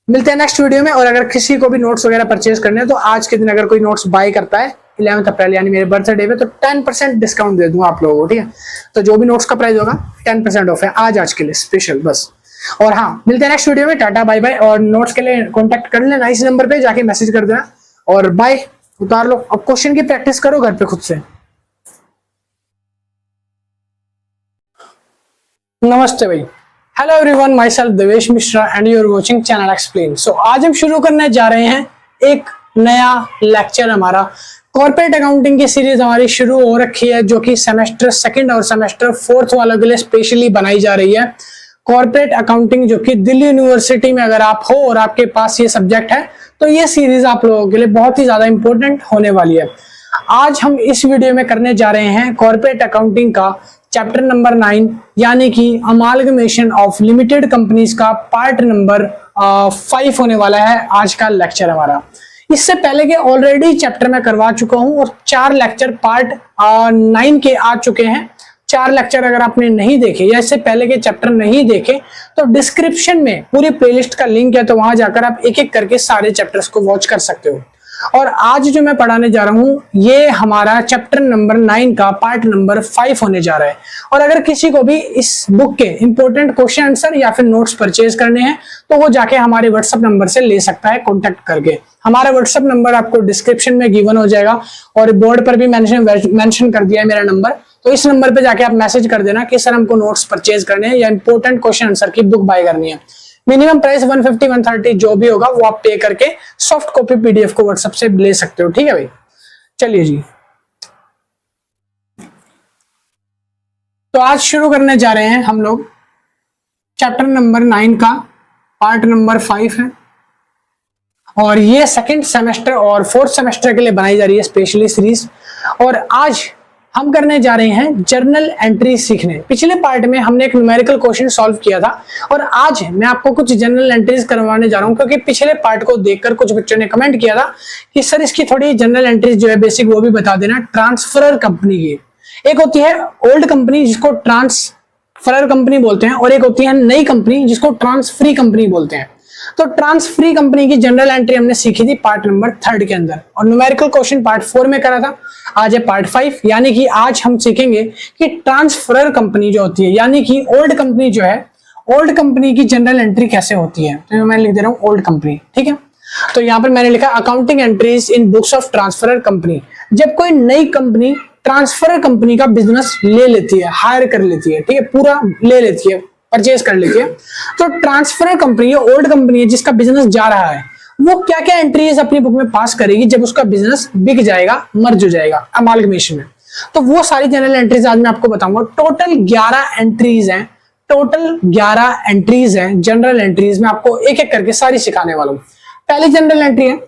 मिलते हैं नेक्स्ट वीडियो में। और अगर किसी को भी नोट्स वगैरह परचेज करने हैं तो आज के दिन अगर कोई नोट्स बाय करता है 11 अप्रैल यानी मेरे बर्थडे पे, तो 10% डिस्काउंट दे दूंगा आप लोगों को, ठीक है। तो जो भी नोट्स का प्राइस होगा 10% ऑफ है आज के लिए स्पेशल, बस। और हाँ, मिलते हैं नेक्स्ट वीडियो में। Tata bye bye. और नोट्स के लिए कॉन्टेक्ट कर लेना, इस नंबर पे जाके मैसेज कर देना। और बाय, उतार लो। अब क्वेश्चन की प्रैक्टिस करो घर पे खुद से। नमस्ते भाई। Hello everyone, my self Devesh Mishra and you are watching channel explain. So आज हम शुरू करने जा रहे हैं एक नया लेक्चर। हमारा कॉर्पोरेट अकाउंटिंग की सीरीज हमारी शुरू हो रखी है, जो कि सेमेस्टर 2 और सेमेस्टर 4 वालों के लिए स्पेशली बनाई जा रही है। कॉर्पोरेट अकाउंटिंग, जो कि दिल्ली यूनिवर्सिटी में अगर आप हो और आपके पास ये सब्जेक्ट है, तो ये सीरीज आप लोगों के लिए बहुत ही ज्यादा इंपॉर्टेंट होने वाली है। आज हम इस वीडियो में करने जा रहे हैं कॉर्पोरेट अकाउंटिंग का चैप्टर नंबर 9, यानी कि अमालगमेशन ऑफ लिमिटेड कंपनीज का पार्ट नंबर 5 होने वाला है आज का लेक्चर हमारा। इससे पहले के ऑलरेडी चैप्टर में करवा चुका हूं और 4 लेक्चर पार्ट 9 के आ चुके हैं। 4 लेक्चर अगर आपने नहीं देखे या इससे पहले के चैप्टर नहीं देखे, तो डिस्क्रिप्शन में पूरी प्लेलिस्ट का लिंक है, तो वहां जाकर आप एक एक करके सारे चैप्टर्स को वॉच कर सकते हो। और आज जो मैं पढ़ाने जा रहा हूं ये हमारा चैप्टर नंबर 9 का पार्ट नंबर 5 होने जा रहा है। और अगर किसी को भी इस बुक के इंपॉर्टेंट क्वेश्चन आंसर या फिर नोट्स परचेज करने हैं, तो वो जाके हमारे व्हाट्सएप नंबर से ले सकता है कॉन्टेक्ट करके। हमारा व्हाट्सएप नंबर आपको डिस्क्रिप्शन में गिवन हो जाएगा और बोर्ड पर भी मेंशन कर दिया है मेरा नंबर। तो इस नंबर पे जाके आप मैसेज कर देना कि सर हमको नोट्स परचेज करने हैं या इंपॉर्टेंट क्वेश्चन आंसर की बुक बाय करनी है। मिनिमम प्राइस 150-130 जो भी होगा वो आप पे करके सॉफ्ट कॉपी पीडीएफ को व्हाट्सएप से ले सकते हो, ठीक है भाई। चलिए जी, तो आज शुरू करने जा रहे हैं हम लोग चैप्टर नंबर 9 का पार्ट नंबर 5 है और ये सेकंड सेमेस्टर और फोर्थ सेमेस्टर के लिए बनाई जा रही है स्पेशली सीरीज। और आज हम करने जा रहे हैं जर्नल एंट्री सीखने। पिछले पार्ट में हमने एक न्यूमेरिकल क्वेश्चन सॉल्व किया था और आज मैं आपको कुछ जर्नल एंट्रीज करवाने जा रहा हूं, क्योंकि पिछले पार्ट को देखकर कुछ बच्चों ने कमेंट किया था कि सर इसकी थोड़ी जर्नल एंट्रीज जो है बेसिक वो भी बता देना। ट्रांसफरर कंपनी की एक होती है ओल्ड कंपनी जिसको ट्रांसफरर कंपनी बोलते हैं और एक होती है नई कंपनी जिसको ट्रांसफरी कंपनी बोलते हैं। तो ट्रांसफरी कंपनी की जनरल एंट्री हमने सीखी थी पार्ट नंबर 3 के अंदर और न्यूमेरिकल क्वेश्चन पार्ट 4 में करा था। आज है पार्ट 5, यानी कि आज हम सीखेंगे कि ट्रांसफरर कंपनी जो होती है यानी कि ओल्ड कंपनी जो है, ओल्ड कंपनी की जनरल एंट्री कैसे होती है। तो मैं लिख दे रहा हूं ओल्ड कंपनी, ठीक है। तो यहां पर मैंने लिखा accounting entries in books of transferor company. जब कोई नई कंपनी ट्रांसफरर कंपनी का बिजनेस ले लेती है, हायर कर लेती है, ठीक है, पूरा ले लेती है, परचेज कर लेती है, तो ट्रांसफरर कंपनी ओल्ड कंपनी है जिसका बिजनेस जा रहा है, वो क्या क्या एंट्रीज अपनी बुक में पास करेगी जब उसका बिजनेस बिक जाएगा, मर्ज हो जाएगा अमालगमेशन में। तो वो सारी जनरल एंट्रीज आज मैं आपको बताऊंगा। टोटल 11 एंट्रीज हैं, टोटल 11 एंट्रीज हैं जनरल एंट्रीज। मैं आपको एक एक करके सारी सिखाने वाला हूं। पहली जनरल एंट्री है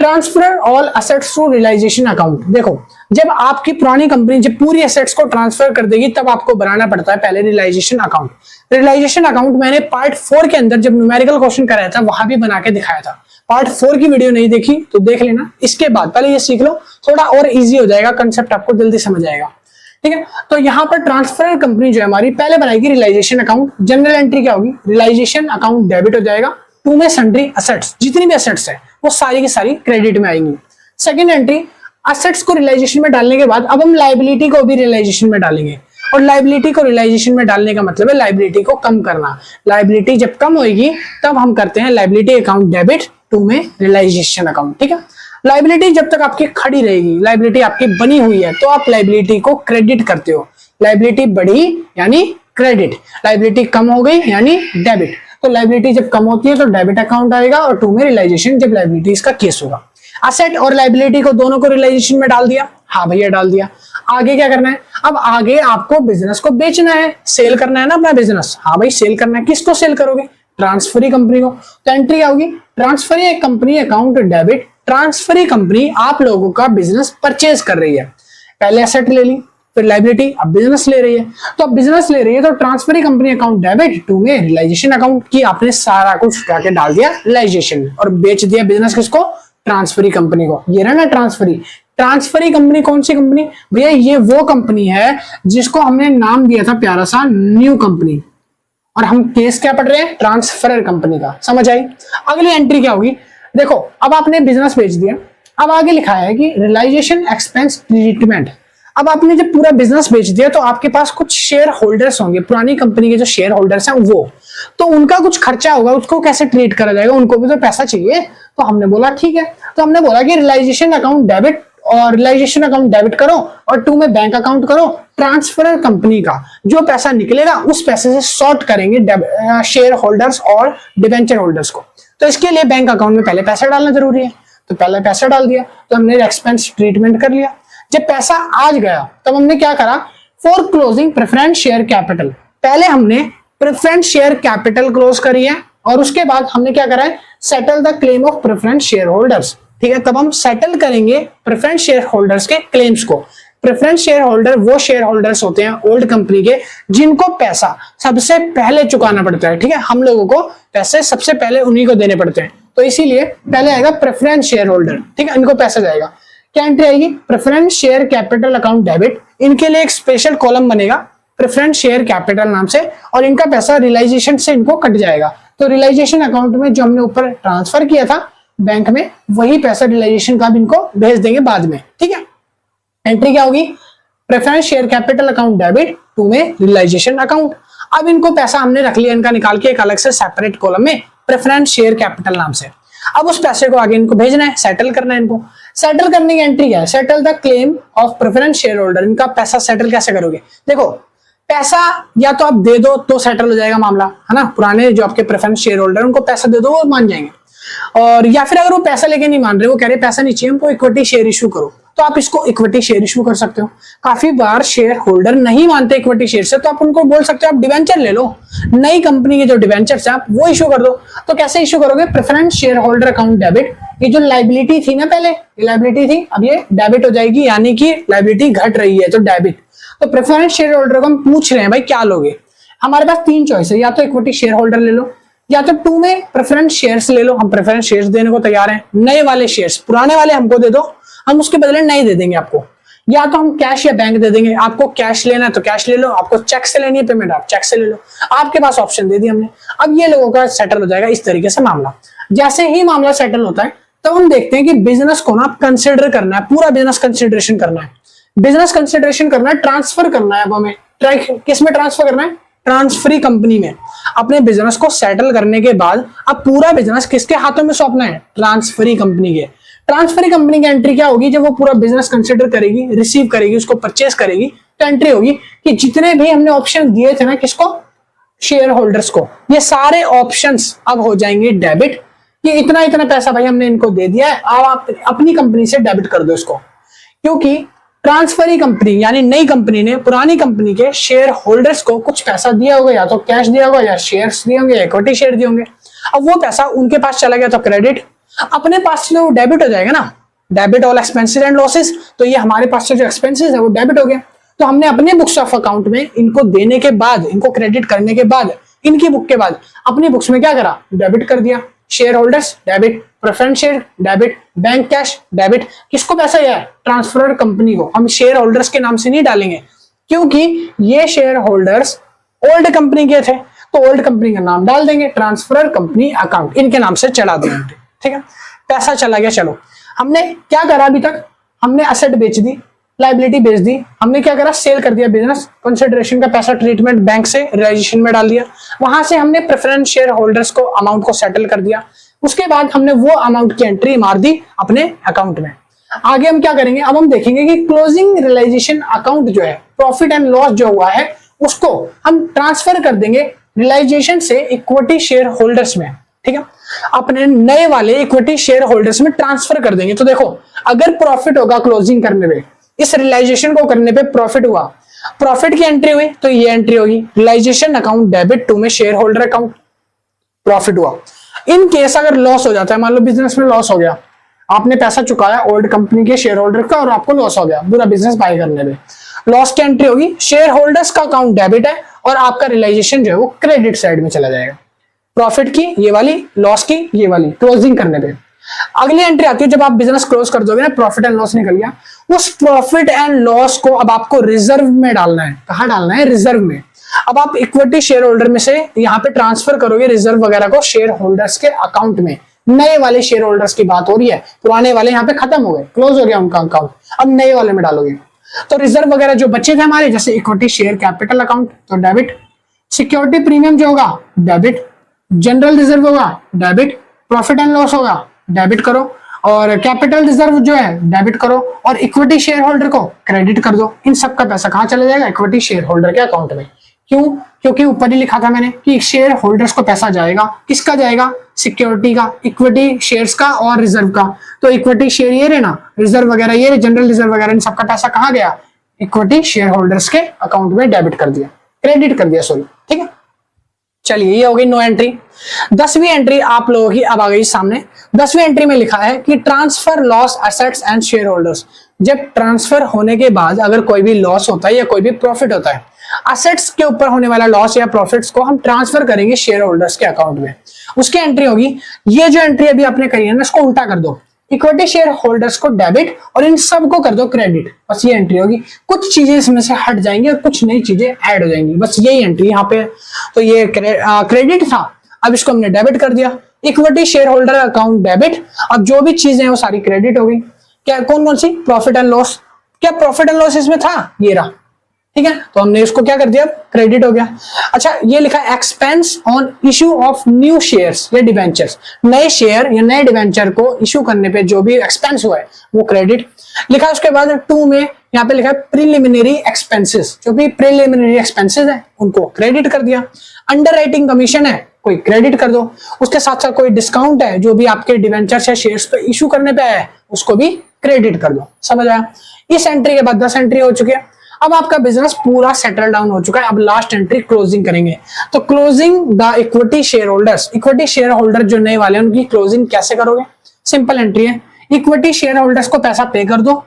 transfer all assets to realisation account. देखो, जब आपकी पुरानी कंपनी जब पूरी एसेट्स को ट्रांसफर कर देगी तब आपको बनाना पड़ता है पहले रियलाइजेशन अकाउंट। रियलाइजेशन अकाउंट मैंने पार्ट 4 के अंदर जब न्यूमेरिकल क्वेश्चन कराया था वहां भी बना के दिखाया था। पार्ट 4 की वीडियो नहीं देखी तो देख लेना, इसके बाद पहले ये सीख लो, थोड़ा और इजी हो जाएगा, कंसेप्ट आपको जल्दी समझ आएगा, ठीक है। तो यहाँ पर ट्रांसफर कंपनी जो है हमारी पहले बनाएगी रियलाइजेशन अकाउंट। जनरल एंट्री क्या होगी, रियलाइजेशन अकाउंट डेबिट हो जाएगा, टू में सन्ड्री असेट्स, जितनी भी असेट्स है वो सारी की सारी क्रेडिट में आएंगी। सेकंड एंट्री, असेट्स को रियलाइजेशन में डालने के बाद अब हम लायबिलिटी को भी रियलाइजेशन में डालेंगे और लायबिलिटी को रियलाइजेशन में डालने का मतलब है लायबिलिटी को कम करना। लायबिलिटी जब कम होगी तब हम करते हैं लायबिलिटी अकाउंट डेबिट, टू में रियलाइजेशन अकाउंट, ठीक है। लायबिलिटी जब तक आपकी खड़ी रहेगी, लायबिलिटी आपकी बनी हुई है तो आप लायबिलिटी को क्रेडिट करते हो। लायबिलिटी बढ़ी यानी क्रेडिट, लायबिलिटी कम हो गई यानी डेबिट। तो लायबिलिटी जब कम होती है तो डेबिट अकाउंट आएगा और टू में रियलाइजेशन जब लायबिलिटीज का केस होगा। असेट और लायबिलिटी को दोनों को रियलाइजेशन में डाल दिया, हाँ भैया डाल दिया। आगे क्या करना है, अब आगे आपको बिजनेस को बेचना है, सेल करना है ना अपना बिजनेस। हाँ भाई सेल करना है, किसको सेल करोगे, ट्रांसफरी कंपनी को। तो एंट्री क्या होगी, transferee company account debit. Transferee company आप लोगों का बिजनेस परचेज कर रही है, पहले एसेट ले ली फिर लायबिलिटी, अब बिजनेस ले रही है। तो अब बिजनेस ले रही है तो transferee company account debit, to में रियलाइजेशन अकाउंट की आपने सारा कुछ उठा के डाल दिया रियलाइजेशन में और बेच दिया बिजनेस किसको, ट्रांसफरी कंपनी को। ये रहा ना ट्रांसफरी। ट्रांसफरी कंपनी कौन सी कंपनी भैया, ये वो कंपनी है जिसको हमने नाम दिया था प्यारा सा न्यू कंपनी, और हम केस क्या पढ़ रहे हैं, ट्रांसफरर कंपनी का। समझ आई। अगली एंट्री क्या होगी, देखो अब आपने बिजनेस बेच दिया, अब आगे लिखा है कि रियलाइजेशन एक्सपेंस ट्रीटमेंट। अब आपने जब पूरा बिजनेस बेच दिया तो आपके पास कुछ शेयर होल्डर्स होंगे, पुरानी कंपनी के जो शेयर होल्डर्स हैं वो, तो उनका कुछ खर्चा होगा, उसको कैसे ट्रीट करा जाएगा, उनको भी तो पैसा चाहिए। तो हमने बोला ठीक है, तो हमने बोला कि रियलाइजेशन अकाउंट डेबिट और रियलाइजेशन अकाउंट डेबिट करो और टू में बैंक अकाउंट करो। ट्रांसफरर कंपनी का जो पैसा निकलेगा उस पैसे से सॉर्ट करेंगे शेयर होल्डर्स और डिबेंचर होल्डर्स को। तो इसके लिए बैंक अकाउंट में पहले पैसा डालना जरूरी है, तो पहले पैसा डाल दिया, तो हमने एक्सपेंस ट्रीटमेंट कर लिया। जब पैसा आज गया तब हमने क्या करा, for closing preference share capital. पहले हमने प्रेफरेंस शेयर कैपिटल क्लोज करी है और उसके बाद हमने क्या करा है, settle the claim of preference share holders, ठीक है। तब हम सेटल करेंगे प्रेफरेंस शेयर होल्डर्स के क्लेम्स को। प्रेफरेंस शेयर होल्डर वो शेयर होल्डर्स होते हैं ओल्ड कंपनी के जिनको पैसा सबसे पहले चुकाना पड़ता है, ठीक है। हम लोगों को पैसे सबसे पहले उन्हीं को देने पड़ते हैं, तो इसीलिए पहले आएगा प्रेफरेंस शेयर होल्डर, ठीक है। इनको पैसा जाएगा, क्या एंट्री आएगी, preference share capital account debit. इनके लिए एक स्पेशल कॉलम बनेगा प्रेफरेंस शेयर कैपिटल नाम से और इनका पैसा रियलाइजेशन से इनको कट जाएगा। तो रियलाइजेशन अकाउंट में जो हमने ऊपर ट्रांसफर किया था बैंक में, वही पैसा रियलाइजेशन का भी इनको भेज देंगे बाद में, ठीक है। एंट्री क्या होगी, preference share capital account debit, to में रियलाइजेशन अकाउंट। अब इनको पैसा हमने रख लिया इनका निकाल के एक अलग से सेपरेट कॉलम में प्रेफरेंस शेयर कैपिटल नाम से। अब उस पैसे को आगे इनको भेजना है, सेटल करना है इनको। सेटल करने की एंट्री क्या है, settle the claim of preference share holder. इनका पैसा सेटल कैसे करोगे, देखो पैसा या तो आप दे दो तो सेटल हो जाएगा मामला, है ना। पुराने जो आपके प्रेफरेंस शेयर होल्डर उनको पैसा दे दो वो मान जाएंगे, और या फिर अगर वो पैसा लेके नहीं मान रहे, वो कह रहे पैसा नहीं चाहिए हमको, इक्विटी शेयर इशू करो, तो आप इसको इक्विटी शेयर इशू कर सकते हो। काफी बार शेयर होल्डर नहीं मानते इक्विटी शेयर से, तो आप उनको बोल सकते हो आप डिवेंचर ले लो, नई कंपनी के जो डिवेंचर्स हैं आप वो इशू कर दो। तो कैसे इशू करोगे? Preference share holder account debit, ये जो लाइबिलिटी थी ना पहले, ये लाइबिलिटी थी, अब ये डेबिट हो जाएगी, यानी कि लाइबिलिटी घट रही है तो डेबिट। तो प्रेफरेंस शेयर होल्डर को हम पूछ रहे हैं भाई क्या लोगे? हमारे पास 3 चॉइस है, या तो इक्विटी शेयर होल्डर ले लो, या तो 2 में प्रेफरेंस शेयर्स ले लो, हम प्रेफरेंस शेयर्स देने को तैयार हैं, नए वाले शेयर्स, पुराने वाले हमको दे दो, हम उसके बदले नए दे देंगे आपको, या तो हम कैश या बैंक दे देंगे। आपको कैश लेना है तो कैश ले लो, आपको चेक से लेनी है पेमेंट आप चेक से ले लो, आपके पास ऑप्शन दे दी हमने। अब ये लोगों का सेटल हो जाएगा इस तरीके से मामला। जैसे ही मामला सेटल होता है तो हम देखते हैं कि बिजनेस को ना कंसिडर करना है, पूरा बिजनेस कंसिडरेशन करना है, बिजनेस कंसिडरेशन करना है, ट्रांसफर करना है। अब हमें किस में ट्रांसफर करना है? ट्रांसफरी कंपनी में। अपने बिजनेस को सेटल करने के बाद अब पूरा बिजनेस किसके हाथों में सौंपना है? ट्रांसफरी कंपनी के। ट्रांसफरी कंपनी की एंट्री क्या होगी? जब वो पूरा बिजनेस कंसिडर करेगी, रिसीव करेगी, उसको परचेस करेगी, तो एंट्री होगी कि जितने भी हमने ऑप्शन दिए थे ना, किसको? शेयर होल्डर्स को, ये सारे ऑप्शंस अब हो जाएंगे डेबिट। कि इतना इतना पैसा भाई हमने इनको दे दिया है, अब आप अपनी कंपनी से डेबिट कर दो इसको। क्योंकि ट्रांसफरी कंपनी यानी नई कंपनी ने पुरानी कंपनी के शेयर होल्डर्स को कुछ पैसा दिया होगा, या तो कैश दिया होगा, या शेयर्स दिए होंगे, इक्विटी शेयर दिए होंगे। अब वो पैसा उनके पास चला गया तो क्रेडिट, अपने पास से वो डेबिट हो जाएगा ना, debit all expenses and losses. तो ये हमारे पास से जो एक्सपेंसेस है वो डेबिट हो गया। तो हमने अपने बुक्स ऑफ अकाउंट में इनको देने के बाद, इनको क्रेडिट करने के बाद, इनकी बुक के बाद अपनी बुक्स में क्या करा? डेबिट कर दिया। Share holders debit, preference share debit, bank cash debit. किसको पैसा है? ट्रांसफर कंपनी को। हम शेयर होल्डर्स के नाम से नहीं डालेंगे, क्योंकि ये शेयर होल्डर्स ओल्ड कंपनी के थे, तो ओल्ड कंपनी का नाम डाल देंगे, ट्रांसफर कंपनी अकाउंट, इनके नाम से चला देंगे। ठीक है, पैसा चला गया। चलो, हमने क्या करा अभी तक? हमने असेट बेच दी, लाइबिलिटी बेच दी, हमने क्या करा? सेल कर दिया बिजनेस, कंसिडरेशन का पैसा ट्रीटमेंट बैंक से रियलाइजेशन में डाल दिया, वहां से हमने प्रेफरेंस शेयर होल्डर्स को अमाउंट को सेटल कर दिया। उसके बाद हमने वो अमाउंट की एंट्री मार दी अपने अकाउंट में। आगे हम क्या करेंगे? अब हम देखेंगे कि क्लोजिंग रियलाइजेशन अकाउंट जो है, प्रॉफिट एंड लॉस जो हुआ है, उसको हम ट्रांसफर कर देंगे रियलाइजेशन से इक्विटी शेयर होल्डर्स में। ठीक है, अपने नए वाले इक्विटी शेयर होल्डर्स में ट्रांसफर कर देंगे। तो देखो, अगर प्रॉफिट होगा क्लोजिंग करने में, इस रियलाइजेशन को करने पे प्रॉफिट हुआ, प्रॉफिट की एंट्री हुई, तो ये एंट्री होगी रियलाइजेशन अकाउंट डेबिट 2 में शेयर होल्डर अकाउंट, प्रॉफिट हुआ। इन केस अगर लॉस हो जाता है, मान लो बिजनेस में लॉस हो गया, आपने पैसा चुकाया ओल्ड कंपनी के शेयर होल्डर का और आपको लॉस हो गया पूरा बिजनेस बाय करने में, लॉस की एंट्री होगी, शेयर होल्डर्स का अकाउंट डेबिट है और आपका रियलाइजेशन जो है वो क्रेडिट साइड में चला जाएगा। प्रॉफिट की ये वाली, लॉस की ये वाली, क्लोजिंग करने पे। अगली एंट्री आती है जब आप बिजनेस क्लोज कर दोगे ना, प्रॉफिट एंड लॉस निकल गया, उस प्रॉफिट एंड लॉस को अब आपको रिजर्व में डालना है। कहां डालना है? रिजर्व में। अब आप इक्विटी शेयर होल्डर में से यहां पे ट्रांसफर करोगे रिजर्व वगैरह को शेयर होल्डर्स के अकाउंट में। नए वाले शेयर होल्डर्स की बात हो रही है, पुराने वाले यहाँ पे खत्म हो गए, क्लोज हो गया उनका अकाउंट, अब नए वाले में डालोगे। तो रिजर्व वगैरह जो बचे थे हमारे, जैसे इक्विटी शेयर कैपिटल अकाउंट, तो डेबिट, सिक्योरिटी प्रीमियम जो होगा डेबिट, जनरल रिजर्व होगा डेबिट, प्रॉफिट एंड लॉस होगा डेबिट करो, और कैपिटल रिजर्व जो है डेबिट करो, और इक्विटी शेयर होल्डर को क्रेडिट कर दो। इन सब का पैसा कहां चला जाएगा? इक्विटी शेयर होल्डर के अकाउंट में। क्यों? क्योंकि ऊपर ही लिखा था मैंने कि शेयर होल्डर्स को पैसा जाएगा, किसका जाएगा? सिक्योरिटी का, इक्विटी शेयर्स का और रिजर्व का। तो इक्विटी शेयर ये रहे ना, रिजर्व वगैरह ये रहे, जनरल रिजर्व वगैरह, इन सबका पैसा कहां गया? इक्विटी शेयर होल्डर्स के अकाउंट में डेबिट कर दिया, क्रेडिट कर दिया, सॉरी। ठीक है, चलिए ये हो गई 9 एंट्री। 10वीं एंट्री आप लोगों की अब आ गई सामने। 10वीं एंट्री में लिखा है कि transfer loss assets and share holders. जब ट्रांसफर होने के बाद अगर कोई भी लॉस होता है या कोई भी प्रॉफिट होता है, एसेट्स के ऊपर होने वाला लॉस या प्रॉफिट्स को हम ट्रांसफर करेंगे शेयर होल्डर्स के अकाउंट में, उसकी एंट्री होगी। ये जो एंट्री अभी आपने करी है ना, इसको उल्टा कर दो, इक्विटी शेयर होल्डर्स को डेबिट और इन सब को कर दो क्रेडिट, बस ये एंट्री होगी। कुछ चीजें इसमें से हट जाएंगी और कुछ नई चीजें ऐड हो जाएंगी, बस यही एंट्री यहाँ पे। तो ये क्रेडिट था, अब इसको हमने डेबिट कर दिया, equity share holder account debit, अब जो भी चीजें हैं वो सारी क्रेडिट हो गई। क्या कौन कौन सी? Profit and loss. क्या प्रॉफिट एंड लॉस इसमें था? ये रहा, ठीक है, तो हमने इसको क्या कर दिया? क्रेडिट हो गया। अच्छा, ये लिखा expense on issue of new shares या डिवेंचर्स, नए शेयर या नए डिवेंचर को इशू करने पे जो भी एक्सपेंस हुआ है वो क्रेडिट लिखा। उसके बाद 2 में यहाँ पे लिखा है प्रीलिमिनरी एक्सपेंसेस, जो भी प्रीलिमिनरी एक्सपेंसेस है उनको क्रेडिट कर दिया। अंडरराइटिंग कमीशन है, कोई क्रेडिट कर दो। उसके साथ साथ कोई डिस्काउंट है जो भी आपके डिवेंचर्स या शेयर्स पे इशू करने पे है उसको भी क्रेडिट कर दो। समझ आया? इस एंट्री के बाद 10 एंट्री हो चुकी है। अब आपका बिजनेस पूरा सेटल डाउन हो चुका है। अब लास्ट एंट्री क्लोजिंग करेंगे। तो closing the equity share holders, equity share holder जो नए वाले हैं उनकी क्लोजिंग कैसे करोगे? सिंपल एंट्री है, इक्विटी शेयर होल्डर्स को पैसा पे कर दो।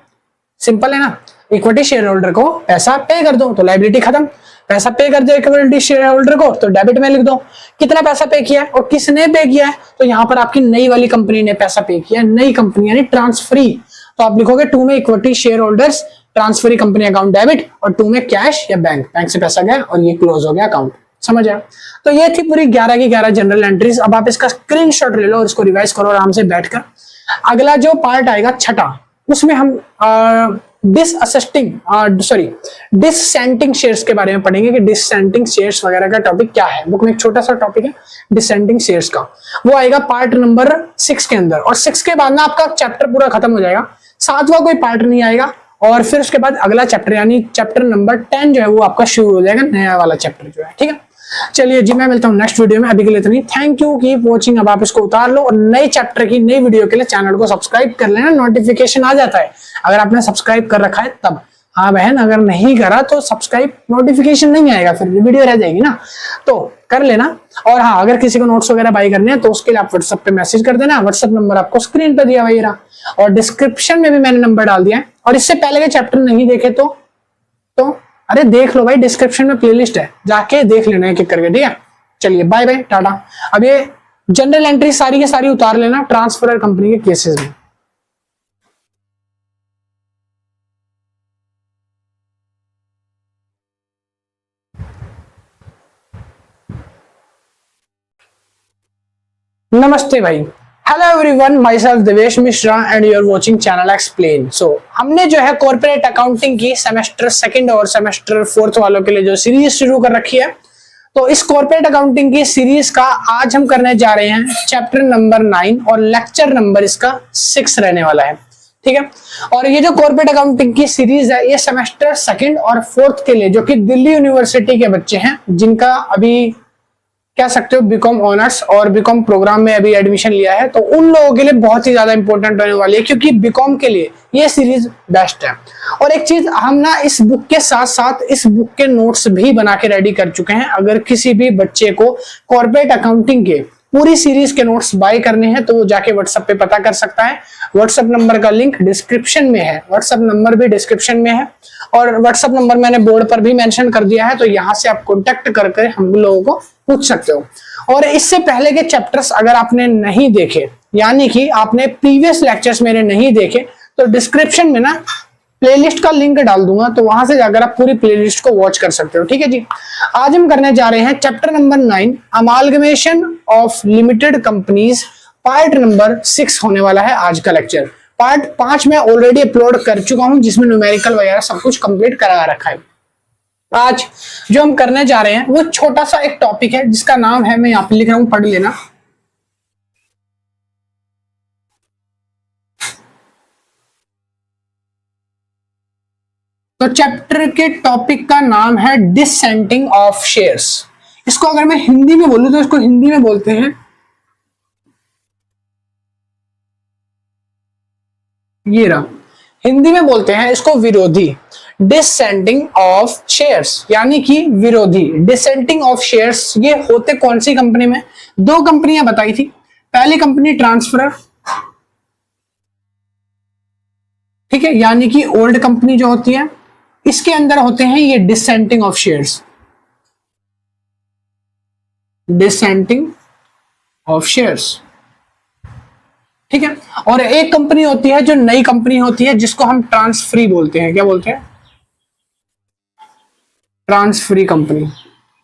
सिंपल है ना, इक्विटी शेयर होल्डर को पैसा पे कर दो तो लायबिलिटी खत्म। पैसा पे कर दो इक्विटी शेयर होल्डर को तो डेबिट में लिख दो। कितना पैसा पे किया है और किसने पे किया है? तो यहाँ पर आपकी नई वाली कंपनी ने पैसा पे किया है, नई कंपनी यानी ट्रांसफरी। तो आप लिखोगे 2 में equity share holders, transferee company account debit, और 2 में कैश या बैंक से पैसा गया और ये क्लोज हो गया अकाउंट। समझ आया? तो ये थी पूरी 11 की 11 जनरल एंट्रीज। अब आप इसका स्क्रीनशॉट ले लो और इसको रिवाइज करो आराम से बैठकर। अगला जो पार्ट आएगा छठा, उसमें हम डिससेंटिंग शेयर्स के बारे में पढ़ेंगे कि डिससेंटिंग शेयर्स वगैरह का टॉपिक क्या है। बुक में एक छोटा सा टॉपिक है डिससेंटिंग शेयर्स का, वो आएगा पार्ट नंबर 6 के अंदर। और 6 के बाद ना आपका चैप्टर पूरा खत्म हो जाएगा, 7वां कोई पार्ट नहीं आएगा। और फिर उसके बाद अगला चैप्टर यानी चैप्टर नंबर 10 जो है वो आपका शुरू हो जाएगा, नया वाला चैप्टर जो है। ठीक है, चलिए जी, मैं मिलता हूँ नेक्स्ट वीडियो में। अभी के लिए इतना ही। Thank you, keep watching. अब आप इसको उतार लो और नए चैप्टर की नई वीडियो के लिए चैनल को सब्सक्राइब कर लेना, नोटिफिकेशन आ जाता है अगर आपने सब्सक्राइब कर रखा है तब। हाँ बहन, अगर नहीं करा तो सब्सक्राइब नोटिफिकेशन नहीं आएगा, फिर वीडियो रह जाएगी ना, तो कर लेना। और हाँ, अगर किसी को नोट्स वगैरह बाई करने हैं तो उसके लिए आप व्हाट्सएप पे मैसेज कर देना। व्हाट्सएप नंबर आपको स्क्रीन पर दिया वही रहा, और डिस्क्रिप्शन में भी मैंने नंबर डाल दिया है। और इससे पहले के चैप्टर नहीं देखे तो अरे देख लो भाई, डिस्क्रिप्शन में प्लेलिस्ट है, जाके देख लेना एक एक करके। ठीक है, चलिए बाय बाय, टाटा। अब ये जनरल एंट्री सारी की सारी उतार लेना ट्रांसफर कंपनी के केसेस में। नमस्ते भाई, hello everyone, my self Devesh Mishra and you are watching channel explain. So हमने जो है कॉर्पोरेट अकाउंटिंग की सेमेस्टर 2 और सेमेस्टर 4 वालों के लिए जो सीरीज शुरू कर रखी है, तो इस कॉर्पोरेट अकाउंटिंग की सीरीज का आज हम करने जा रहे हैं चैप्टर नंबर 9 और लेक्चर नंबर इसका 6 रहने वाला है। ठीक है, और ये जो कॉर्पोरेट अकाउंटिंग की सीरीज है ये सेमेस्टर 2 और 4 के लिए, जो कि दिल्ली यूनिवर्सिटी के बच्चे हैं जिनका अभी कह सकते हो बीकॉम ऑनर्स और बीकॉम प्रोग्राम में अभी एडमिशन लिया है, तो उन लोगों के लिए बहुत ही ज्यादा इंपॉर्टेंट होने वाली है, क्योंकि बीकॉम के लिए ये सीरीज बेस्ट है। और एक चीज, हम ना इस बुक के साथ साथ इस बुक के नोट्स भी बना के रेडी कर चुके हैं। अगर किसी भी बच्चे को कॉर्पोरेट अकाउंटिंग के पूरी सीरीज के नोट्स बाय करने हैं तो वो जाके व्हाट्सएप पे पता कर सकता है। व्हाट्सएप नंबर का लिंक डिस्क्रिप्शन में है, व्हाट्सएप नंबर भी डिस्क्रिप्शन में है, और व्हाट्सएप नंबर मैंने बोर्ड पर भी मेंशन कर दिया है, तो यहाँ से आप कॉन्टेक्ट करके हम लोगों को पूछ सकते हो। और इससे पहले के चैप्टर्स अगर आपने नहीं देखे, यानी कि आपने प्रीवियस लेक्चर्स मेरे नहीं देखे, तो डिस्क्रिप्शन में ना प्लेलिस्ट का लिंक डाल दूंगा, तो वहां से जाकर आप पूरी प्लेलिस्ट को वॉच कर सकते हो। ठीक है जी, आज हम करने जा रहे हैं chapter number 9 amalgamation of limited companies, part number 6 होने वाला है आज का लेक्चर। पार्ट 5 में ऑलरेडी अपलोड कर चुका हूं, जिसमें न्यूमेरिकल वगैरह सब कुछ कंप्लीट करा रखा है। आज जो हम करने जा रहे हैं वो छोटा सा एक टॉपिक है जिसका नाम है, मैं यहाँ पे लिख रहा हूं, पढ़ लेना। तो चैप्टर के टॉपिक का नाम है डिसेंटिंग ऑफ शेयर्स। इसको अगर मैं हिंदी में बोलूं तो इसको हिंदी में बोलते हैं, ये रहा, हिंदी में बोलते हैं इसको विरोधी, डिसेंटिंग ऑफ शेयर्स, यानी कि विरोधी। डिसेंटिंग ऑफ शेयर्स ये होते कौन सी कंपनी में? 2 कंपनियां बताई थी। पहली कंपनी ट्रांसफर, ठीक है, यानी कि ओल्ड कंपनी जो होती है, इसके अंदर होते हैं ये dissenting of shares, dissenting of shares. ठीक है, और एक कंपनी होती है जो नई कंपनी होती है जिसको हम ट्रांसफरी बोलते हैं। क्या बोलते हैं? Transferee company.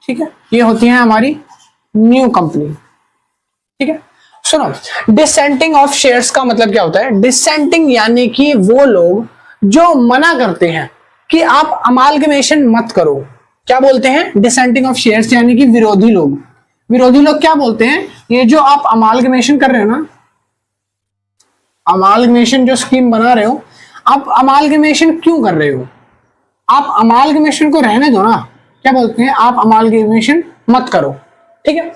ठीक है, ये होती है हमारी न्यू कंपनी। ठीक है, सुनो, डिसेंटिंग ऑफ शेयर्स का मतलब क्या होता है? डिसेंटिंग यानी कि वो लोग जो मना करते हैं कि आप अमालगमेशन मत करो। क्या बोलते हैं? डिसेंटिंग ऑफ शेयर्स यानी कि विरोधी लोग। विरोधी लोग क्या बोलते हैं? ये जो आप अमालगमेशन कर रहे हो ना, अमालगमेशन जो स्कीम बना रहे हो, आप अमालगमेशन क्यों कर रहे हो? आप अमालगमेशन को रहने दो ना। क्या बोलते हैं? आप अमालगमेशन मत करो। ठीक है।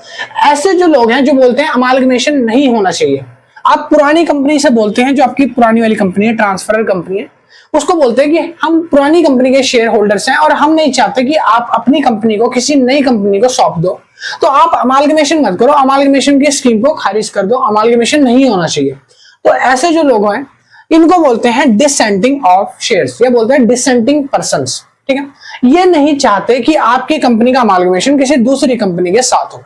ऐसे जो लोग हैं जो बोलते हैं अमालगमेशन नहीं होना चाहिए, आप पुरानी कंपनी से बोलते हैं, जो आपकी पुरानी वाली कंपनी है, ट्रांसफरर कंपनी है, उसको बोलते हैं कि हम पुरानी कंपनी के शेयर होल्डर्स हैं और हम नहीं चाहते कि आप अपनी कंपनी को किसी नई कंपनी को सौंप दो, तो आप अमालगमेशन मत करो, अमालगमेशन की स्कीम को खारिज कर दो, अमालगमेशन नहीं होना चाहिए। तो ऐसे जो लोग हैं इनको बोलते हैं डिसेंटिंग ऑफ शेयर्स, या बोलते हैं डिसेंटिंग पर्संस। ठीक है, ये नहीं चाहते कि आपकी कंपनी का अमालगमेशन किसी दूसरी कंपनी के साथ हो।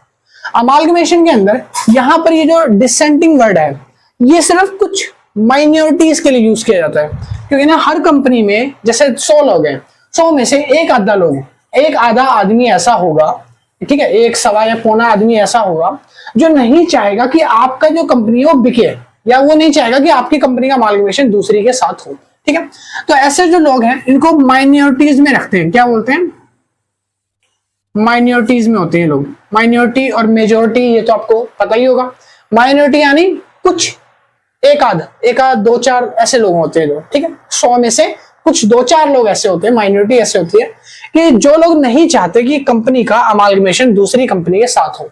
अमालगमेशन के अंदर यहां पर ये जो डिसेंटिंग वर्ड है, ये सिर्फ कुछ माइनॉरिटीज के लिए यूज किया जाता है, क्योंकि ना हर कंपनी में जैसे 100 लोग हैं, 100 में से एक आधा लोग, एक आधा आदमी ऐसा होगा, ठीक है, एक सवा या पौना आदमी ऐसा होगा जो नहीं चाहेगा कि आपका जो कंपनी है वो बिके, या वो नहीं चाहेगा कि आपकी कंपनी का अमालगमेशन दूसरी के साथ हो। ठीक है, तो ऐसे जो लोग हैं इनको माइनॉरिटीज में रखते हैं, क्या बोलते हैं, माइनॉरिटीज में होते हैं लोग। माइनॉरिटी और मेजोरिटी ये तो आपको पता ही होगा। माइनॉरिटी यानी कुछ एक आध 2-4 ऐसे लोग होते हैं लोग, ठीक है, 100 में से कुछ 2-4 लोग ऐसे होते हैं, माइनॉरिटी ऐसे होती है कि जो लोग नहीं चाहते कि कंपनी का अमालगमेशन दूसरी कंपनी के साथ हो।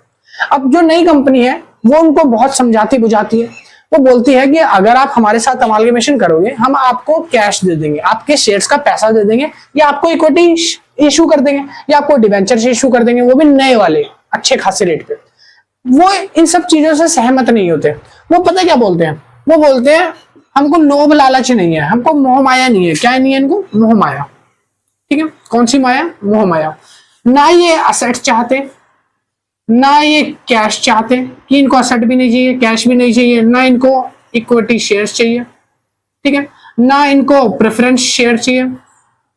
अब जो नई कंपनी है वो उनको बहुत समझाती बुझाती है, वो बोलती है कि अगर आप हमारे साथ अमालगमेशन करोगे हम आपको कैश दे देंगे, आपके शेयर्स का पैसा दे देंगे, या आपको इक्विटी इशू कर देंगे, या आपको डिवेंचर इशू कर देंगे, वो भी नए वाले अच्छे खासे रेट पे। वो इन सब चीजों से सहमत नहीं होते। वो पता क्या बोलते हैं, वो बोलते हैं हमको लोभ लालच नहीं है, हमको मोह माया नहीं है। क्या नहीं है इनको? मोह माया। ठीक है, कौन सी माया? मोह माया। ना ये असेट चाहते, ना ये कैश चाहते कि इनको असेट भी नहीं चाहिए, कैश भी नहीं चाहिए, ना इनको इक्विटी शेयर्स चाहिए, ठीक है, ना इनको प्रेफरेंस शेयर चाहिए,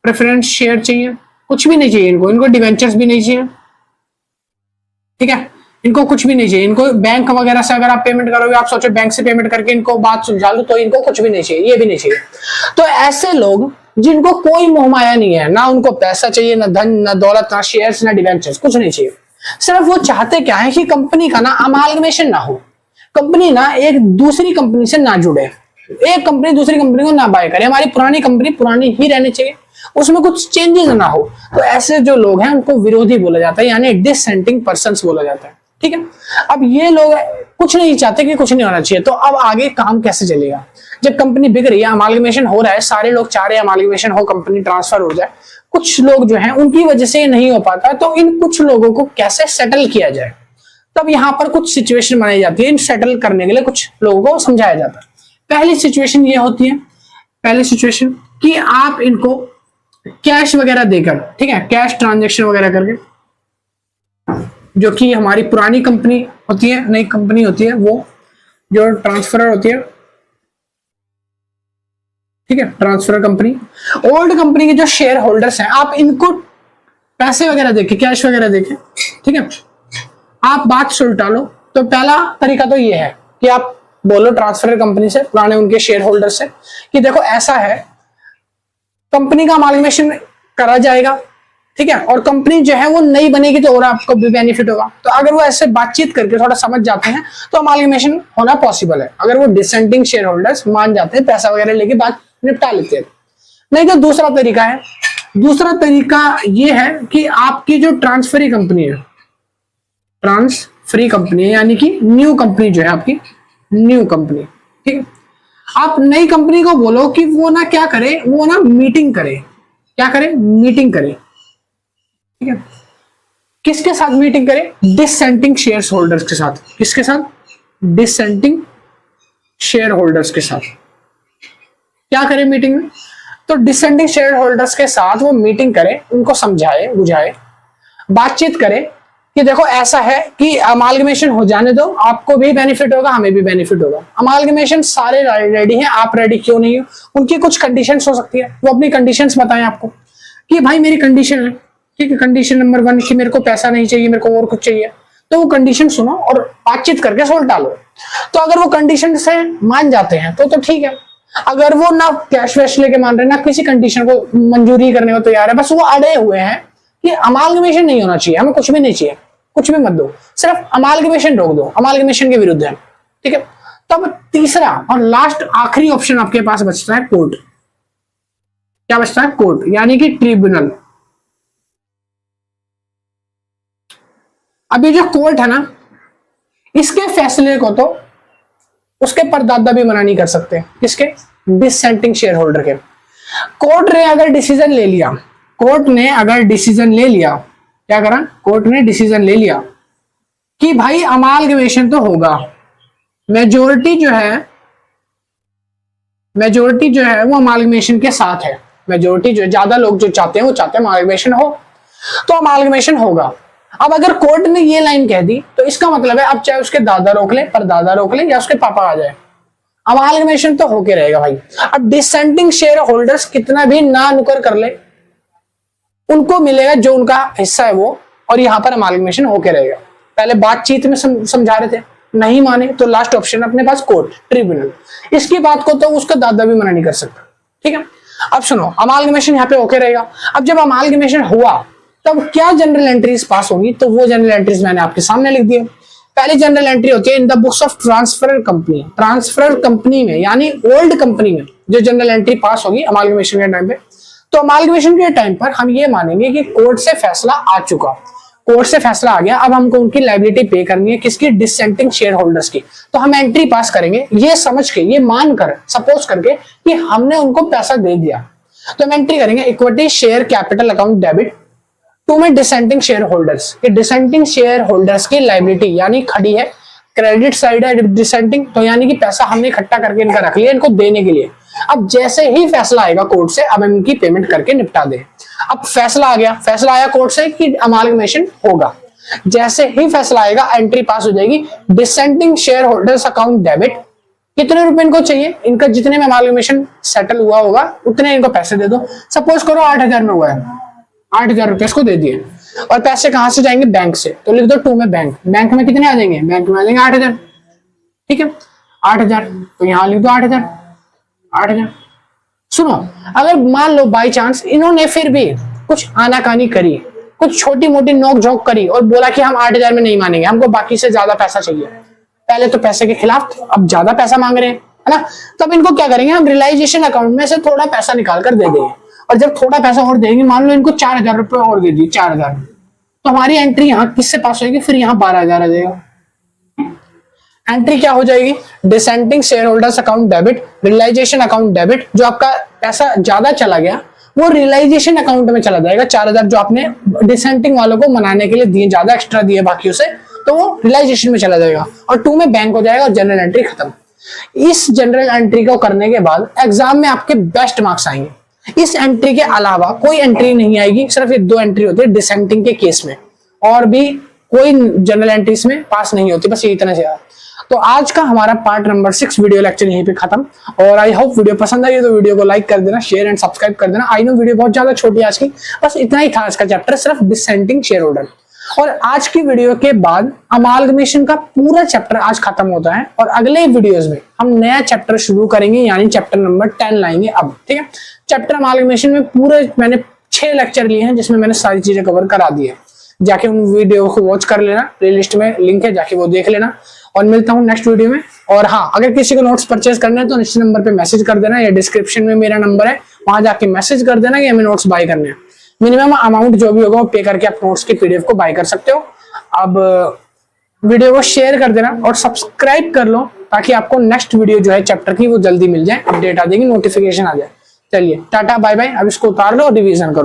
प्रेफरेंस शेयर चाहिए, कुछ भी नहीं चाहिए इनको, इनको डिवेंचर्स भी नहीं चाहिए, ठीक है, इनको कुछ भी नहीं चाहिए। इनको बैंक वगैरह से अगर आप पेमेंट करोगे, आप सोचो बैंक से पेमेंट करके इनको बात सुलझा लो, तो इनको कुछ भी नहीं चाहिए, ये भी नहीं चाहिए। तो ऐसे लोग जिनको कोई मोह माया नहीं है, ना उनको पैसा चाहिए, ना धन, ना दौलत, ना शेयर्स, ना डिवेंचर्स, कुछ नहीं चाहिए, सिर्फ वो चाहते क्या है कि कंपनी का ना अमालगमेशन ना हो, कंपनी ना एक दूसरी कंपनी से ना जुड़े, एक कंपनी दूसरी कंपनी को ना बाय करे, हमारी पुरानी कंपनी पुरानी ही रहनी चाहिए, उसमें कुछ चेंजेस ना हो। तो ऐसे जो लोग हैं उनको विरोधी बोला जाता है, यानी डिसेंटिंग पर्सन्स बोला जाता है। ठीक है, अब ये लोग कुछ नहीं चाहते कि कुछ नहीं होना चाहिए। तो अब आगे काम कैसे चलेगा? जब कंपनी बिक रही है, अमालगमेशन हो रहा है, सारे लोग चाह रहे हैं अमालगमेशन हो, कंपनी ट्रांसफर हो जाए, कुछ लोग जो हैं उनकी वजह से ये नहीं हो पाता, तो इन कुछ लोगों को कैसे सेटल किया जाए? तब यहां पर कुछ सिचुएशन बनाई जाती है, इन सेटल करने के लिए कुछ लोगों को समझाया जाता है। पहली सिचुएशन ये होती है, पहली सिचुएशन कि आप इनको कैश वगैरह देकर, ठीक है, कैश ट्रांजेक्शन वगैरह करके, जो कि हमारी पुरानी कंपनी होती है, नई कंपनी होती है, वो जो ट्रांसफरर होती है, ठीक है, ट्रांसफर कंपनी, ओल्ड कंपनी के जो शेयर होल्डर्स हैं, आप इनको पैसे वगैरह देके, कैश वगैरह देके, ठीक है, आप बात सुलटा लो। तो पहला तरीका तो ये है कि आप बोलो ट्रांसफर कंपनी से, पुराने उनके शेयर होल्डर से, कि देखो ऐसा है, कंपनी का अमालगमेशन करा जाएगा, ठीक है, और कंपनी जो है वो नई बनेगी, तो और आपको भी बेनिफिट होगा। तो अगर वो ऐसे बातचीत करके थोड़ा समझ जाते हैं तो अमालगमेशन होना पॉसिबल है, अगर वो डिसेंटिंग शेयर होल्डर्स मान जाते हैं, पैसा वगैरह लेके बात निपटा लेते हैं। नहीं तो दूसरा तरीका है, दूसरा तरीका ये है कि आपकी जो ट्रांसफरी कंपनी है, ट्रांसफरी कंपनी है, यानी कि न्यू कंपनी जो है आपकी, न्यू कंपनी, ठीक है, आप नई कंपनी को बोलो कि वो ना क्या करे, वो ना मीटिंग करे, क्या करे, मीटिंग करे, ठीक है, किसके साथ मीटिंग करे? डिसेंटिंग शेयर होल्डर्स के साथ। किसके साथ? डिसेंटिंग शेयर होल्डर्स के साथ। क्या करे मीटिंग में? तो डिसेंटिंग शेयर होल्डर्स के साथ वो मीटिंग करे, उनको समझाए बुझाए, बातचीत करे कि देखो ऐसा है कि अमालगमेशन हो जाने दो, आपको भी बेनिफिट होगा, हमें भी बेनिफिट होगा, अमालगमेशन सारे रेडी हैं, आप रेडी क्यों नहीं हो? उनकी कुछ कंडीशंस हो सकती है, वो अपनी कंडीशंस बताएं आपको कि भाई मेरी कंडीशन है, ठीक है, कंडीशन नंबर 1 कि मेरे को पैसा नहीं चाहिए, मेरे को और कुछ चाहिए, तो वो कंडीशन सुनो और बातचीत करके सोल्व डालो। तो अगर वो कंडीशन से मान जाते हैं तो ठीक है, अगर वो ना कैश वैश लेके मान रहे, ना किसी कंडीशन को मंजूरी करने को तैयार है, बस वो अड़े हुए हैं कि अमालगमेशन नहीं होना चाहिए, हमें कुछ भी नहीं चाहिए, कुछ भी मत दो, सिर्फ अमालगमेशन रोक दो, अमालगमेशन के विरुद्ध है, ठीक है। तब तीसरा और लास्ट आखिरी ऑप्शन आपके पास बचता है कोर्ट। क्या बचता है? कोर्ट, यानी कि ट्रिब्यूनल। अब ये जो कोर्ट है ना, इसके फैसले को तो उसके परदादा भी मना नहीं कर सकते। किसके? डिसेंटिंग शेयर होल्डर के। कोर्ट ने अगर डिसीजन ले लिया, कोर्ट ने अगर डिसीजन ले लिया, क्या करा? कोर्ट ने डिसीजन ले लिया कि भाई अमालगमेशन तो होगा, मेजोरिटी जो है वो अमालगमेशन के साथ है, मेजोरिटी जो ज्यादा लोग जो चाहते हैं वो चाहते हैं अमालगमेशन हो, तो अमालगमेशन होगा। अब अगर कोर्ट ने ये लाइन कह दी तो इसका मतलब है अब चाहे उसके दादा रोक ले, परदादा रोक ले, या उसके पापा आ जाए, अमालगमेशन तो होके रहेगा भाई। अब डिसेंटिंग शेयर होल्डर्स कितना भी ना नुकर कर ले, उनको मिलेगा जो उनका हिस्सा है वो, और यहां पर अमालगमेशन होके रहेगा। पहले बातचीत में समझा रहे थे, नहीं माने तो लास्ट ऑप्शन अपने पास कोर्ट, ट्रिब्यूनल। इसकी बात को तो उसका दादा भी मना नहीं कर सकता। ठीक है, अब सुनो, अमालगमेशन यहाँ पे होके रहेगा। अब जब अमालगमेशन हुआ तब क्या जनरल एंट्रीज पास होगी, तो वो जनरल एंट्रीज मैंने आपके सामने लिख दिए। पहली जनरल एंट्री होती है in the books of transferor company. Transferor company में यानी ओल्ड कंपनी में जो जनरल एंट्री पास होगी अमालगमेशन के टाइम पे, तो अमालगमेशन के टाइम पर हम ये मानेंगे कि कोर्ट से फैसला आ चुका, कोर्ट से फैसला आ गया, अब हमको उनकी लायबिलिटी पे करनी है, किसकी? डिसेंटिंग शेयर होल्डर्स की। तो हम एंट्री पास करेंगे ये समझ के, ये मानकर, सपोज करके कि हमने उनको पैसा दे दिया, तो हम एंट्री करेंगे equity share capital account debit to में डिसेंटिंग शेयर होल्डर्स। ये डिसेंटिंग शेयर होल्डर्स की लायबिलिटी यानी खड़ी है, क्रेडिट साइड है डिसेंटिंग, तो यानी कि पैसा हमने इकट्ठा करके इनका रख लिया इनको देने के लिए। अब जैसे ही फैसला आएगा कोर्ट से, अब हम इनकी पेमेंट करके निपटा दे। अब फैसला आ गया, फैसला आया कोर्ट से कि अमालगमेशन होगा, जैसे ही फैसला आएगा एंट्री पास हो जाएगी dissenting share holders account debit. कितने रुपए इनको चाहिए? इनका जितने में अमालगमेशन सेटल हुआ होगा उतने इनको पैसे दे दो। सपोज करो 8,000 में हुआ है, 8,000 रुपए इसको दे दिए, और पैसे कहां से जाएंगे? बैंक से। तो लिख दो 2 में बैंक। बैंक में कितने आ जाएंगे? बैंक में आ जाएंगे 8,000। ठीक है, 8,000, तो यहां लिख दो 8,000। सुनो, अगर मान लो बाई चांस इन्होंने फिर भी कुछ आनाकानी करी, कुछ छोटी मोटी नोक झोंक करी और बोला कि हम 8,000 में नहीं मानेंगे, हमको बाकी से ज्यादा पैसा चाहिए, पहले तो पैसे के खिलाफ अब ज्यादा पैसा मांग रहे हैं, है ना? तब इनको क्या करेंगे? हम रियलाइजेशन अकाउंट में से थोड़ा पैसा निकाल कर दे देंगे, और जब थोड़ा पैसा और देंगे, मान लो इनको 4,000 रुपए और दे दिए, 4,000, तो हमारी एंट्री यहाँ किससे पास होगी? फिर यहाँ 12,000 आ जाएगा। एंट्री क्या हो जाएगी? Dissenting share holders account debit, realisation account debit. जो आपका पैसा ज्यादा चला गया वो रियलाइजेशन अकाउंट में चला जाएगा। 4,000 जो आपने डिसेंटिंग वालों को मनाने के लिए दिए, ज्यादा एक्स्ट्रा दिए बाकियों से, तो वो रियलाइजेशन में चला जाएगा, और 2 में बैंक हो जाएगा, और जनरल एंट्री खत्म। इस जनरल एंट्री को करने के बाद एग्जाम में आपके बेस्ट मार्क्स आएंगे। इस एंट्री के अलावा कोई एंट्री नहीं आएगी, सिर्फ ये 2 एंट्री होती है डिसेंटिंग के केस में, और भी कोई जनरल एंट्रीज में पास नहीं होती। बस ये इतना से। तो आज का हमारा पार्ट नंबर 6 वीडियो लेक्चर यहीं पे खत्म, और आई होप वीडियो पसंद आई तो वीडियो को लाइक कर देना, शेयर एंड सब्सक्राइब कर देना। आई नो वीडियो बहुत ज्यादा छोटी है आज की, बस इतना ही था आज का चैप्टर, सिर्फ डिसेंटिंग शेयर होल्डर। और आज की वीडियो के बाद अमालगमेशन का पूरा चैप्टर आज खत्म होता है, और अगले वीडियोस में हम नया चैप्टर शुरू करेंगे, यानी चैप्टर नंबर 10 लाएंगे अब। ठीक है, चैप्टर अमालगमेशन में पूरे मैंने 6 लेक्चर लिए हैं, जिसमें मैंने सारी चीजें कवर करा दी है। जाके उन वीडियो को वॉच कर लेना, प्लेलिस्ट में लिंक है, जाके वो देख लेना। और मिलता हूँ नेक्स्ट वीडियो में। और हाँ, अगर किसी को नोट्स परचेज करना है तो इस नंबर पे मैसेज कर देना, या डिस्क्रिप्शन में मेरा नंबर है, वहां जाके मैसेज कर देना कि हमें नोट्स बाय करने हैं। मिनिमम अमाउंट जो भी होगा वो पे करके आप नोट्स की पीडीएफ को बाय कर सकते हो। अब वीडियो को शेयर कर देना और सब्सक्राइब कर लो, ताकि आपको नेक्स्ट वीडियो जो है चैप्टर की वो जल्दी मिल जाए, अपडेट आ जाएगी, नोटिफिकेशन आ जाए। चलिए टाटा बाय बाय। अब इसको उतार लो और रिवीजन करो।